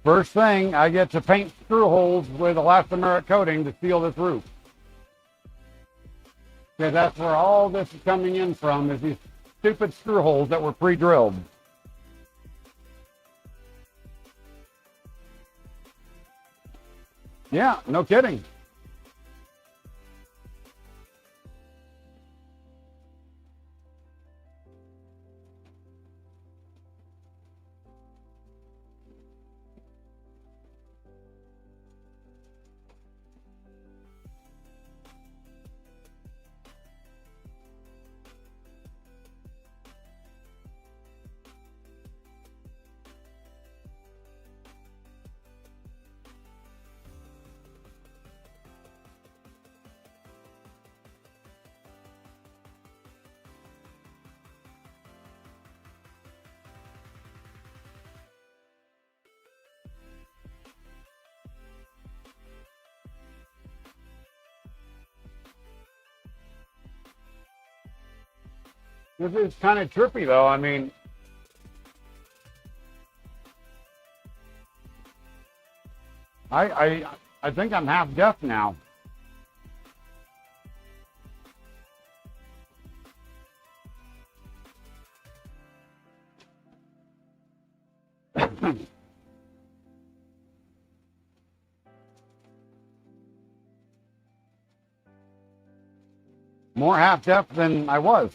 first thing, I get to paint screw holes with elastomeric coating to seal this roof. Because that's where all this is coming in from, is these stupid screw holes that were pre-drilled. Yeah, no kidding. This is kind of trippy, though. I mean, I think I'm half deaf now. More half deaf than I was.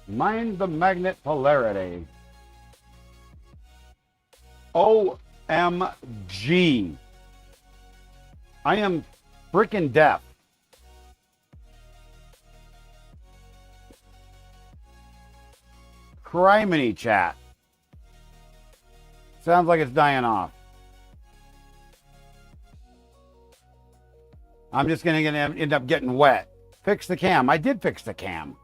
Mind the magnet polarity. OMG. I am freaking deaf. Criminy chat. Sounds like it's dying off. I'm just going to end up getting wet. Fix the cam. I did fix the cam.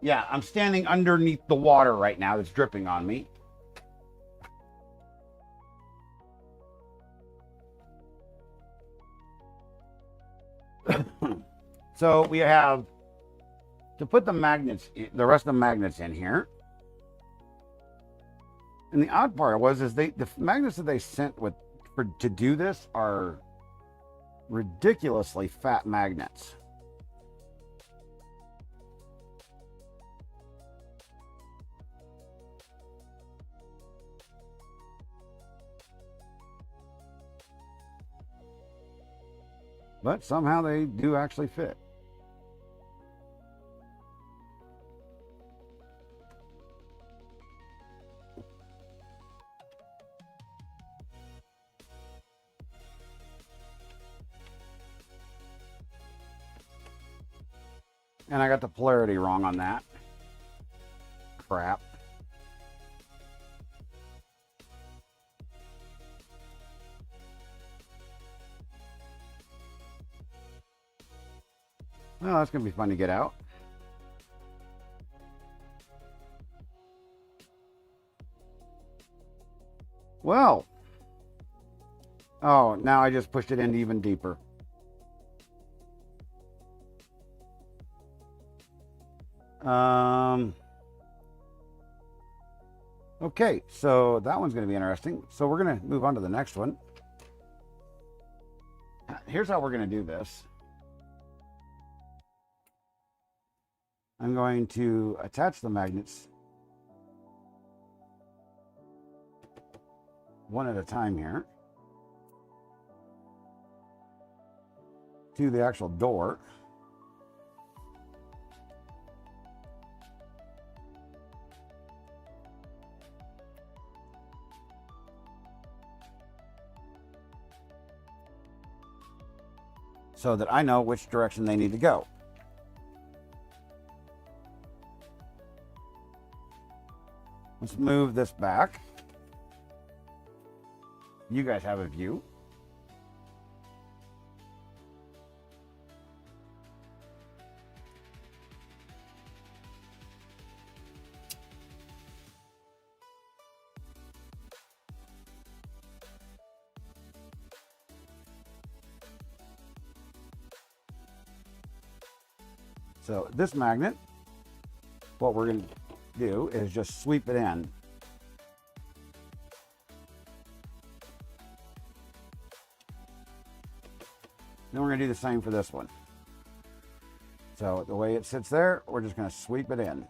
Yeah, I'm standing underneath the water right now that's dripping on me. So we have to put the magnets, the rest of the magnets in here. And the odd part is the magnets that they sent to do this are ridiculously fat magnets. But somehow they do actually fit. And I got the polarity wrong on that. Crap. Well, that's going to be fun to get out. Well. Oh, now I just pushed it in even deeper. Okay, so that one's going to be interesting. So we're going to move on to the next one. Here's how we're going to do this. I'm going to attach the magnets one at a time here to the actual door. so that I know which direction they need to go. Let's move this back. You guys have a view. So this magnet, what we're going to do is just sweep it in. Then we're going to do the same for this one. So the way it sits there, we're just going to sweep it in.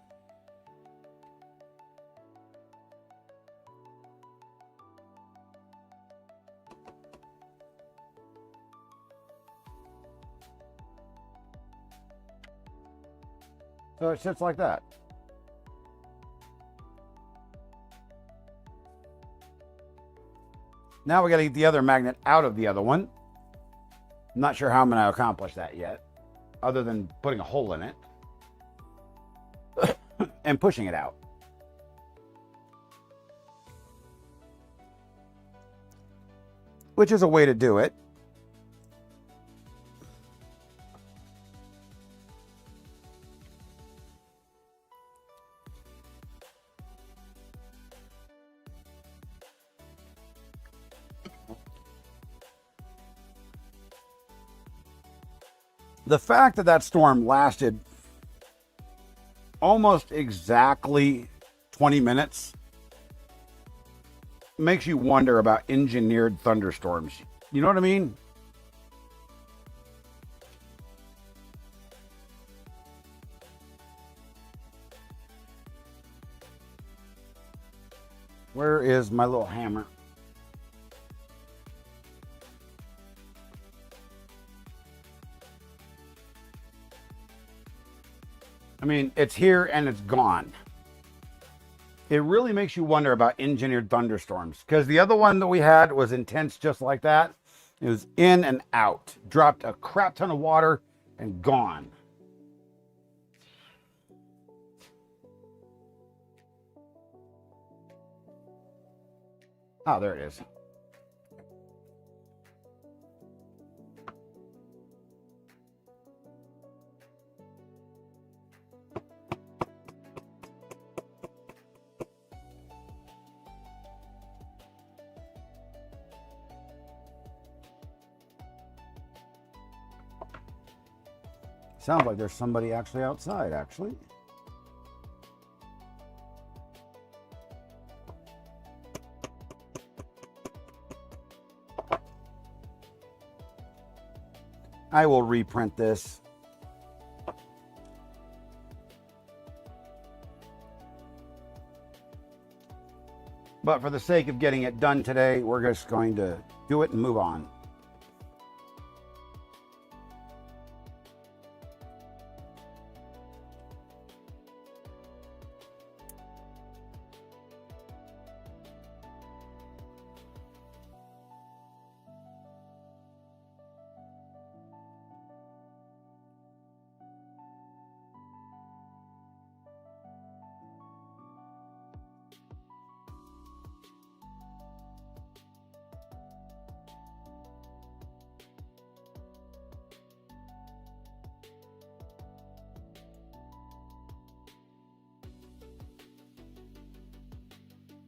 So it sits like that. Now we got to get the other magnet out of the other one. I'm not sure how I'm going to accomplish that yet, other than putting a hole in it and pushing it out. Which is a way to do it. The fact that that storm lasted almost exactly 20 minutes makes you wonder about engineered thunderstorms. You know what I mean? Where is my little hammer? I mean, it's here and it's gone. It really makes you wonder about engineered thunderstorms, because the other one that we had was intense just like that. It was in and out, dropped a crap ton of water and gone. Oh, there it is. Sounds like there's somebody actually outside, actually. I will reprint this. But for the sake of getting it done today, we're just going to do it and move on.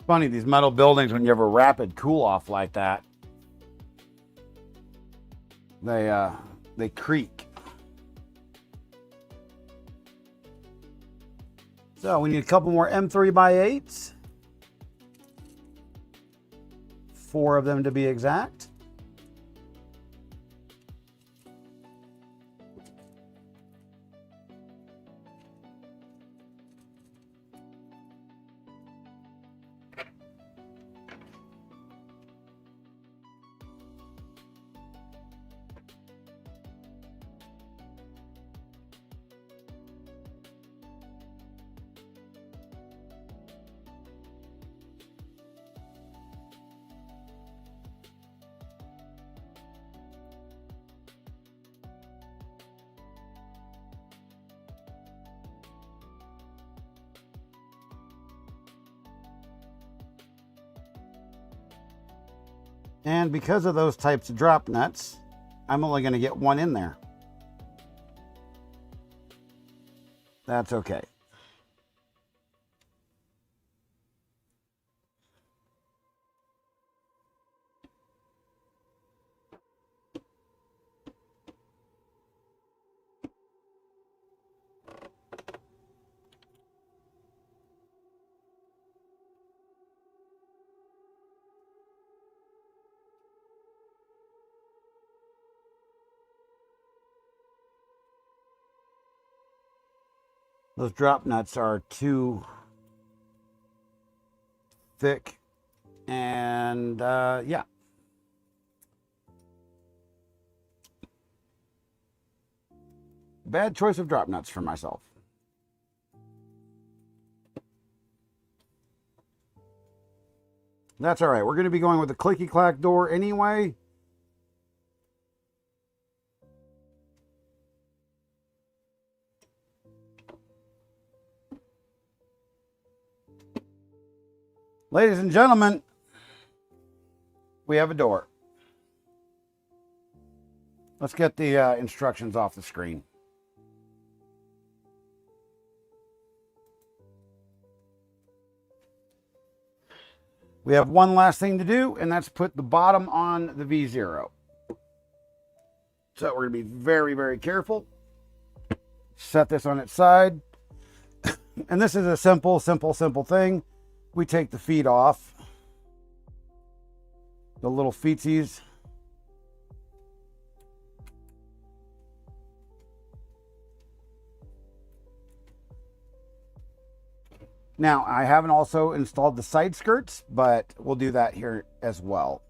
Funny, these metal buildings, when you have a rapid cool off like that, they creak. So we need a couple more M3x8s. 4 of them to be exact. And because of those types of drop nuts, I'm only going to get one in there. That's okay. Those drop nuts are too thick, and yeah. Bad choice of drop nuts for myself. That's all right. We're going to be going with the clicky clack door anyway. Ladies and gentlemen, we have a door. Let's get the instructions off the screen. We have one last thing to do, and that's put the bottom on the V0. So we're going to be very, very careful. Set this on its side. And this is a simple thing. We take the feet off. The little feetsies. Now, I haven't also installed the side skirts, but we'll do that here as well.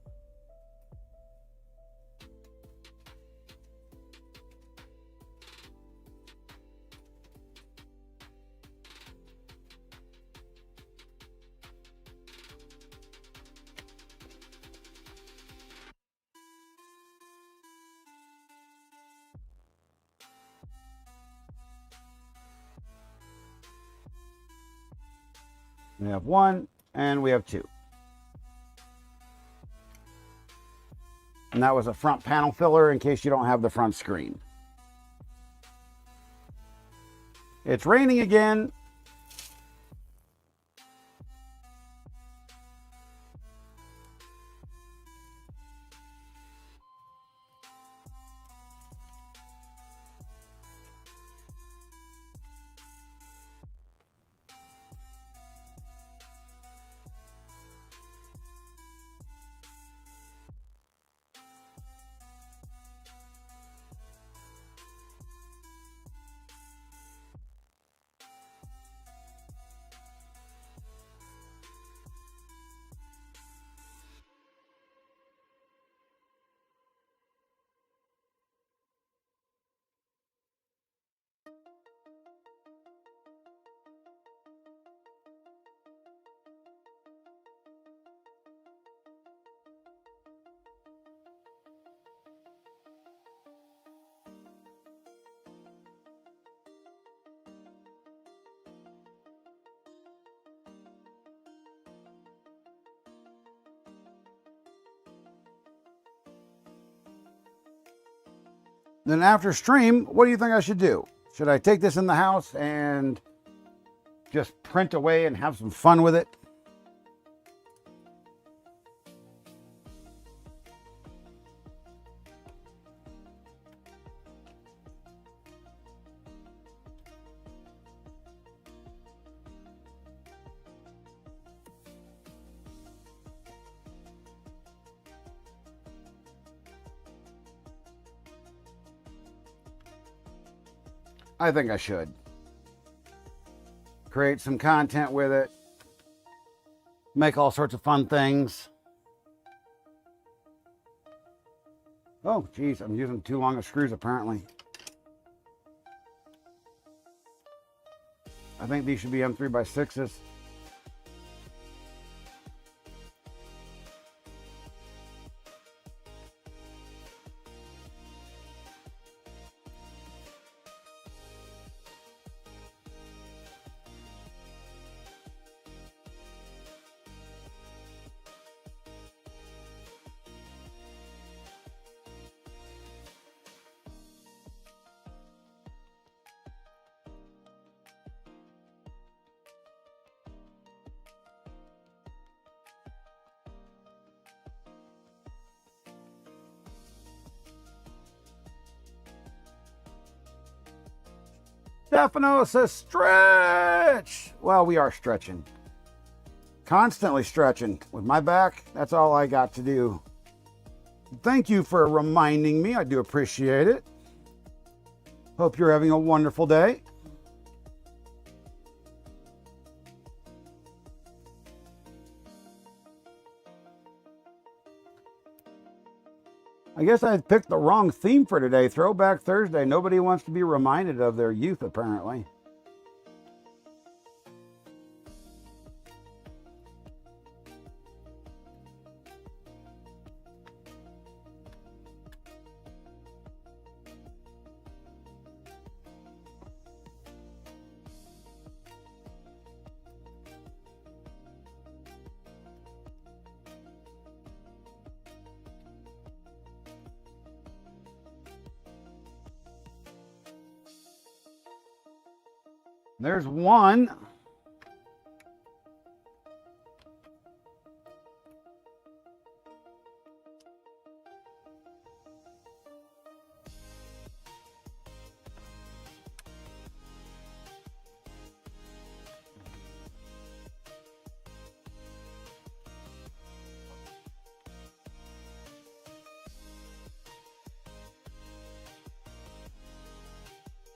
We have one and we have two. And that was a front panel filler in case you don't have the front screen. It's raining again. Then after stream, what do you think I should do? Should I take this in the house and just print away and have some fun with it? I think I should. Create some content with it. Make all sorts of fun things. Oh, geez, I'm using too long of screws apparently. I think these should be M3x6s. Stefano says stretch. Well, we are stretching. Constantly stretching. With my back, that's all I got to do. Thank you for reminding me. I do appreciate it. Hope you're having a wonderful day. I guess I picked the wrong theme for today. Throwback Thursday. Nobody wants to be reminded of their youth, apparently. There's one.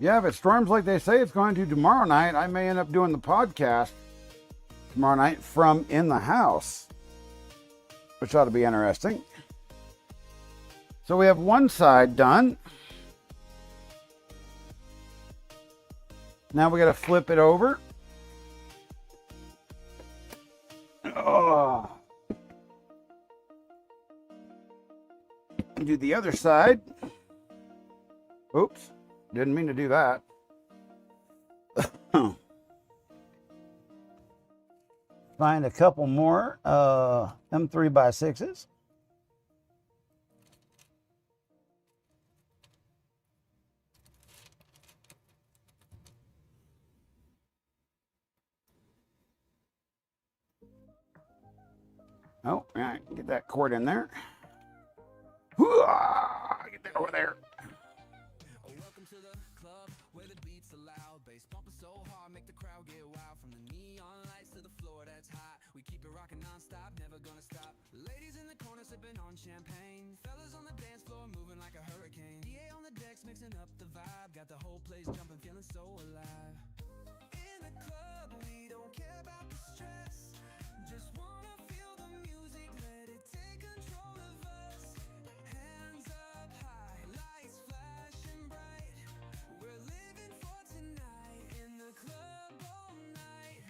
Yeah, if it storms like they say it's going to tomorrow night, I may end up doing the podcast tomorrow night from in the house, which ought to be interesting. So we have one side done. Now we got to flip it over. Oh. Do the other side. Oops. Didn't mean to do that. Find a couple more M3x6s. Oh, yeah, get that cord in there. Get that over there. Champagne, fellas on the dance floor moving like a hurricane. DA on the decks mixing up the vibe, got the whole place jumping, feeling so alive. In the club, we don't care about the stress, just wanna feel the music, let it take control of us. Hands up high, lights flashing bright, we're living for tonight, in the club all night.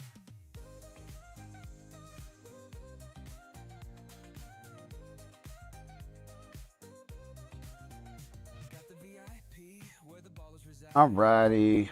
Alrighty.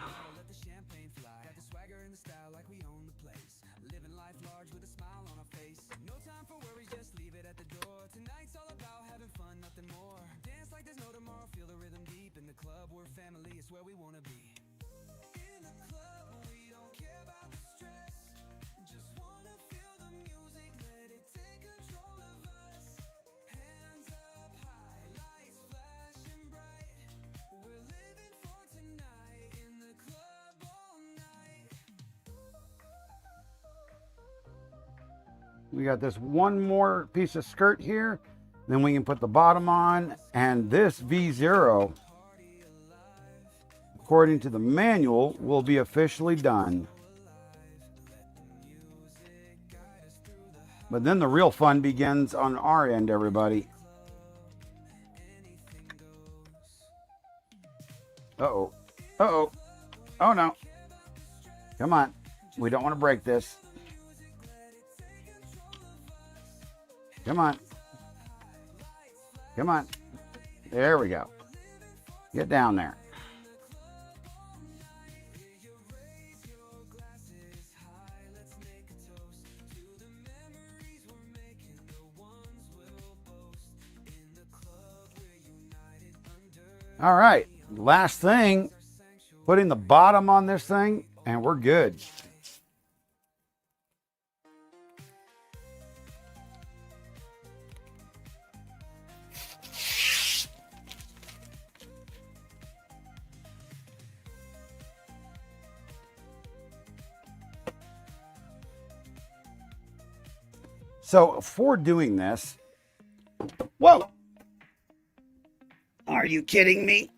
We got this one more piece of skirt here, then we can put the bottom on, and this V0, according to the manual, will be officially done. But then the real fun begins on our end, everybody. Uh-oh. Uh-oh. Oh, no. Come on. We don't want to break this. Come on. Come on. There we go. Get down there. All right. Last thing, putting the bottom on this thing, and we're good. So for doing this, whoa, are you kidding me?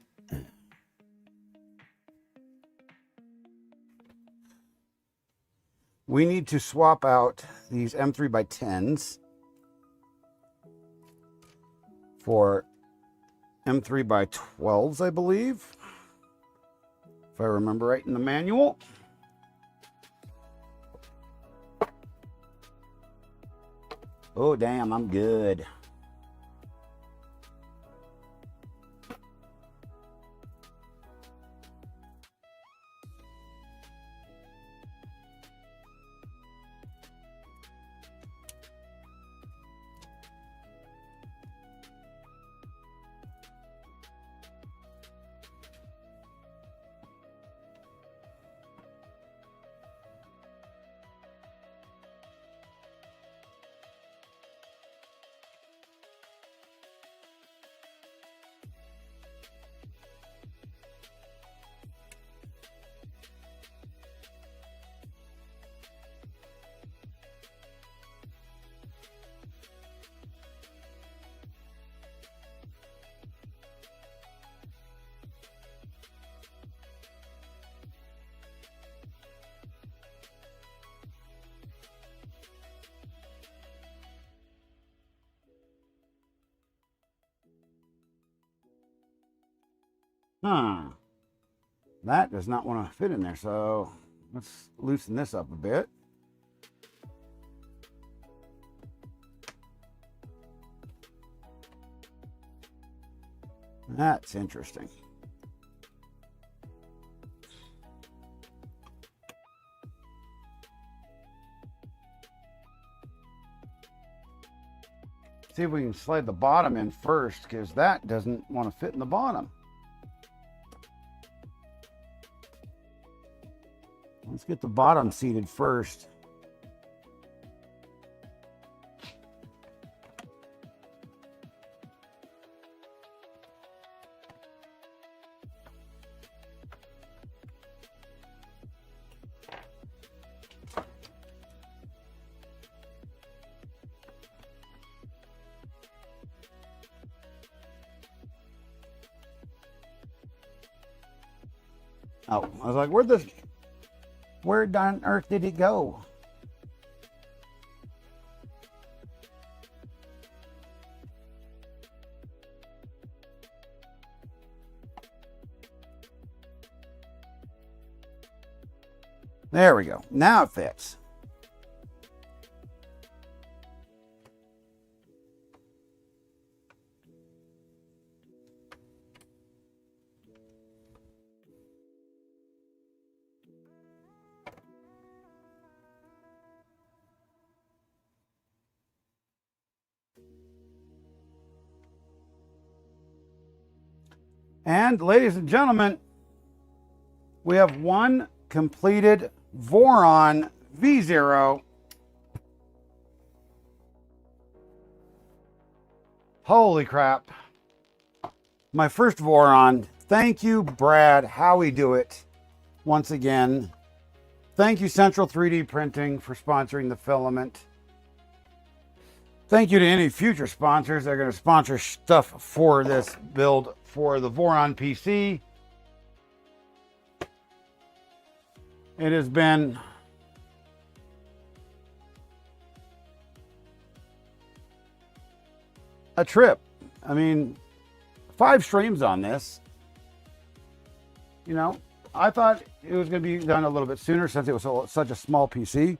We need to swap out these M3x10s for M3x12s, I believe, if I remember right in the manual. Oh, damn, I'm good. Huh. That does not want to fit in there, so let's loosen this up a bit. That's interesting. See if we can slide the bottom in first, because that doesn't want to fit in the bottom. Let's get the bottom seated first. Oh, I was like, where on earth did it go? There we go. Now it fits. And ladies and gentlemen, we have one completed Voron V0. Holy crap. My first Voron. Thank you, Brad. Howie Do It. Once again. Thank you, Central 3D Printing, for sponsoring the filament. Thank you to any future sponsors that are going to sponsor stuff for this build for the Voron PC. It has been a trip. I mean, 5 streams on this. You know, I thought it was going to be done a little bit sooner since it was such a small PC,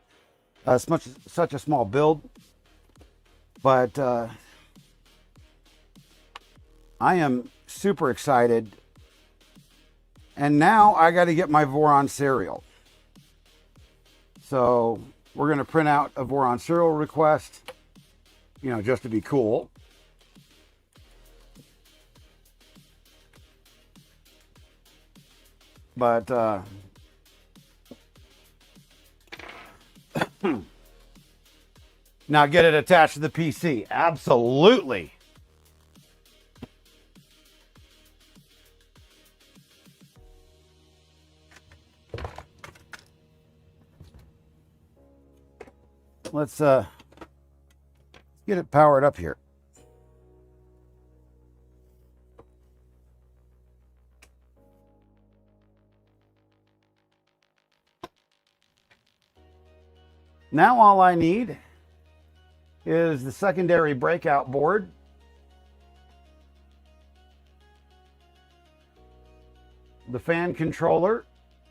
such a small build. But I am super excited. And now I got to get my Voron serial. So we're going to print out a Voron serial request, you know, just to be cool. But now get it attached to the PC. Absolutely. Let's get it powered up here. Now all I need is the secondary breakout board. The fan controller,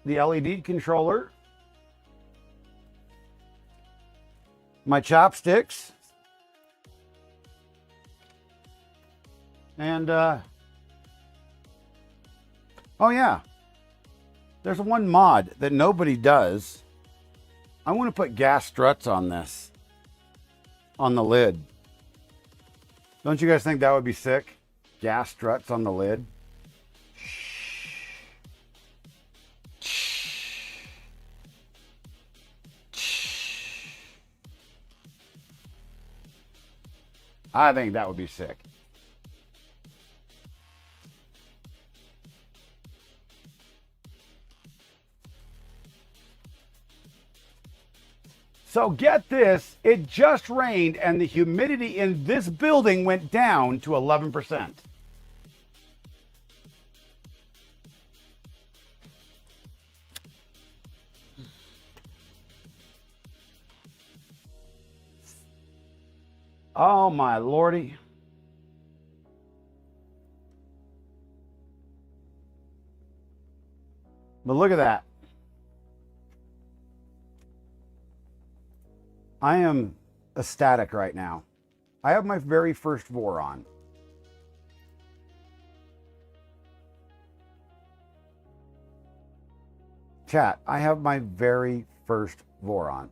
the LED controller, my chopsticks, and oh yeah, there's one mod that nobody does. I want to put gas struts on this, on the lid. Don't you guys think that would be sick? Gas struts on the lid. I think that would be sick. So get this, it just rained and the humidity in this building went down to 11%. Oh my lordy. But look at that. I am ecstatic right now. I have my very first Voron. Chat, I have my very first Voron.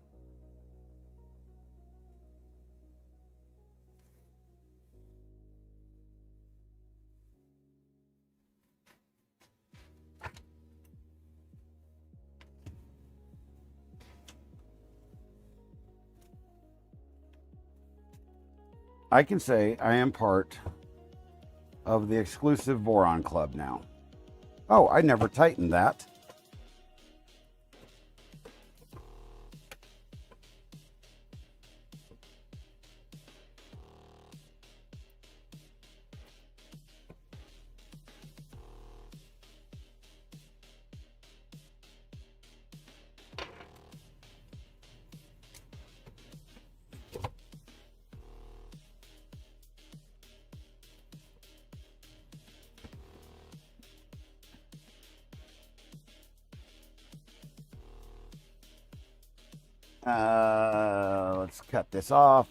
I can say I am part of the exclusive Voron Club now. Oh, I never tightened that. Let's cut this off.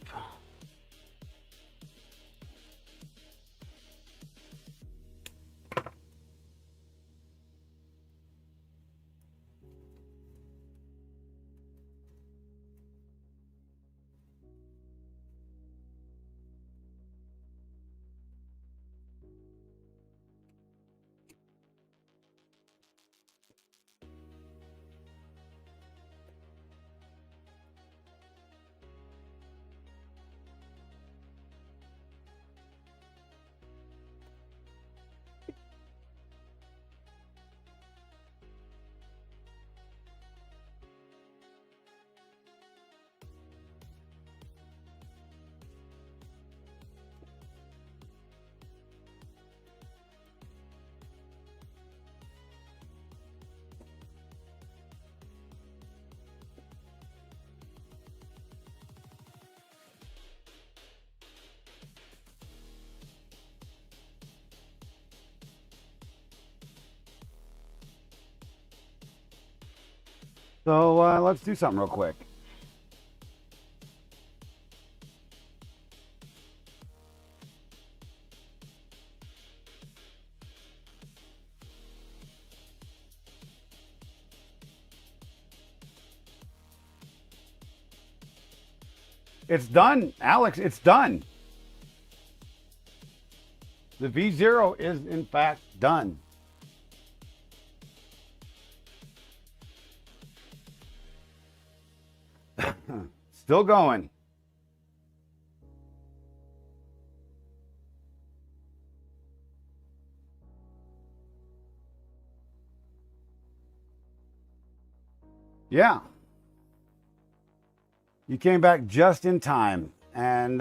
So let's do something real quick. It's done, Alex, it's done. The V0 is in fact done. Still going. Yeah. You came back just in time. And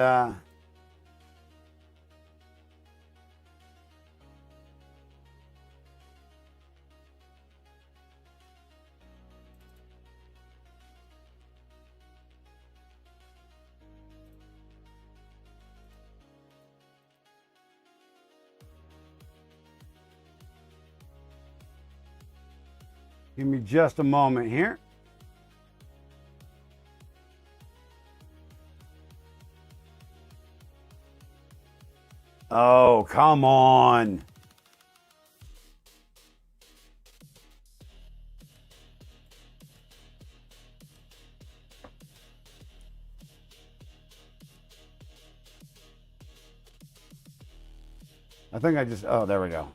Give me just a moment here. Oh, come on. I think I just, oh, there we go.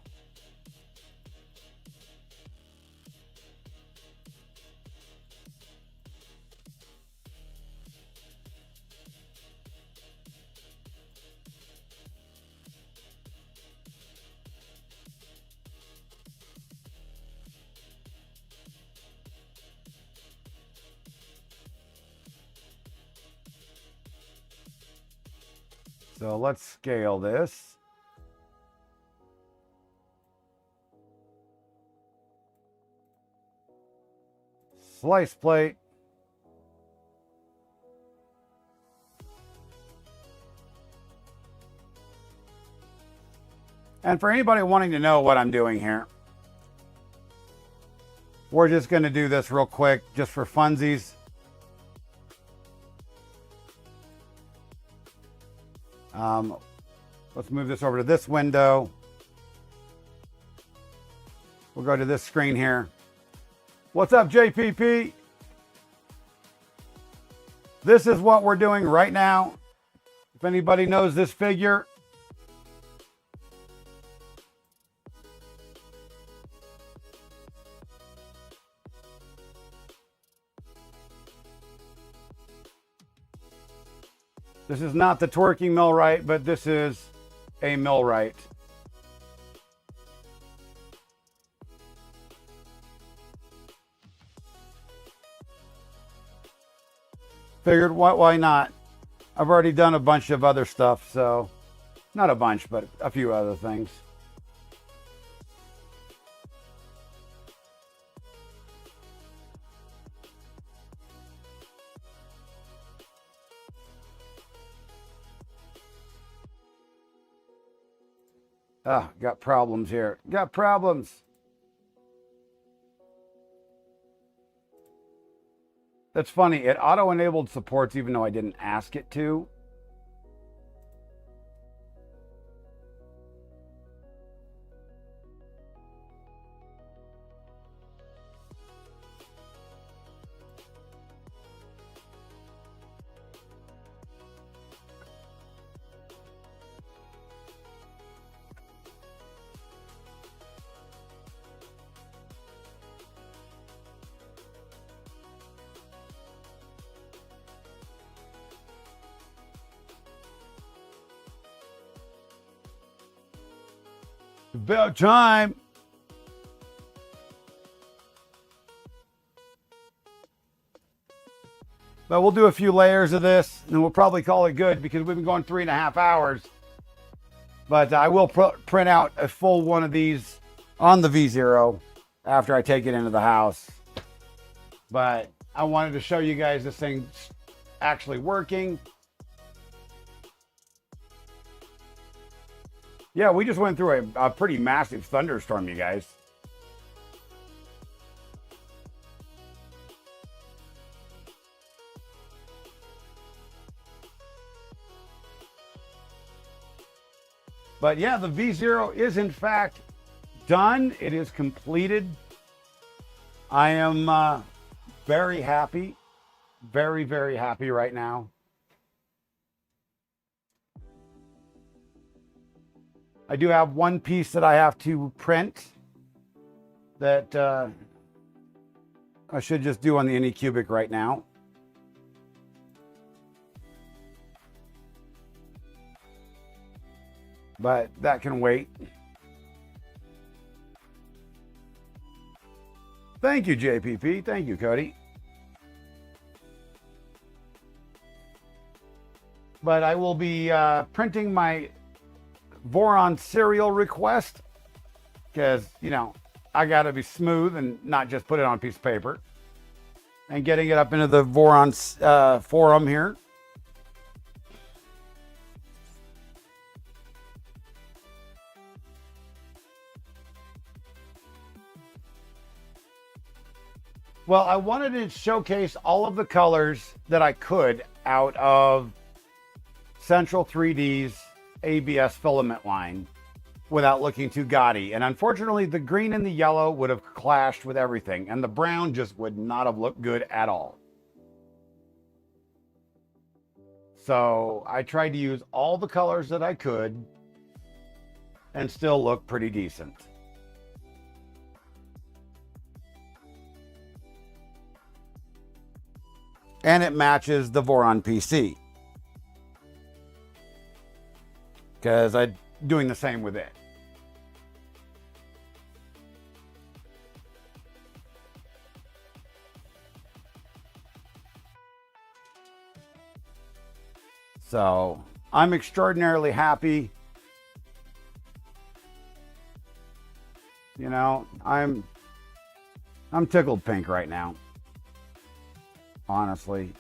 So let's scale this. Slice plate. And for anybody wanting to know what I'm doing here, we're just going to do this real quick just for funsies. Let's move this over to this window. We'll go to this screen here. What's up, JPP? This is what we're doing right now. If anybody knows this figure, this is not the twerking millwright, but this is a millwright. Figured, why not? I've already done a bunch of other stuff, so not a bunch, but a few other things. Ah, got problems here. Got problems. That's funny. It auto-enabled supports even though I didn't ask it to. About time. But we'll do a few layers of this and we'll probably call it good because we've been going 3.5 hours. But I will print out a full one of these on the V0 after I take it into the house. But I wanted to show you guys this thing actually working. Yeah, we just went through a pretty massive thunderstorm, you guys. But yeah, the V0 is in fact done. It is completed. I am very happy. Very, very happy right now. I do have one piece that I have to print that I should just do on the Anycubic right now. But that can wait. Thank you, JPP. Thank you, Cody. But I will be printing my Voron serial request because, you know, I got to be smooth and not just put it on a piece of paper, and getting it up into the Voron forum here. Well, I wanted to showcase all of the colors that I could out of Central 3D's ABS filament line without looking too gaudy. And unfortunately, the green and the yellow would have clashed with everything, and the brown just would not have looked good at all. So I tried to use all the colors that I could and still look pretty decent. And it matches the Voron PC, because I'm doing the same with it. So I'm extraordinarily happy. You know, I'm tickled pink right now, honestly.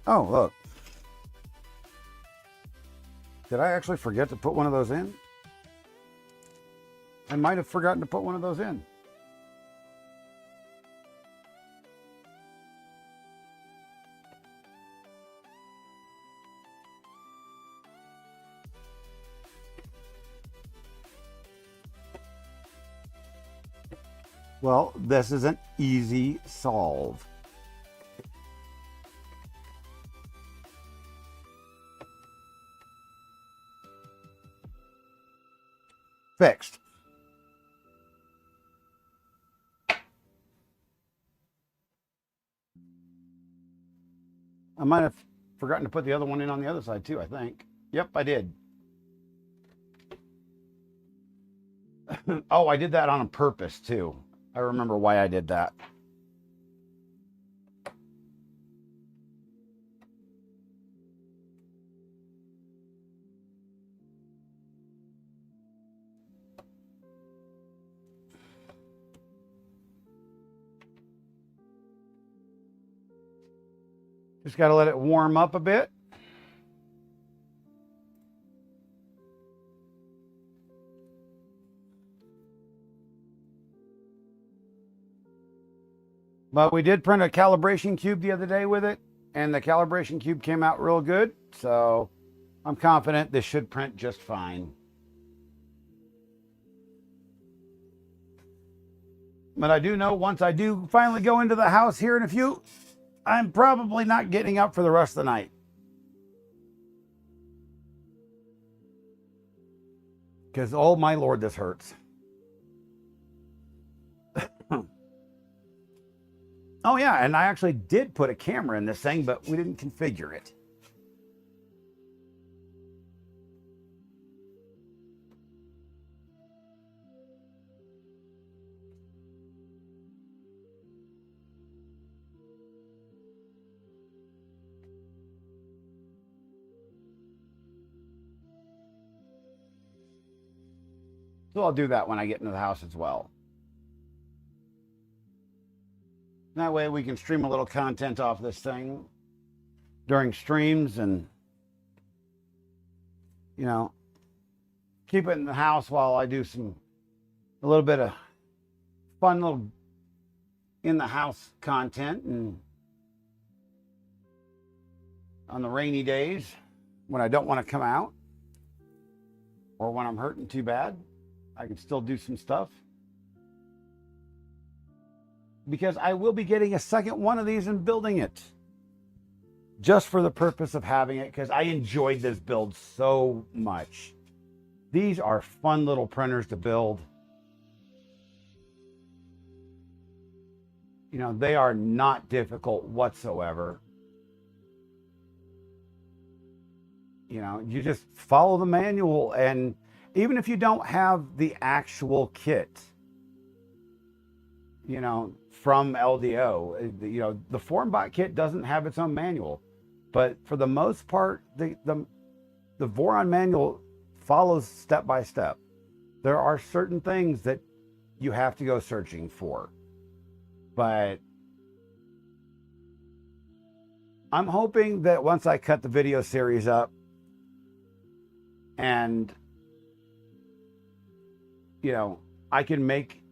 Oh, look. Did I actually forget to put one of those in? I might have forgotten to put one of those in. Well, this is an easy solve. Fixed. I might have forgotten to put the other one in on the other side too, I think. Yep, I did. Oh, I did that on purpose too. I remember why I did that. Just got to let it warm up a bit. But we did print a calibration cube the other day with it, and the calibration cube came out real good. So I'm confident this should print just fine. But I do know once I do finally go into the house here in a few, I'm probably not getting up for the rest of the night. Because, oh my Lord, this hurts. Oh yeah, and I actually did put a camera in this thing, but we didn't configure it. So I'll do that when I get into the house as well. That way we can stream a little content off this thing during streams and, you know, keep it in the house while I do a little bit of fun little in the house content, and on the rainy days when I don't want to come out or when I'm hurting too bad, I can still do some stuff. Because I will be getting a second one of these and building it just for the purpose of having it, because I enjoyed this build so much. These are fun little printers to build. You know, they are not difficult whatsoever. You know, you just follow the manual, and even if you don't have the actual kit, you know, from LDO, you know, the FormBot kit doesn't have its own manual, but for the most part, the Voron manual follows step by step. There are certain things that you have to go searching for, but I'm hoping that once I cut the video series up and you know, I can make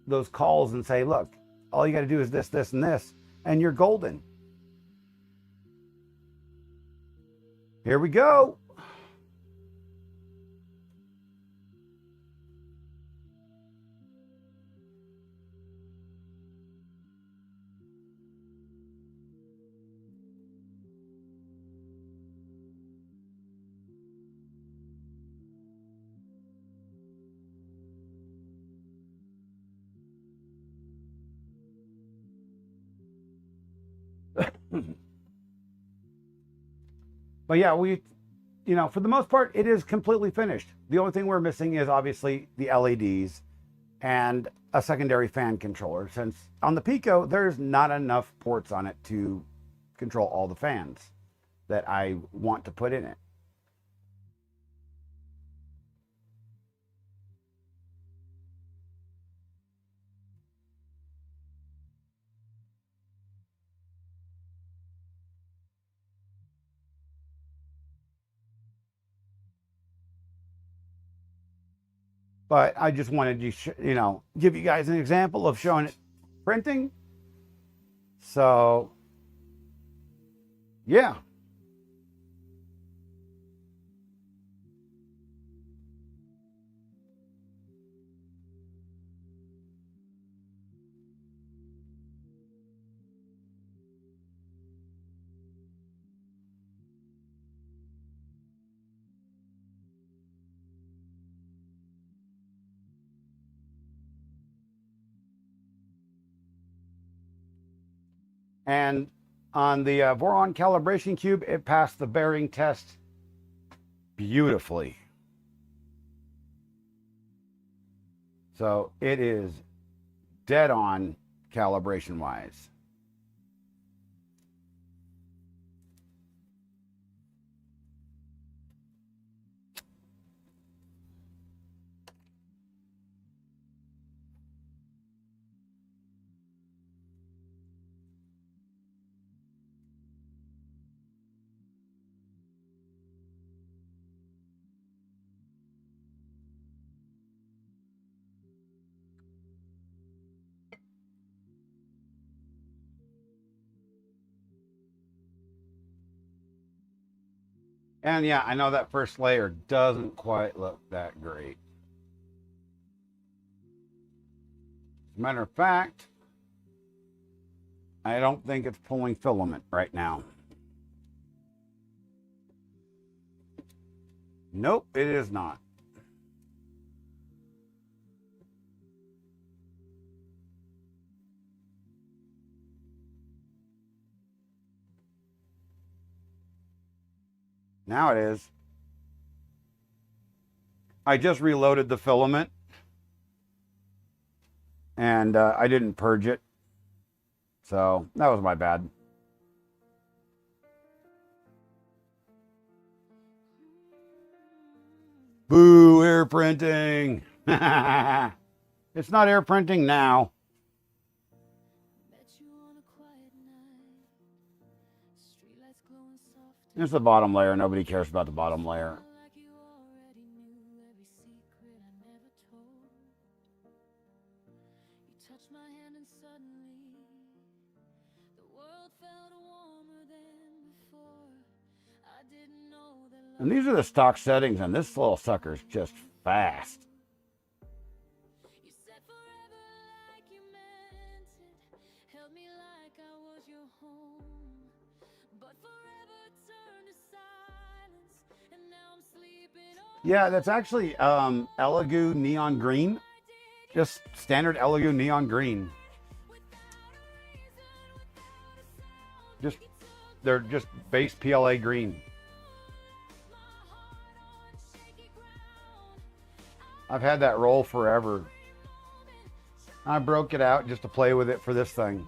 those calls and say, look, all you got to do is this, this, and this, and you're golden. Here we go. But yeah, you know, for the most part, it is completely finished. The only thing we're missing is obviously the LEDs and a secondary fan controller, since on the Pico, there's not enough ports on it to control all the fans that I want to put in it. But I just wanted to, you know, give you guys an example of showing it printing. So, yeah. And on the Voron calibration cube, it passed the bearing test beautifully. So it is dead on calibration wise. And yeah, I know that first layer doesn't quite look that great. As a matter of fact, I don't think it's pulling filament right now. Nope, it is not. Now it is. I just reloaded the filament and I didn't purge it. So that was my bad. Boo, air printing. It's not air printing now. It's the bottom layer. Nobody cares about the bottom layer. And these are the stock settings, and this little sucker's just fast. Yeah, that's actually Elegoo neon green. Just standard Elegoo neon green. They're just base PLA green. I've had that roll forever. I broke it out just to play with it for this thing.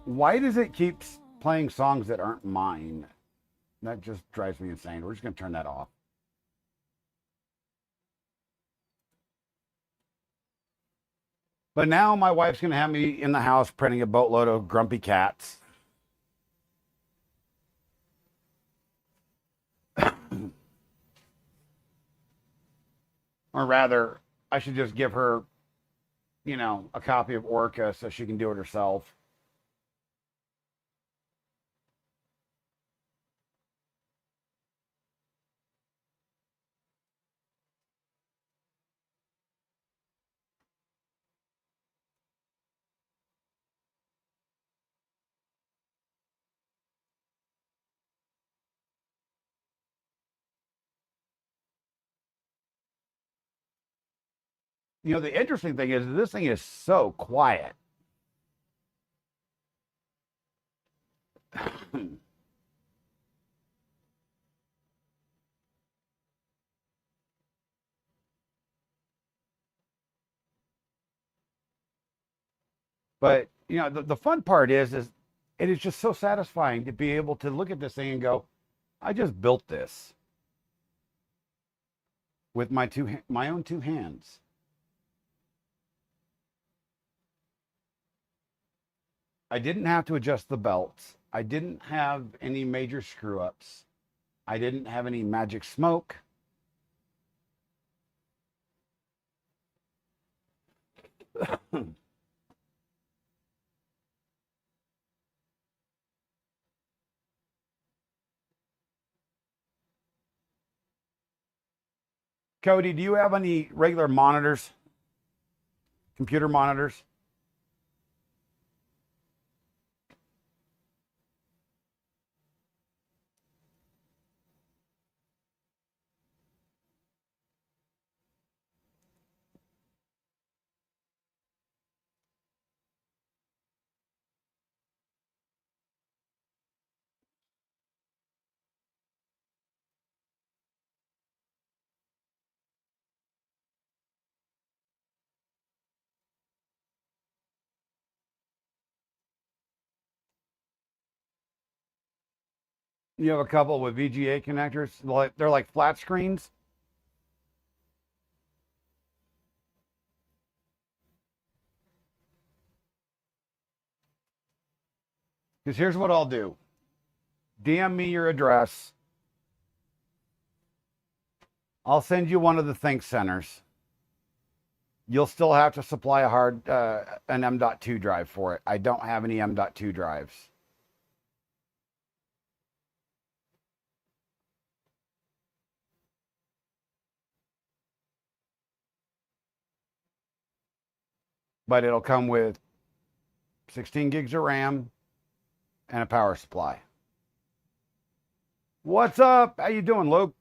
Why does it keep playing songs that aren't mine? That just drives me insane. We're just going to turn that off. But now my wife's going to have me in the house printing a boatload of grumpy cats. Or rather, I should just give her, you know, a copy of Orca so she can do it herself. You know, the interesting thing is this thing is so quiet. But, you know, the fun part is it is just so satisfying to be able to look at this thing and go, I just built this with my own two hands. I didn't have to adjust the belts. I didn't have any major screw ups. I didn't have any magic smoke. Cody, do you have any regular monitors? Computer monitors? You have a couple with VGA connectors. They're like flat screens. Because here's what I'll do. DM me your address. I'll send you one of the Think Centers. You'll still have to supply an M.2 drive for it. I don't have any M.2 drives. But it'll come with 16 gigs of RAM and a power supply. What's up? How you doing, Luke?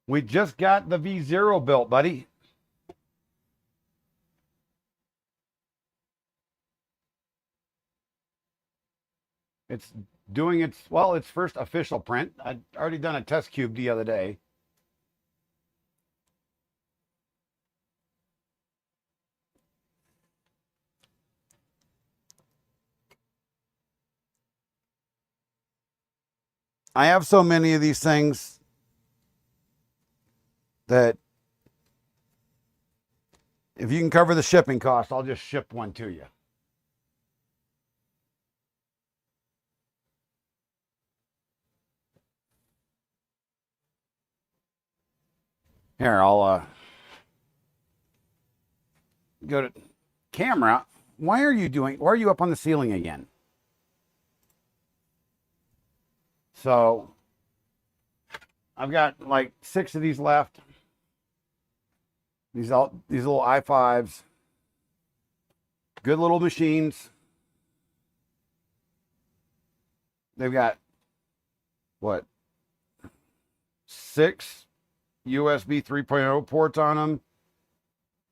We just got the V0 built, buddy. It's doing its first official print. I'd already done a test cube the other day. I have so many of these things that if you can cover the shipping cost, I'll just ship one to you. Here, I'll go to camera. Why are you up on the ceiling again? So I've got like 6 of these left. These little i5s. Good little machines. They've got what? 6 USB 3.0 ports on them.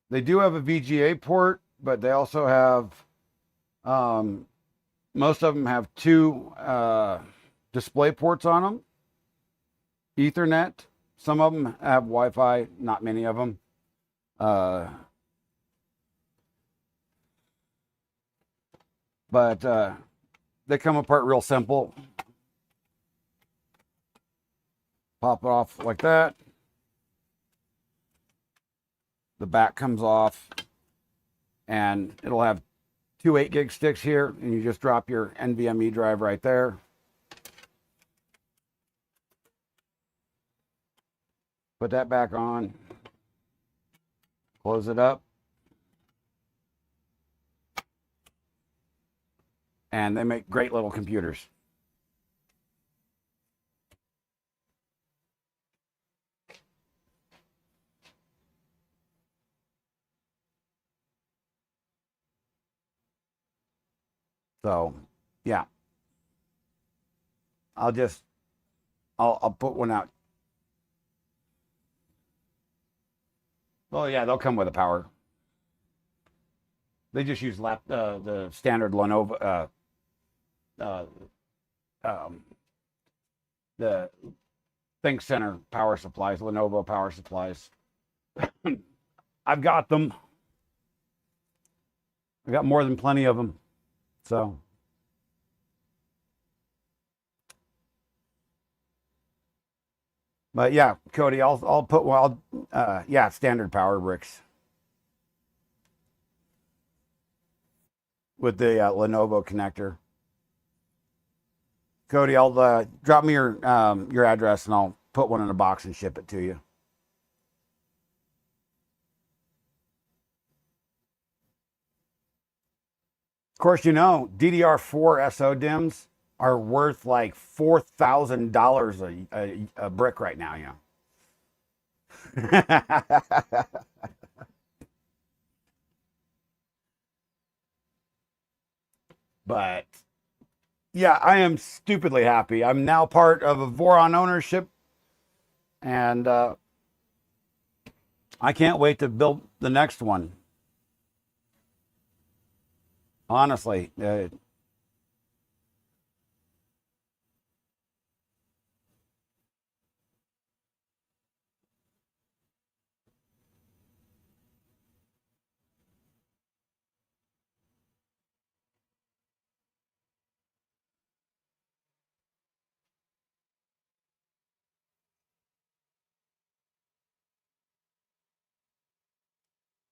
They do have a VGA port, but they also have most of them have 2 display ports on them. Ethernet. Some of them have Wi-Fi, not many of them. But they come apart real simple. Pop it off like that. The back comes off, and it'll have 2 8-gig sticks here, and you just drop your NVMe drive right there. Put that back on. Close it up. And they make great little computers. So, yeah. I'll put one out. Oh yeah, they'll come with a power. They just use the standard Lenovo, uh, um, the Think Center power supplies, Lenovo power supplies. I've got them. I got more than plenty of them. So, but yeah, Cody, I'll put yeah, standard power bricks with the Lenovo connector. Cody, I'll drop me your address and I'll put one in a box and ship it to you. Of course, you know, DDR4 SO DIMMs are worth like $4,000 a brick right now, you know. But yeah, I am stupidly happy. I'm now part of a Voron ownership, and I can't wait to build the next one. Honestly,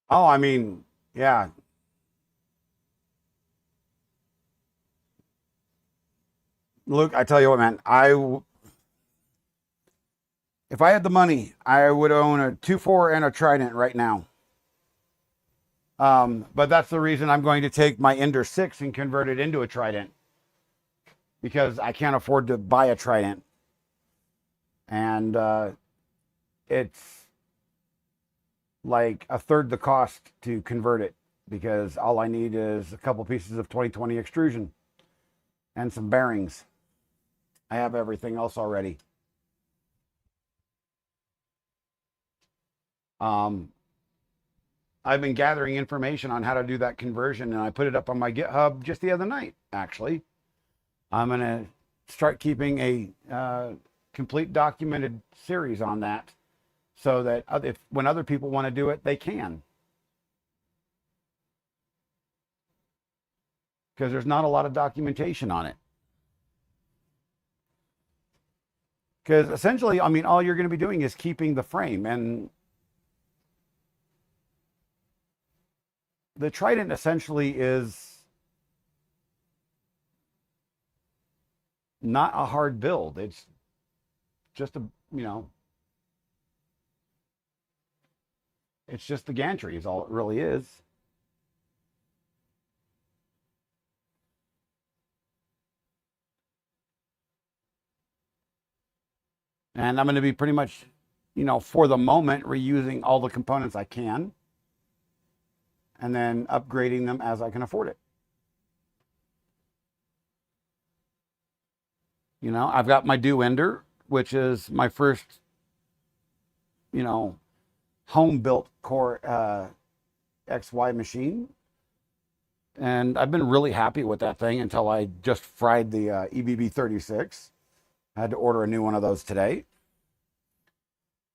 oh, I mean, yeah. Luke, I tell you what, man, if I had the money, I would own a 2.4 and a Trident right now. But that's the reason I'm going to take my Ender 6 and convert it into a Trident, because I can't afford to buy a Trident. And it's like a third the cost to convert it, because all I need is a couple pieces of 2020 extrusion and some bearings. I have everything else already. I've been gathering information on how to do that conversion, and I put it up on my GitHub just the other night, actually. I'm going to start keeping a complete documented series on that, so that when other people want to do it, they can. Because there's not a lot of documentation on it. Because essentially, I mean, all you're going to be doing is keeping the frame. And the Trident essentially is not a hard build. It's just it's just the gantry is all it really is. And I'm going to be pretty much, for the moment, reusing all the components I can, and then upgrading them as I can afford it. I've got my Do Ender, which is my first, home-built Core XY machine. And I've been really happy with that thing until I just fried the EBB36. I had to order a new one of those today.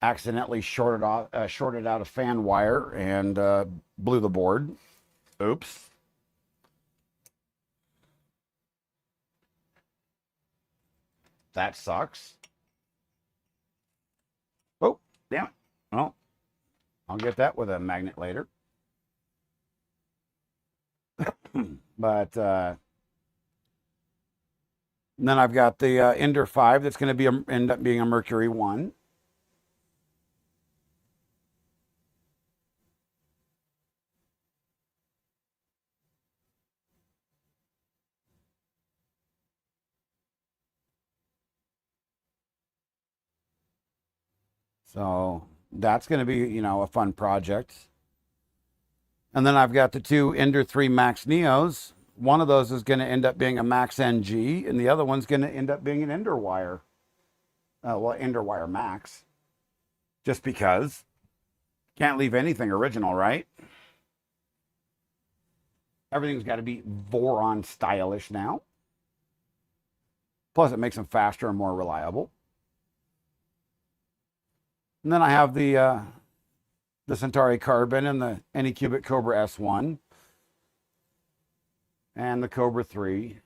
Accidentally shorted out a fan wire and blew the board. Oops. That sucks. Oh, damn it. Well, I'll get that with a magnet later. But then I've got the Ender 5 that's going to end up being a Mercury 1. So that's going to be, you know, a fun project. And then I've got the two Ender 3 Max Neos. One of those is going to end up being a Max NG, and the other one's going to end up being an Ender Wire. Well, Ender Wire Max. Just because. Can't leave anything original, right? Everything's got to be Voron stylish now. Plus, it makes them faster and more reliable. And then I have the Centauri Carbon and the Anycubic Cobra S1 and the Cobra 3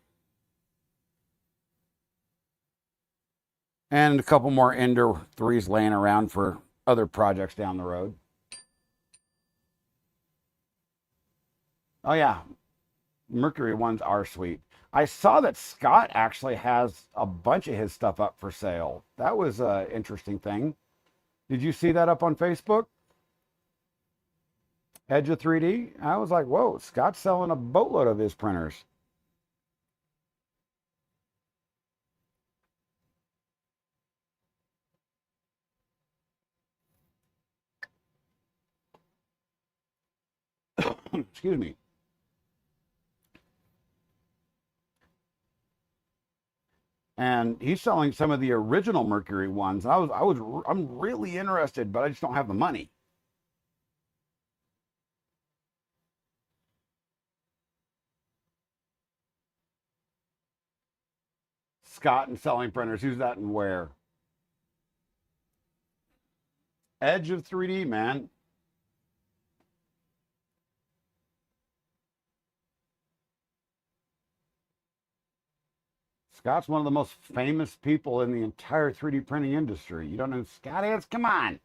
and a couple more Ender 3s laying around for other projects down the road. Oh yeah, Mercury ones are sweet. I saw that Scott actually has a bunch of his stuff up for sale. That was an interesting thing. Did you see that up on Facebook? Edge of 3D? I was like, whoa, Scott's selling a boatload of his printers. Excuse me. And he's selling some of the original Mercury ones. I'm really interested, but I just don't have the money. Scott and selling printers. Who's that and where? Edge of 3D, man. Scott's one of the most famous people in the entire 3D printing industry. You don't know who Scott is? Come on.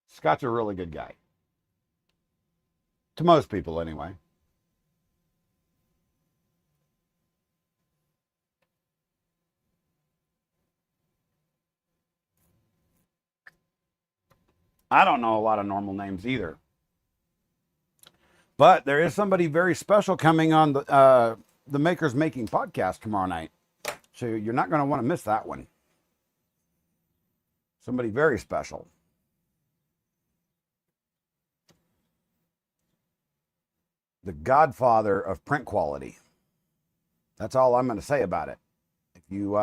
Scott's a really good guy. To most people, anyway. I don't know a lot of normal names either. But there is somebody very special coming on the Makers Making podcast tomorrow night. So you're not going to want to miss that one. Somebody very special. The godfather of print quality. That's all I'm going to say about it. If you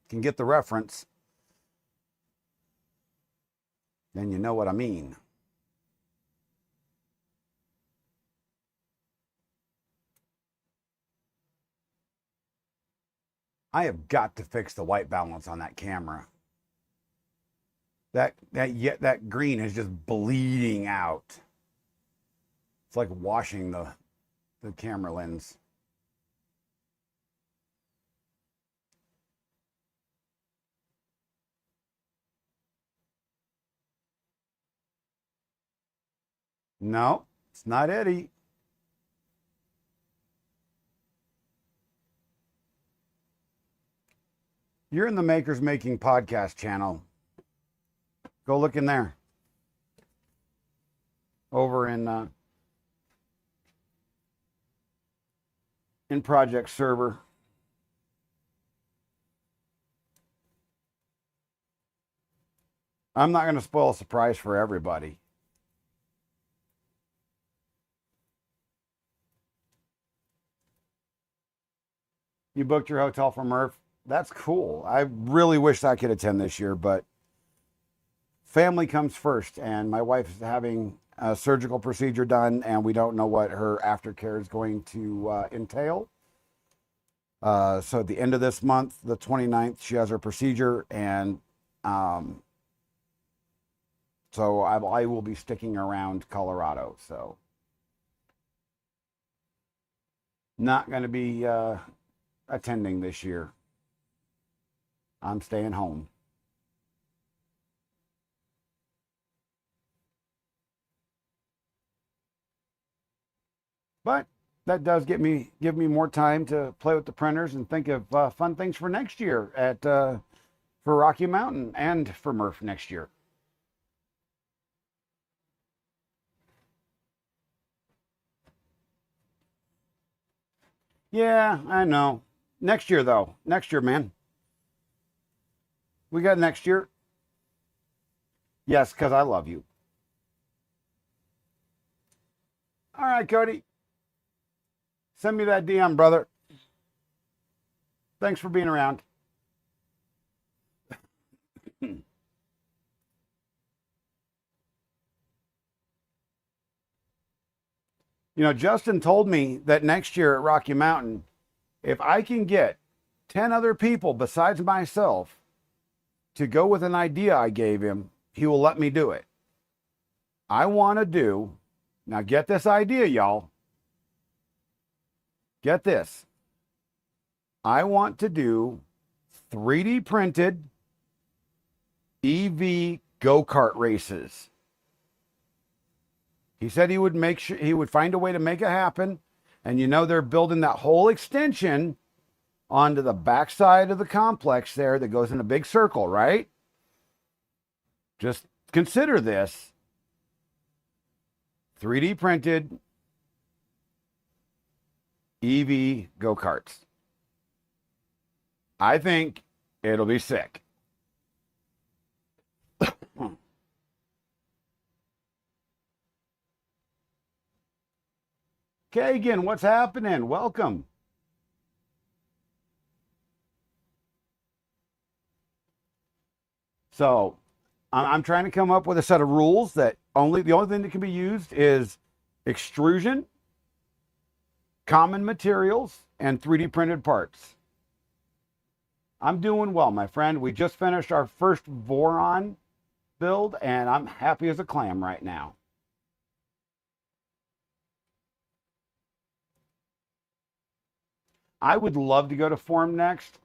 can get the reference, then you know what I mean. I have got to fix the white balance on that camera. That green is just bleeding out. It's like washing the camera lens. No, it's not Eddie. You're in the Makers Making podcast channel. Go look in there. Over in Project Server. I'm not going to spoil a surprise for everybody. You booked your hotel for Murph? That's cool. I really wish I could attend this year, but family comes first, and my wife is having a surgical procedure done, and we don't know what her aftercare is going to entail. So at the end of this month, the 29th, she has her procedure, and so I will be sticking around Colorado. So not going to be attending this year. I'm staying home. But that does give me more time to play with the printers and think of fun things for next year for Rocky Mountain and for Murph next year. Yeah, I know. Next year, though. Next year, man. We got next year. Yes, because I love you. All right, Cody. Send me that DM, brother. Thanks for being around. You know, Justin told me that next year at Rocky Mountain, if I can get 10 other people besides myself to go with an idea I gave him, he will let me do it. I want to do, now get this idea, y'all. Get this. I want to do 3D printed EV go-kart races. He said he would make sure he would find a way to make it happen. And you know, they're building that whole extension onto the backside of the complex there that goes in a big circle, right? Just consider this 3D printed EV go-karts. I think it'll be sick. Kagan, what's happening? Welcome. So I'm trying to come up with a set of rules that the only thing that can be used is extrusion, common materials, and 3D printed parts. I'm doing well, my friend. We just finished our first Voron build, and I'm happy as a clam right now. I would love to go to Form next.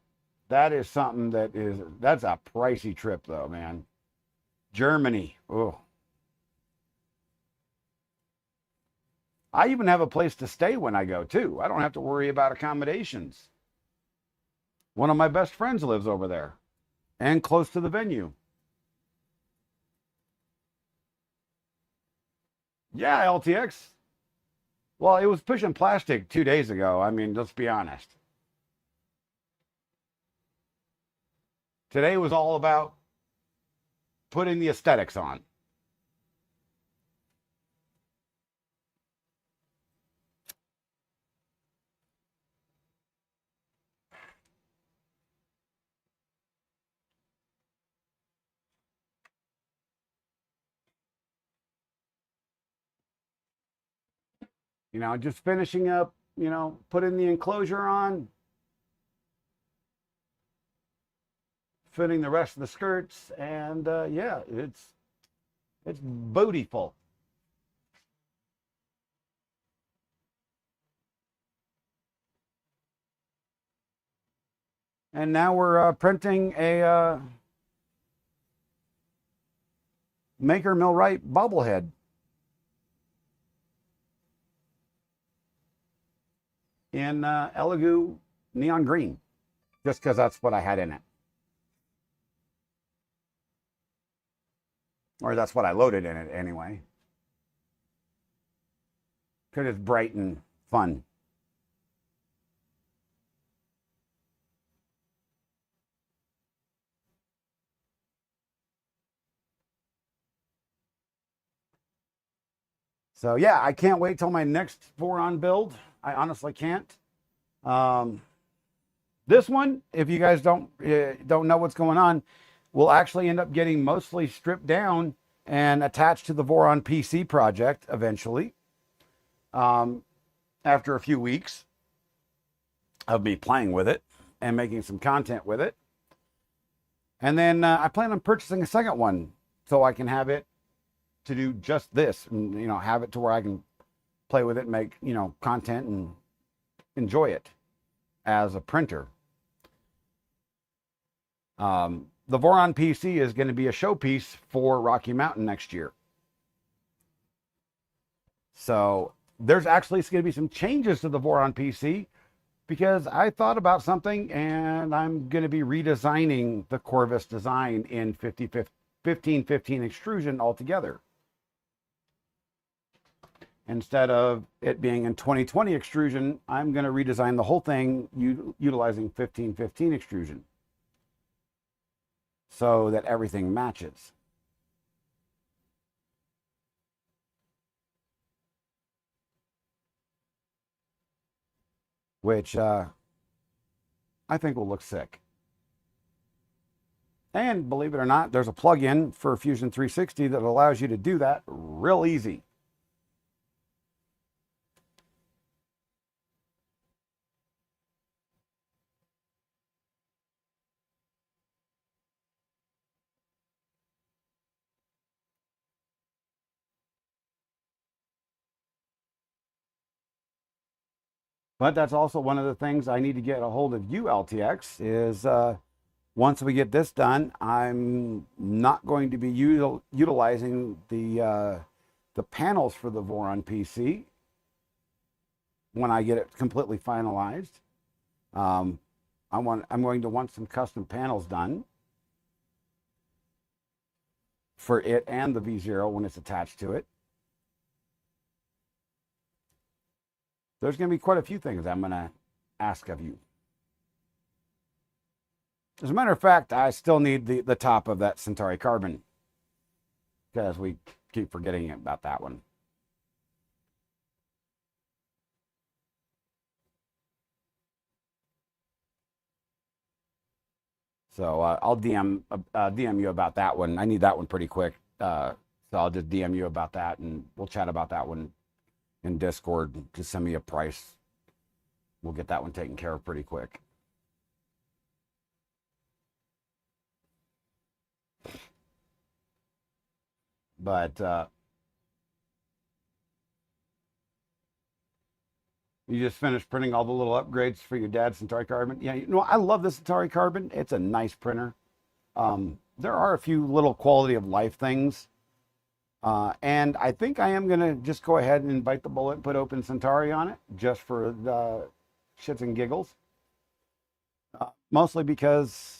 That is something that's a pricey trip though, man. Germany. Oh. I even have a place to stay when I go too. I don't have to worry about accommodations. One of my best friends lives over there and close to the venue. Yeah, LTX. Well, it was pushing plastic 2 days ago. I mean, let's be honest. Today was all about putting the aesthetics on. You know, just finishing up, you know, putting the enclosure on, fitting the rest of the skirts, and yeah, it's beautiful. And now we're printing a Maker Millwright bobblehead in Elegoo neon green, just because that's what I had in it. Or that's what I loaded in it anyway. Because it's bright and fun. So yeah, I can't wait till my next Voron build. I honestly can't. This one, if you guys don't know what's going on, will actually end up getting mostly stripped down and attached to the Voron PC project eventually. After a few weeks of me playing with it and making some content with it. And then I plan on purchasing a second one so I can have it to do just this, and, you know, have it to where I can play with it and make, you know, content and enjoy it as a printer. The Voron PC is going to be a showpiece for Rocky Mountain next year. So there's actually going to be some changes to the Voron PC because I thought about something and I'm going to be redesigning the Corvus design in 1515 extrusion altogether. Instead of it being in 2020 extrusion, I'm going to redesign the whole thing utilizing 1515 extrusion so that everything matches. Which I think will look sick. And believe it or not, there's a plugin for Fusion 360 that allows you to do that real easy. But that's also one of the things I need to get a hold of you, LTX, is once we get this done, I'm not going to be utilizing the panels for the Voron PC when I get it completely finalized. I'm going to want some custom panels done for it and the V0 when it's attached to it. There's going to be quite a few things I'm going to ask of you. As a matter of fact, I still need the top of that Centauri carbon because we keep forgetting about that one. So I'll DM you about that one. I need that one pretty quick. So I'll just DM you about that, and we'll chat about that one in Discord. Just send me a price. We'll get that one taken care of pretty quick. But you just finished printing all the little upgrades for your dad's Centauri carbon. Yeah, you know, I love the Centauri carbon. It's a nice printer. There are a few little quality of life things. And I think I am going to just go ahead and bite the bullet and put Open Centauri on it just for the shits and giggles. Mostly because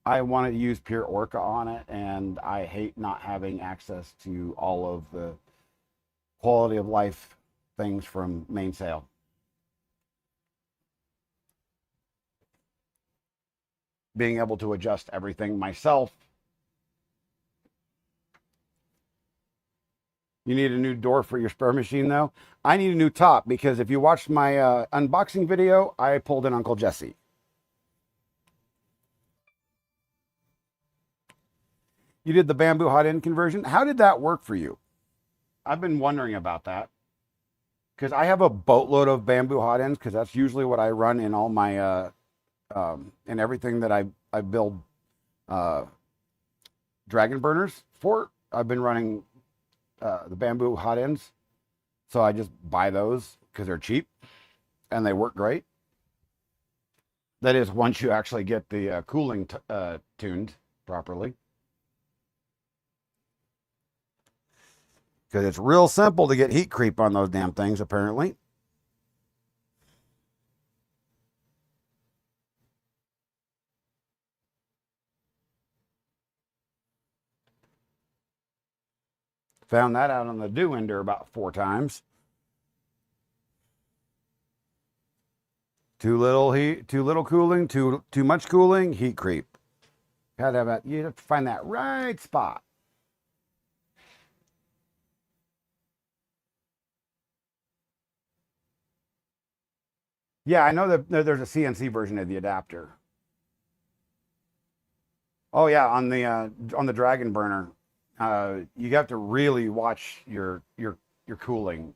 I wanted to use pure Orca on it, and I hate not having access to all of the quality of life things from Mainsail. Being able to adjust everything myself. You need a new door for your spare machine, though. I need a new top because if you watched my unboxing video, I pulled in Uncle Jesse. You did the bamboo hot end conversion. How did that work for you? I've been wondering about that because I have a boatload of bamboo hot ends because that's usually what I run in all my in everything that I build dragon burners for. I've been running the bamboo hot ends, so I just buy those because they're cheap and they work great. That is, once you actually get the cooling tuned properly. Because it's real simple to get heat creep on those damn things, apparently. Found that out on the dew ender about 4 times. Too little heat, too little cooling, too much cooling, heat creep. You have to find that right spot. Yeah, I know that there's a CNC version of the adapter. Oh yeah, on the Dragon burner, you have to really watch your cooling.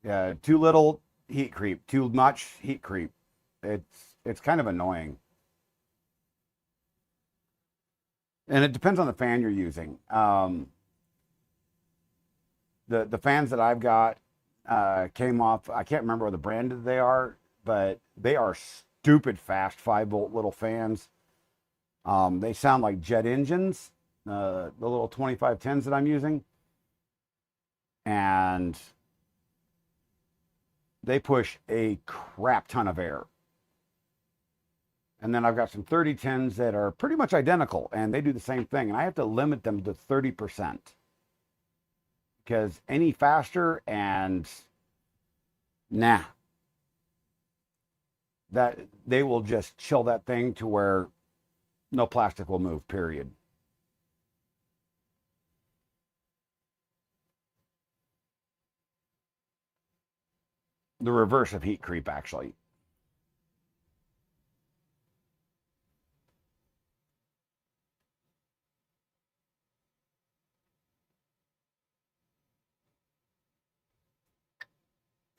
Yeah, too little heat creep, too much heat creep. It's kind of annoying. And it depends on the fan you're using. The fans that I've got came off, I can't remember what the brand they are, but they are stupid fast 5-volt little fans. They sound like jet engines, the little 2510s that I'm using. And they push a crap ton of air. And then I've got some 3010s that are pretty much identical, and they do the same thing. And I have to limit them to 30%. because any faster and nah, that they will just chill that thing to where no plastic will move, period. The reverse of heat creep, actually.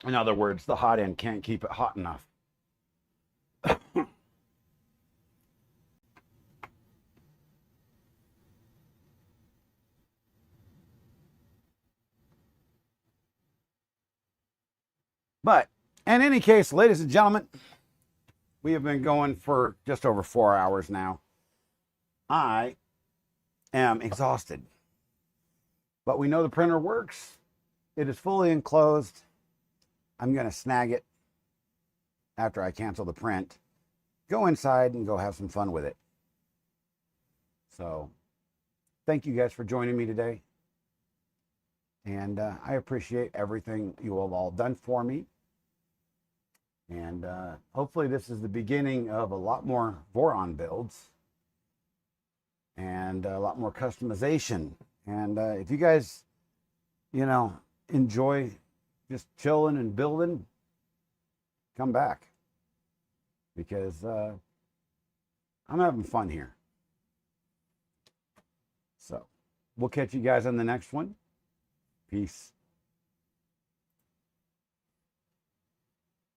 In other words, the hot end can't keep it hot enough. But in any case, ladies and gentlemen, we have been going for just over 4 hours now. I am exhausted, but we know the printer works. It is fully enclosed. I'm going to snag it after I cancel the print, go inside and go have some fun with it. So thank you guys for joining me today. And I appreciate everything you have all done for me. And hopefully this is the beginning of a lot more Voron builds and a lot more customization. And if you guys, you know, enjoy just chilling and building, come back, because I'm having fun here. So we'll catch you guys on the next one. Peace.